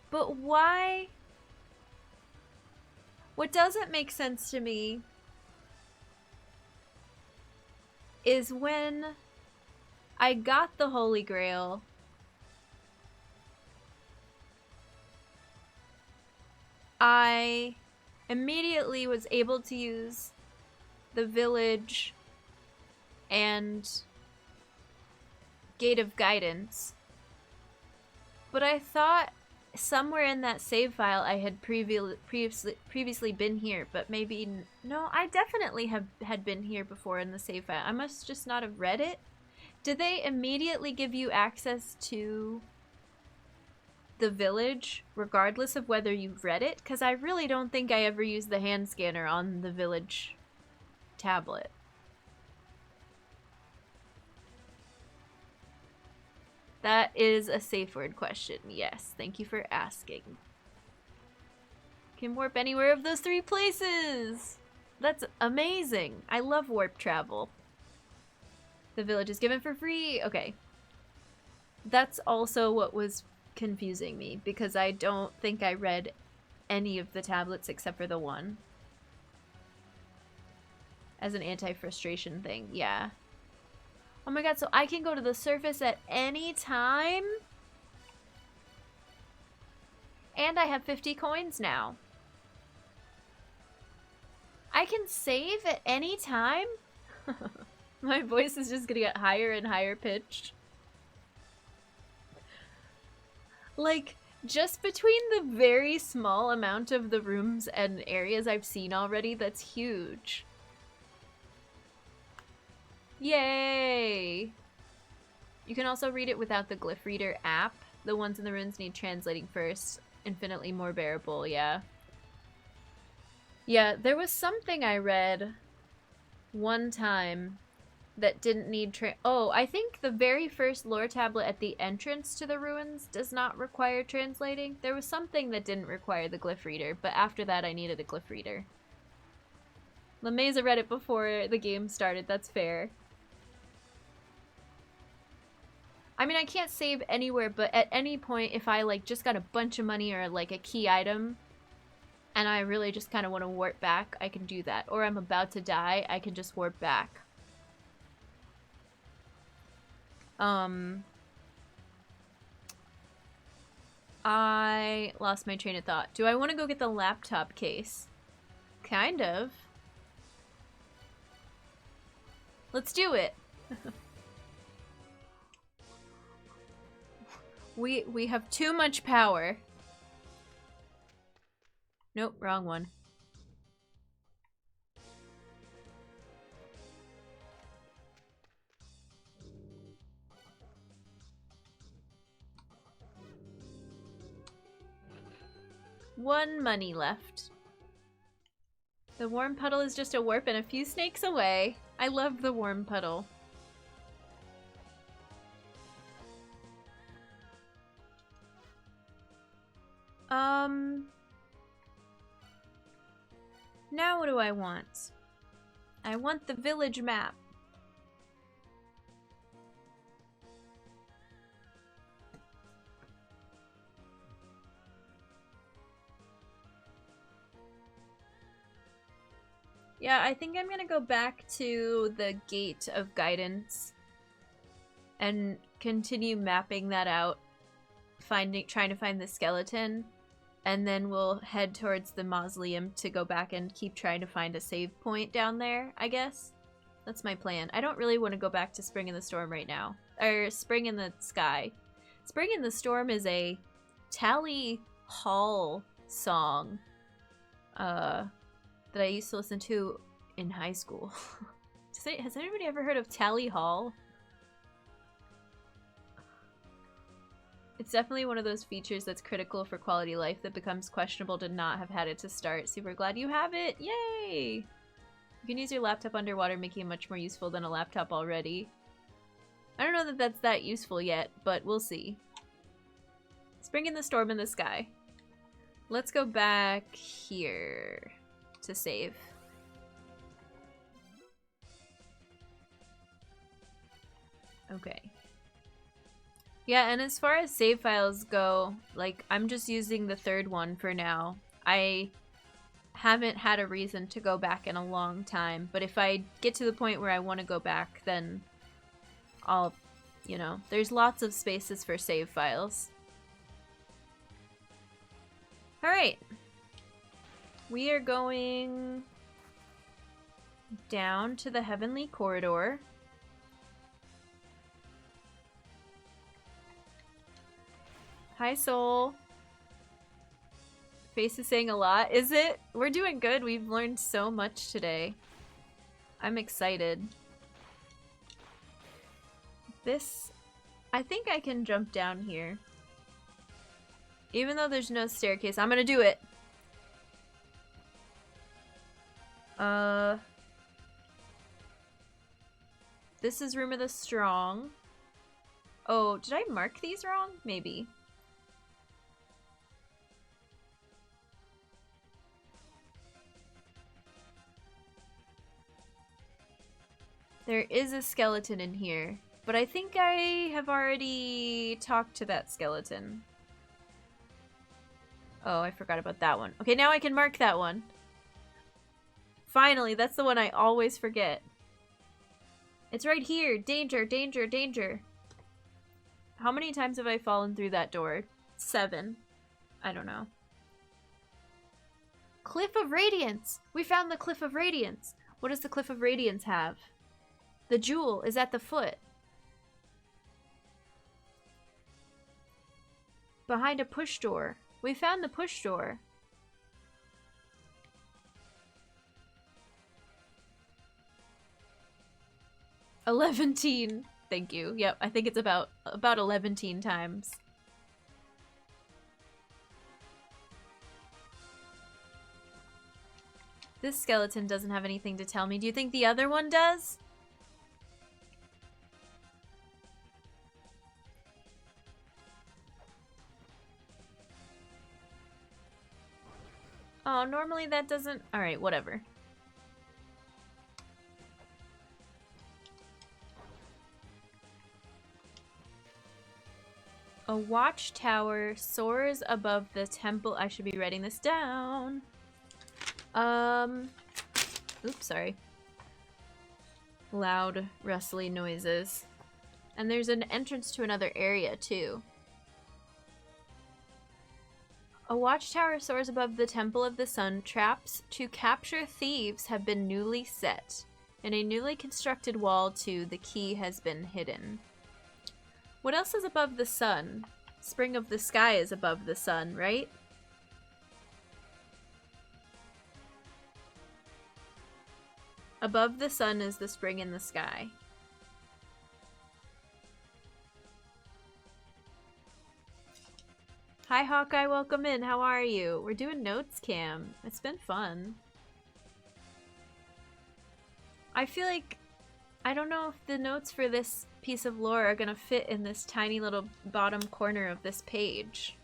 But why? What doesn't make sense to me is when I got the Holy Grail, I immediately was able to use the village and Gate of Guidance. But I thought somewhere in that save file I had previously been here, but maybe no, I definitely had been here before in the save file. I must just not have read it. Did they immediately give you access to the village regardless of whether you've read it? Because I really don't think I ever used the hand scanner on the village tablet. That is a safe word question. Yes, thank you for asking. Can warp anywhere of those 3 places! That's amazing! I love warp travel. The village is given for free! Okay. That's also what was confusing me, because I don't think I read any of the tablets except for the one. As an anti-frustration thing, yeah. Oh my god, so I can go to the surface at any time? And I have 50 coins now. I can save at any time? My voice is just gonna get higher and higher pitched. Like, just between the very small amount of the rooms and areas I've seen already, that's huge. Yay! You can also read it without the Glyph Reader app. The ones in the runes need translating first. Infinitely more bearable, yeah. Yeah, there was something I read one time that didn't need oh, I think the very first lore tablet at the entrance to the ruins does not require translating. There was something that didn't require the Glyph Reader, but after that I needed a Glyph Reader. LaMeza read it before the game started, that's fair. I mean, I can't save anywhere, but at any point, if I, like, just got a bunch of money or, like, a key item, and I really just kind of want to warp back, I can do that. Or I'm about to die, I can just warp back. I lost my train of thought. Do I want to go get the laptop case? Kind of. Let's do it. We have too much power. Nope, wrong one. One money left. The warm puddle is just a warp and a few snakes away. I love the warm puddle. Now what do I want? I want the village map. Yeah, I think I'm gonna go back to the Gate of Guidance and continue mapping that out, trying to find the skeleton, and then we'll head towards the mausoleum to go back and keep trying to find a save point down there, I guess. That's my plan. I don't really want to go back to Spring in the Storm right now. Or Spring in the Sky. Spring in the Storm is a Tally Hall song that I used to listen to in high school. Has anybody ever heard of Tally Hall? It's definitely one of those features that's critical for quality life that becomes questionable to not have had it to start. Super glad you have it! Yay! You can use your laptop underwater, making it much more useful than a laptop already. I don't know that that's that useful yet, but we'll see. Spring in the Storm in the Sky. Let's go back here to save. Okay. Yeah, and as far as save files go, like, I'm just using the third one for now. I haven't had a reason to go back in a long time, but if I get to the point where I want to go back, then I'll, you know, there's lots of spaces for save files. Alright. We are going down to the Heavenly Corridor. Hi, Soul. Face is saying a lot. Is it? We're doing good. We've learned so much today. I'm excited. This... I think I can jump down here. Even though there's no staircase, I'm gonna do it. This is Room of the Strong. Oh, did I mark these wrong? Maybe. There is a skeleton in here, but I think I have already talked to that skeleton. Oh, I forgot about that one. Okay, now I can mark that one. Finally, that's the one I always forget. It's right here. Danger, danger, danger. How many times have I fallen through that door? 7. I don't know. Cliff of Radiance! We found the Cliff of Radiance. What does the Cliff of Radiance have? The jewel is at the foot. Behind a push door. We found the push door. $11. Thank you. Yep, I think it's about 11 times. This skeleton doesn't have anything to tell me. Do you think the other one does? Oh, normally that doesn't... Alright, whatever. A watchtower soars above the temple. I should be writing this down. Oops, sorry. Loud, rustly noises. And there's an entrance to another area, too. A watchtower soars above the Temple of the Sun. Traps to capture thieves have been newly set. In a newly constructed wall, too, the key has been hidden. What else is above the sun? Spring of the Sky is above the sun, right? Above the sun is the spring in the sky. Hi Hawkeye, welcome in. How are you? We're doing notes cam. It's been fun. I feel like I don't know if the notes for this piece of lore are gonna fit in this tiny little bottom corner of this page.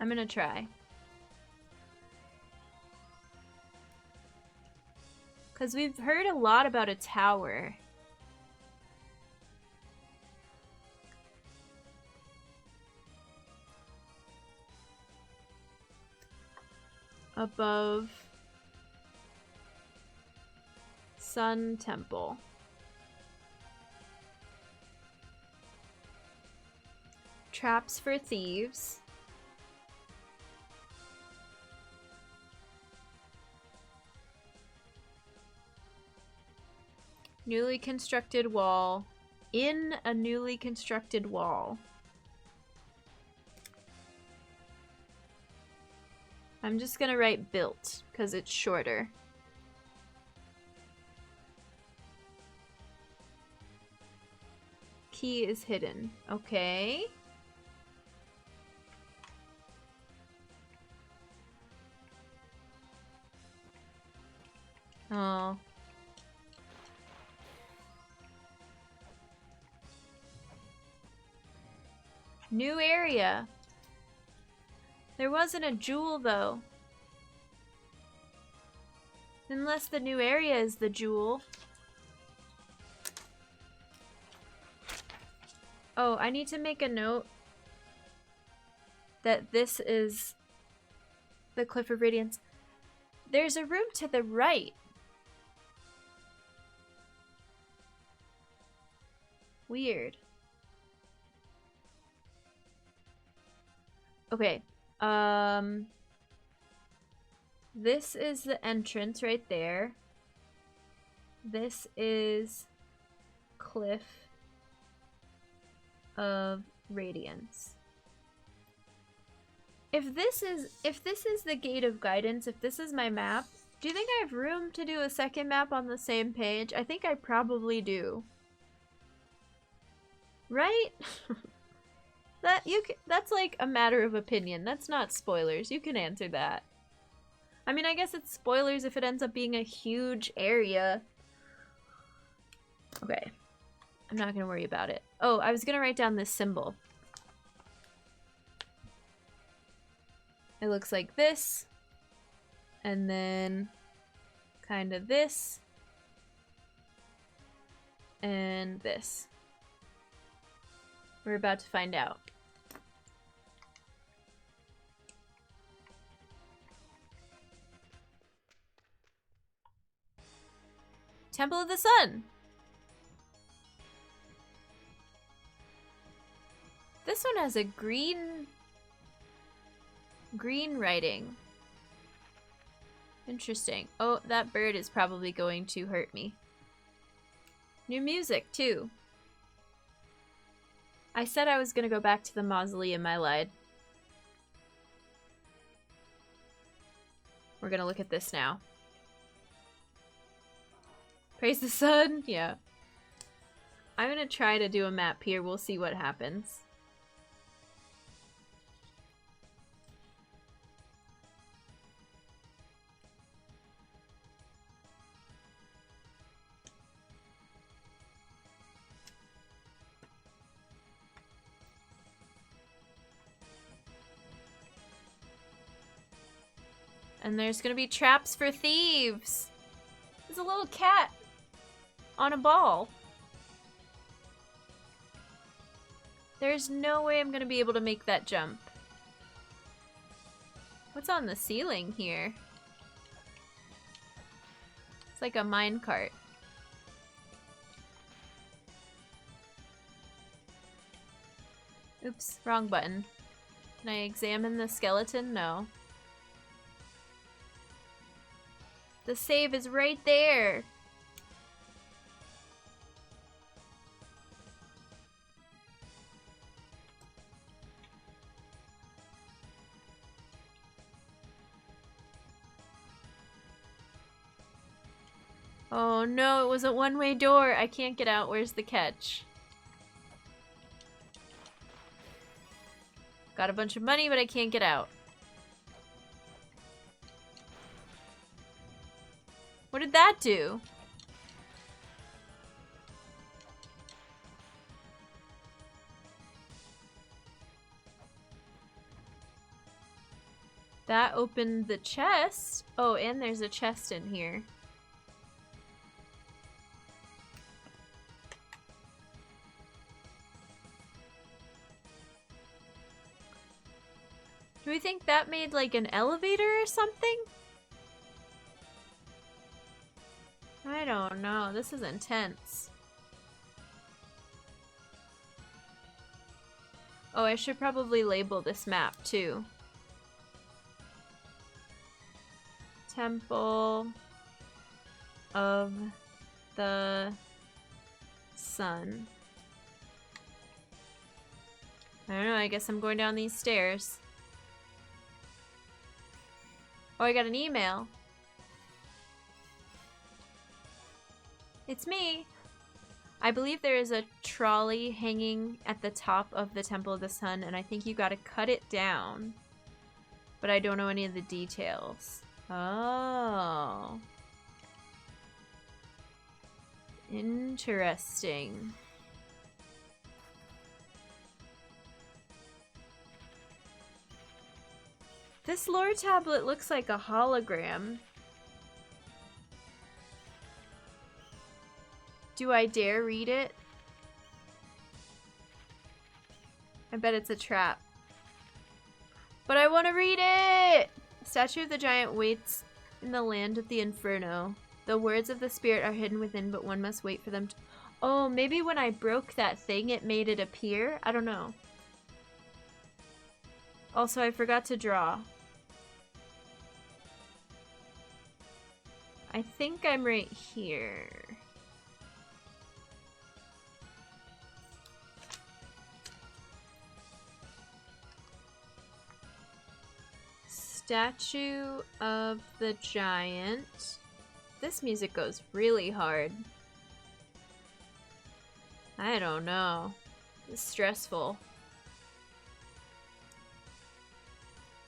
I'm gonna try. Because we've heard a lot about a tower. Above Sun Temple. Traps for thieves. Newly constructed wall. In a newly constructed wall. I'm just gonna write built, because it's shorter. Key is hidden. Okay. Oh. New area. There wasn't a jewel, though. Unless the new area is the jewel. Oh, I need to make a note that this is the Cliff of Radiance. There's a room to the right. Weird. Okay. This is the entrance right there. This is Cliff of Radiance. If this is the Gate of Guidance, if this is my map, do you think I have room to do a second map on the same page? I think I probably do. Right? That's like a matter of opinion. That's not spoilers. You can answer that. I mean, I guess it's spoilers if it ends up being a huge area. Okay. I'm not gonna worry about it. Oh, I was gonna write down this symbol. It looks like this. And then kind of this. And this. We're about to find out. Temple of the Sun. This one has a green writing. Interesting. Oh, that bird is probably going to hurt me. New music, too. I said I was gonna go back to the mausoleum, I lied. We're gonna look at this now. Praise the sun? Yeah. I'm gonna try to do a map here. We'll see what happens. And there's gonna be traps for thieves. There's a little cat on a ball. There's no way I'm gonna be able to make that jump. What's on the ceiling here? It's like a minecart. Oops, wrong button. Can I examine the skeleton? No. The save is right there. Oh no, it was a one-way door. I can't get out. Where's the catch? Got a bunch of money, but I can't get out. What did that do? That opened the chest. Oh, and there's a chest in here. Do we think that made like an elevator or something? I don't know. This is intense. Oh, I should probably label this map too. Temple of the sun. I don't know, I guess I'm going down these stairs. Oh, I got an email. It's me. I believe there is a trolley hanging at the top of the Temple of the Sun, and I think you gotta cut it down. But I don't know any of the details. Oh. Interesting. This lore tablet looks like a hologram. Do I dare read it? I bet it's a trap. But I want to read it! Statue of the giant waits in the land of the inferno. The words of the spirit are hidden within, but one must wait for them to... Oh, maybe when I broke that thing, it made it appear? I don't know. Also, I forgot to draw. I think I'm right here. Statue of the Giant. This music goes really hard. I don't know. It's stressful.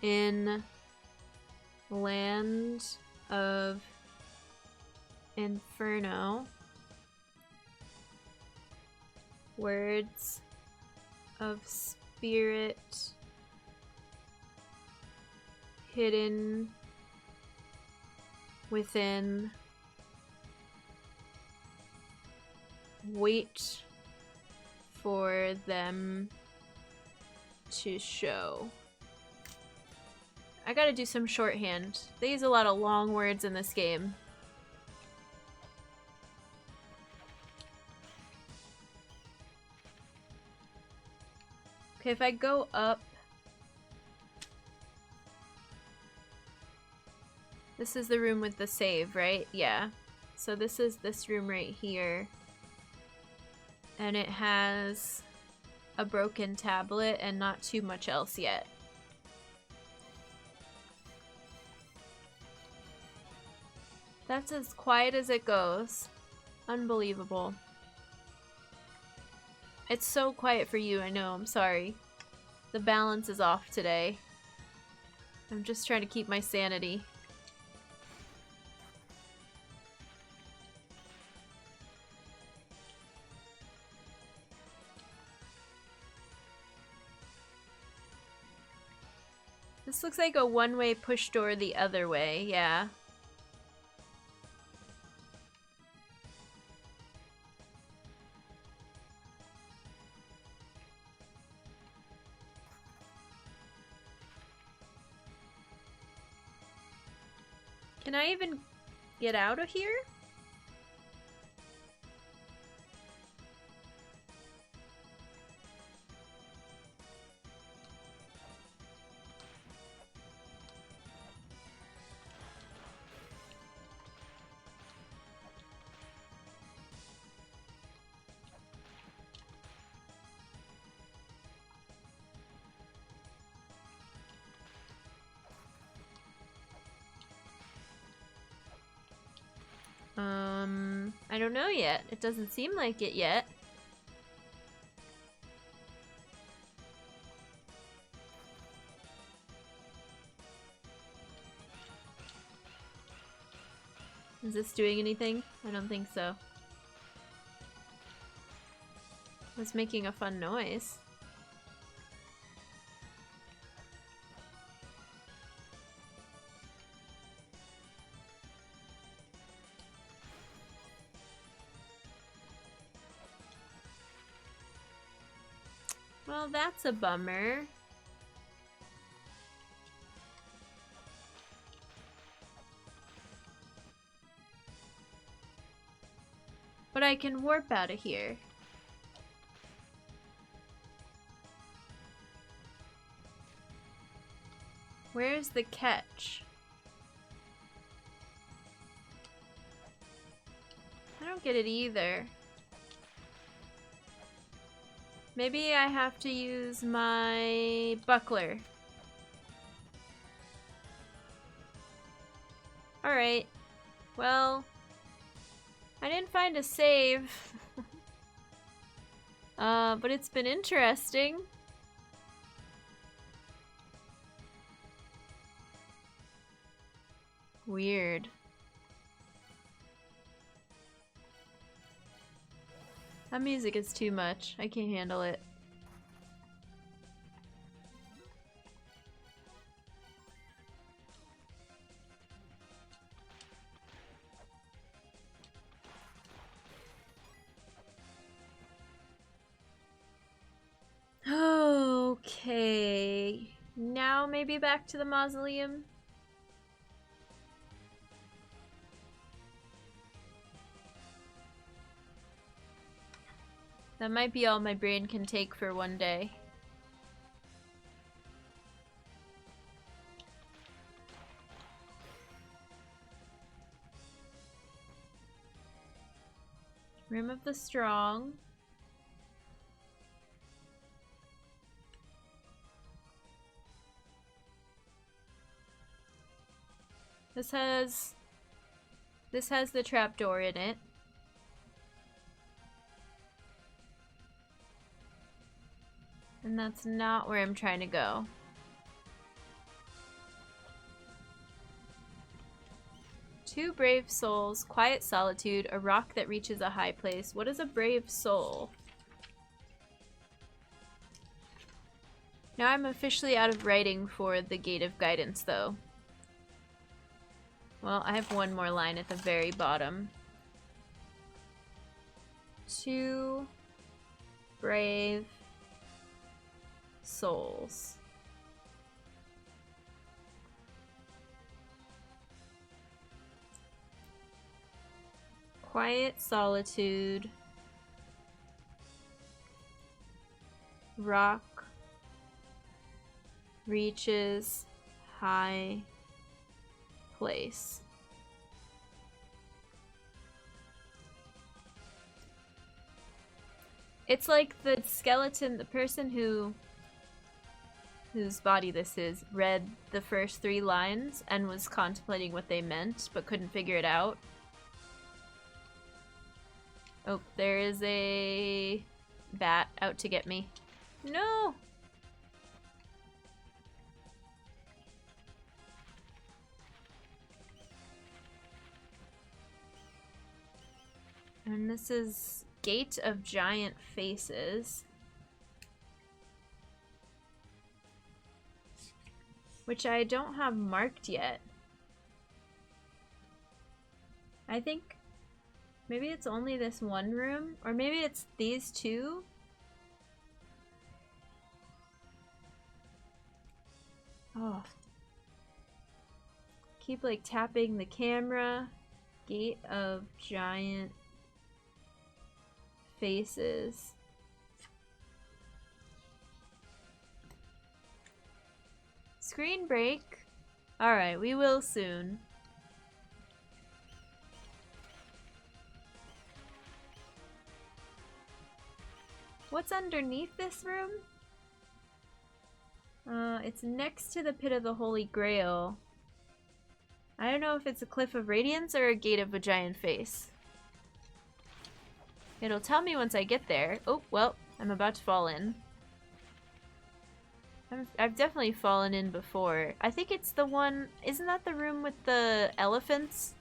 In land of Inferno. Words of spirit hidden within. Wait for them to show. I gotta do some shorthand. They use a lot of long words in this game. Okay, if I go up... This is the room with the save, right? Yeah. So this is this room right here. And it has a broken tablet and not too much else yet. That's as quiet as it goes. Unbelievable. It's so quiet for you, I know, I'm sorry. The balance is off today. I'm just trying to keep my sanity. This looks like a one-way push door the other way, yeah. Can I even get out of here? I don't know yet. It doesn't seem like it yet. Is this doing anything? I don't think so. It's making a fun noise. Well, that's a bummer. But I can warp out of here. Where's the catch? I don't get it either. Maybe I have to use my buckler. Alright. Well, I didn't find a save. But it's been interesting. Weird. That music is too much. I can't handle it. Okay. Now maybe back to the mausoleum. That might be all my brain can take for one day. Room of the Strong. This has the trapdoor in it. And that's not where I'm trying to go. Two brave souls, quiet solitude, a rock that reaches a high place. What is a brave soul? Now I'm officially out of writing for the Gate of Guidance, though. Well, I have one more line at the very bottom. Two brave souls. Quiet solitude. Rock reaches high place. It's like the skeleton, the person whose body this is, read the first 3 lines and was contemplating what they meant, but couldn't figure it out. Oh, there is a bat out to get me. No! And this is Gate of Giant Faces. Which I don't have marked yet. I think maybe it's only this one room, or maybe it's these two. Oh. Keep like tapping the camera. Gate of Giant Faces. Screen break. Alright, we will soon. What's underneath this room? It's next to the Pit of the Holy Grail. I don't know if it's a Cliff of Radiance or a Gate of a Giant Face. It'll tell me once I get there. Oh, well, I'm about to fall in. I've definitely fallen in before. I think it's the one... Isn't that the room with the elephants?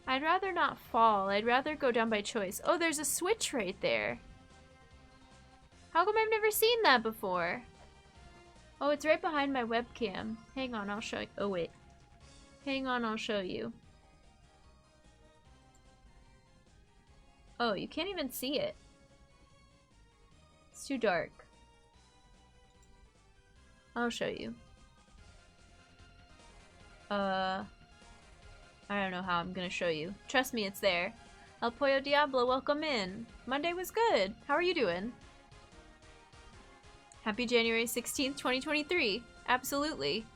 I'd rather not fall. I'd rather go down by choice. Oh, there's a switch right there. How come I've never seen that before? Oh, it's right behind my webcam. Hang on, I'll show you. Oh, wait. Hang on, I'll show you. Oh, you can't even see it. It's too dark. I'll show you. I don't know how I'm gonna show you. Trust me, it's there. El Pollo Diablo, welcome in. Monday was good. How are you doing? Happy January 16th, 2023. Absolutely.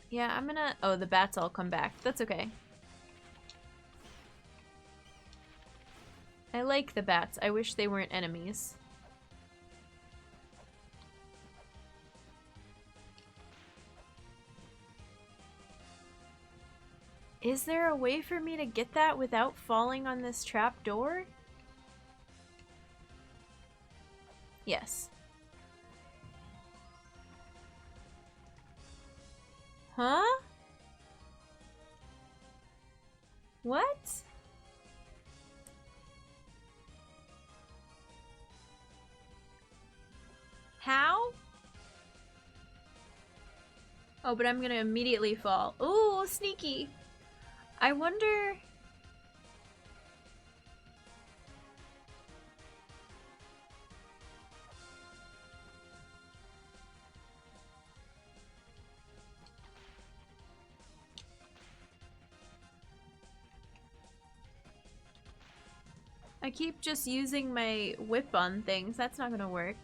Yeah, I'm gonna... Oh, the bats all come back. That's okay. I like the bats. I wish they weren't enemies. Is there a way for me to get that without falling on this trap door? Yes. Huh? What? How? Oh, but I'm gonna immediately fall. Ooh, sneaky. I wonder... I keep just using my whip on things. That's not gonna work.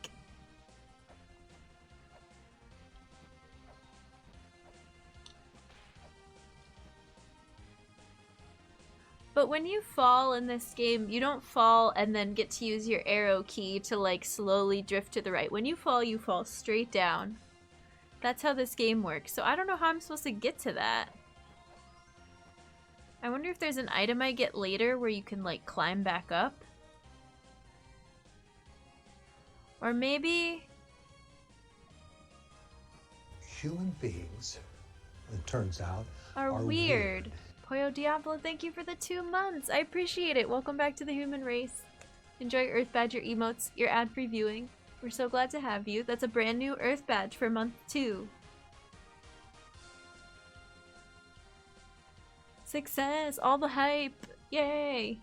But when you fall in this game, you don't fall and then get to use your arrow key to like slowly drift to the right. When you fall straight down. That's how this game works. So I don't know how I'm supposed to get to that. I wonder if there's an item I get later where you can like climb back up. Or maybe... Human beings, it turns out, are weird. Pollo Diablo, thank you for the 2 months. I appreciate it. Welcome back to the human race. Enjoy Earth Badger emotes, your ad-free viewing. We're so glad to have you. That's a brand new Earth Badge for month 2. Success! All the hype! Yay!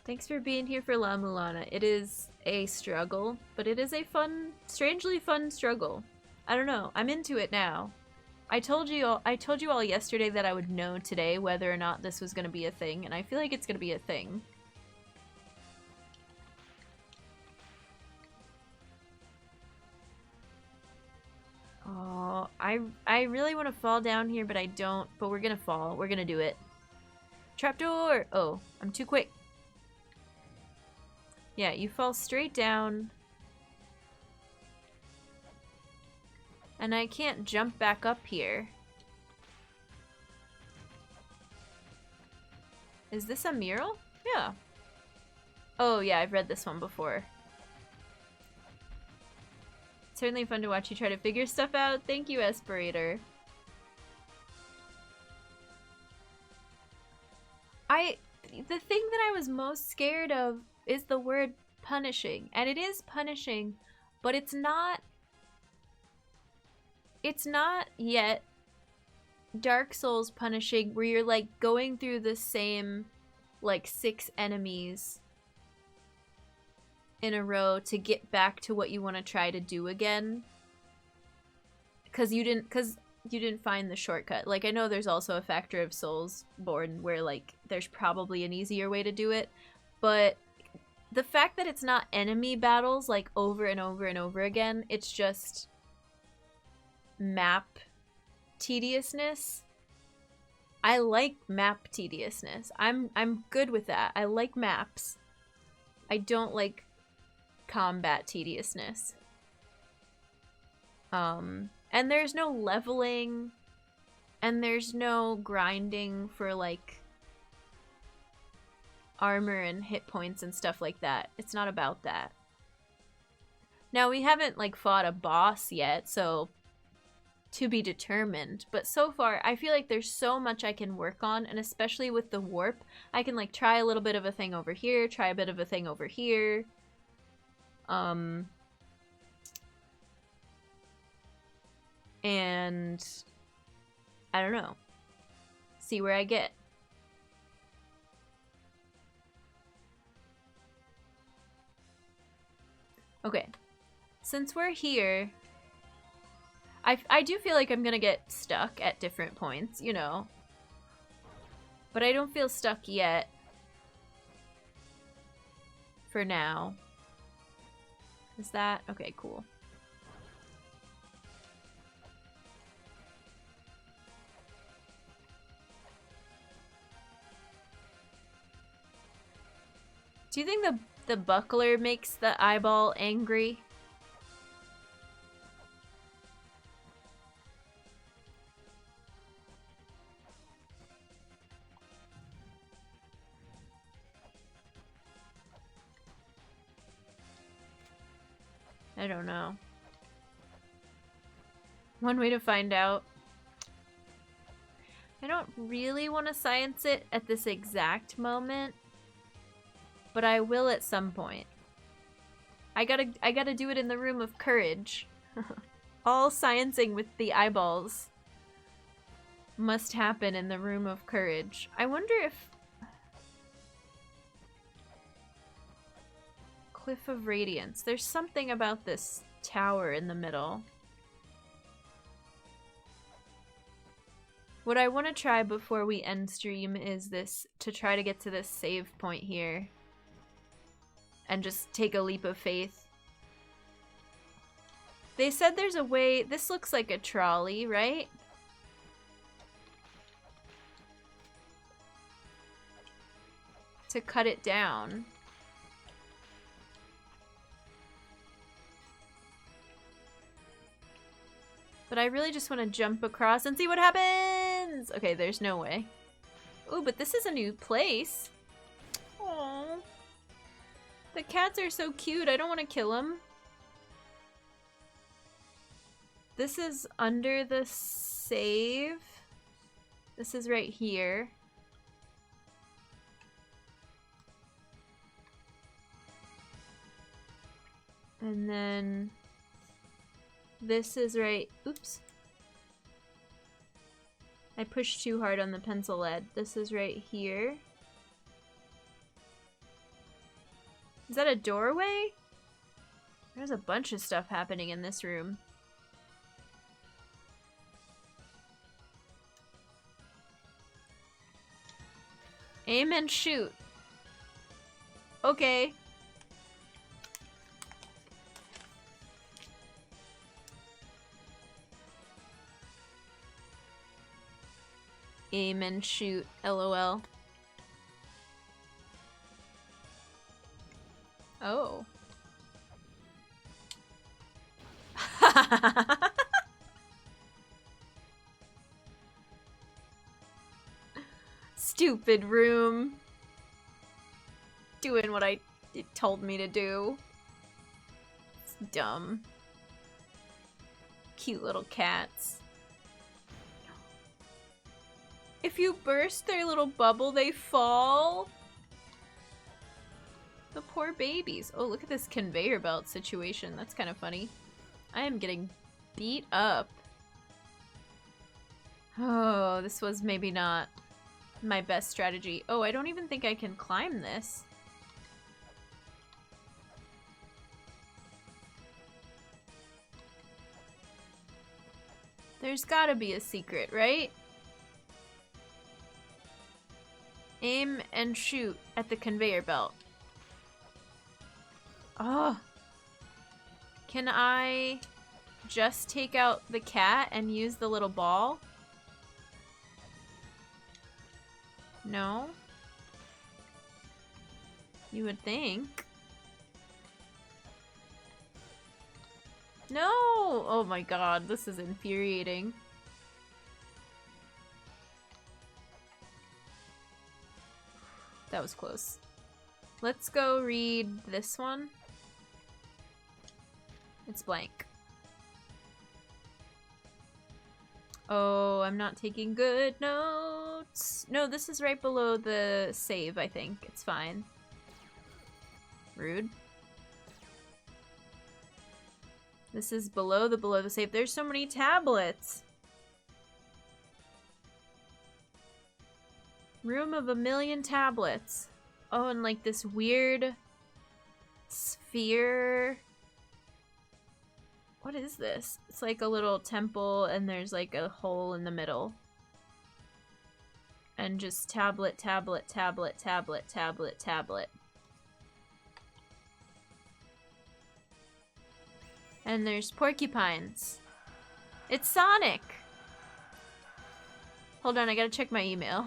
Thanks for being here for La-Mulana. It is a struggle, but it is a fun, strangely fun struggle. I don't know. I'm into it now. I told you all yesterday that I would know today whether or not this was going to be a thing, and I feel like it's going to be a thing. Oh, I really want to fall down here, but I don't. But we're gonna fall. We're gonna do it. Trapdoor! Oh, I'm too quick. Yeah, you fall straight down. And I can't jump back up here. Is this a mural? Yeah. Oh yeah, I've read this one before. Certainly fun to watch you try to figure stuff out. Thank you, Esperator. The thing that I was most scared of is the word punishing. And it is punishing, but it's not yet Dark Souls punishing where you're like going through the same like 6 enemies in a row to get back to what you want to try to do again. Cause you didn't find the shortcut. Like, I know there's also a factor of Soulsborne where like there's probably an easier way to do it, but the fact that it's not enemy battles like over and over and over again, it's just map tediousness. I like map tediousness. I'm good with that. I like maps. I don't like combat tediousness. And there's no leveling, and there's no grinding for like armor and hit points and stuff like that. It's not about that. Now, we haven't like fought a boss yet, so to be determined, but so far I feel like there's so much I can work on, and especially with the warp, I can like try a little bit of a thing over here, try a bit of a thing over here. And I don't know. See where I get. Okay. Since we're here, I do feel like I'm gonna get stuck at different points, you know. But I don't feel stuck yet. For now. Is that? Okay, cool. Do you think the buckler makes the eyeball angry? I don't know. One way to find out. I don't really want to science it at this exact moment, but I will at some point. I gotta do it in the room of courage. All sciencing with the eyeballs must happen in the room of courage. I wonder if... Cliff of Radiance. There's something about this tower in the middle. What I want to try before we end stream is this, to try to get to this save point here. And just take a leap of faith. They said there's a way, this looks like a trolley, right? To cut it down. But I really just want to jump across and see what happens! Okay, there's no way. Ooh, but this is a new place. Aww. The cats are so cute, I don't want to kill them. This is under the save. This is right here. And then... this is right... oops. I pushed too hard on the pencil lead. This is right here. Is that a doorway? There's a bunch of stuff happening in this room. Aim and shoot. Okay. Aim and shoot, LOL. Oh. Stupid room. Doing what it told me to do. It's dumb. Cute little cats. If you burst their little bubble, they fall. The poor babies. Oh, look at this conveyor belt situation. That's kind of funny. I am getting beat up. Oh, this was maybe not my best strategy. Oh, I don't even think I can climb this. There's gotta be a secret, right? Aim and shoot at the conveyor belt. Oh. Can I just take out the cat and use the little ball? No? You would think. No! Oh my god, this is infuriating. That was close. Let's go read this one. It's blank. Oh, I'm not taking good notes. No, this is right below the save, I think. It's fine. Rude. This is below the save. There's so many tablets. Room of 1,000,000 tablets. Oh, and like this weird sphere. What is this? It's like a little temple and there's like a hole in the middle. And just tablet, tablet, tablet, tablet, tablet, tablet. And there's porcupines. It's Sonic! Hold on, I gotta check my email.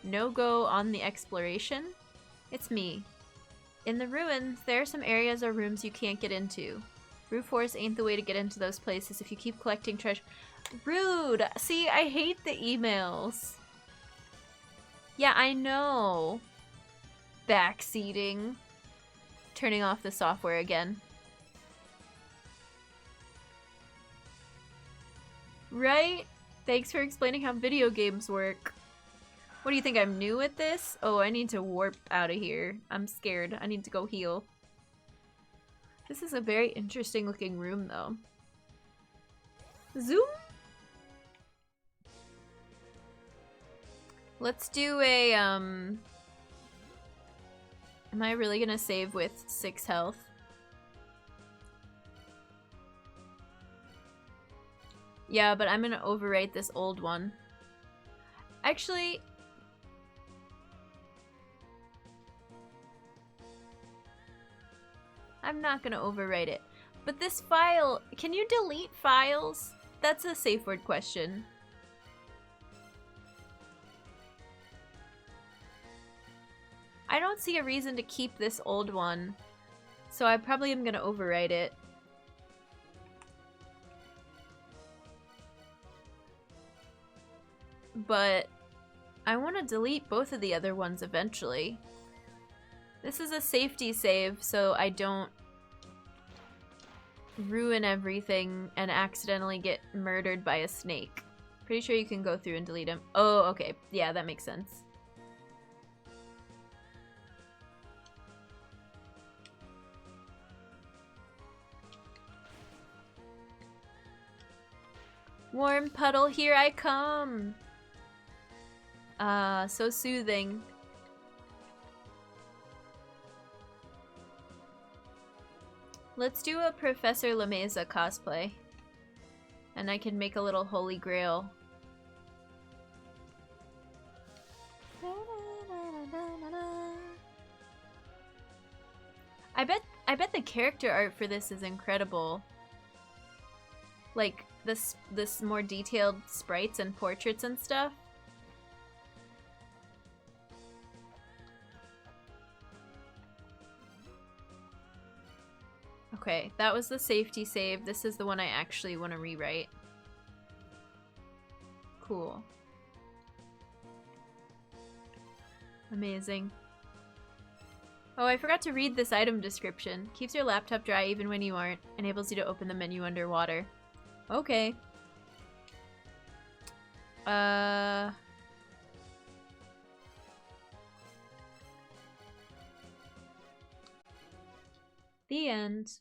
No go on the exploration? It's me. In the ruins, there are some areas or rooms you can't get into. Brute force ain't the way to get into those places if you keep collecting treasure. Rude! See, I hate the emails. Yeah, I know. Backseating. Turning off the software again. Right? Thanks for explaining how video games work. What do you think, I'm new at this? Oh, I need to warp out of here. I'm scared. I need to go heal. This is a very interesting looking room, though. Zoom! Let's do a, Am I really gonna save with 6 health? Yeah, but I'm gonna overwrite this old one. Actually... I'm not gonna overwrite it. But this file... Can you delete files? That's a safe word question. I don't see a reason to keep this old one. So I probably am gonna overwrite it. But I want to delete both of the other ones eventually. This is a safety save, so I don't ruin everything and accidentally get murdered by a snake. Pretty sure you can go through and delete them. Oh, okay. Yeah, that makes sense. Warm puddle, here I come! So soothing. Let's do a Professor Lameza cosplay. And I can make a little holy grail. I bet the character art for this is incredible. Like this more detailed sprites and portraits and stuff. Okay, that was the safety save. This is the one I actually want to rewrite. Cool. Amazing. Oh, I forgot to read this item description. Keeps your laptop dry even when you aren't. Enables you to open the menu underwater. Okay. The end.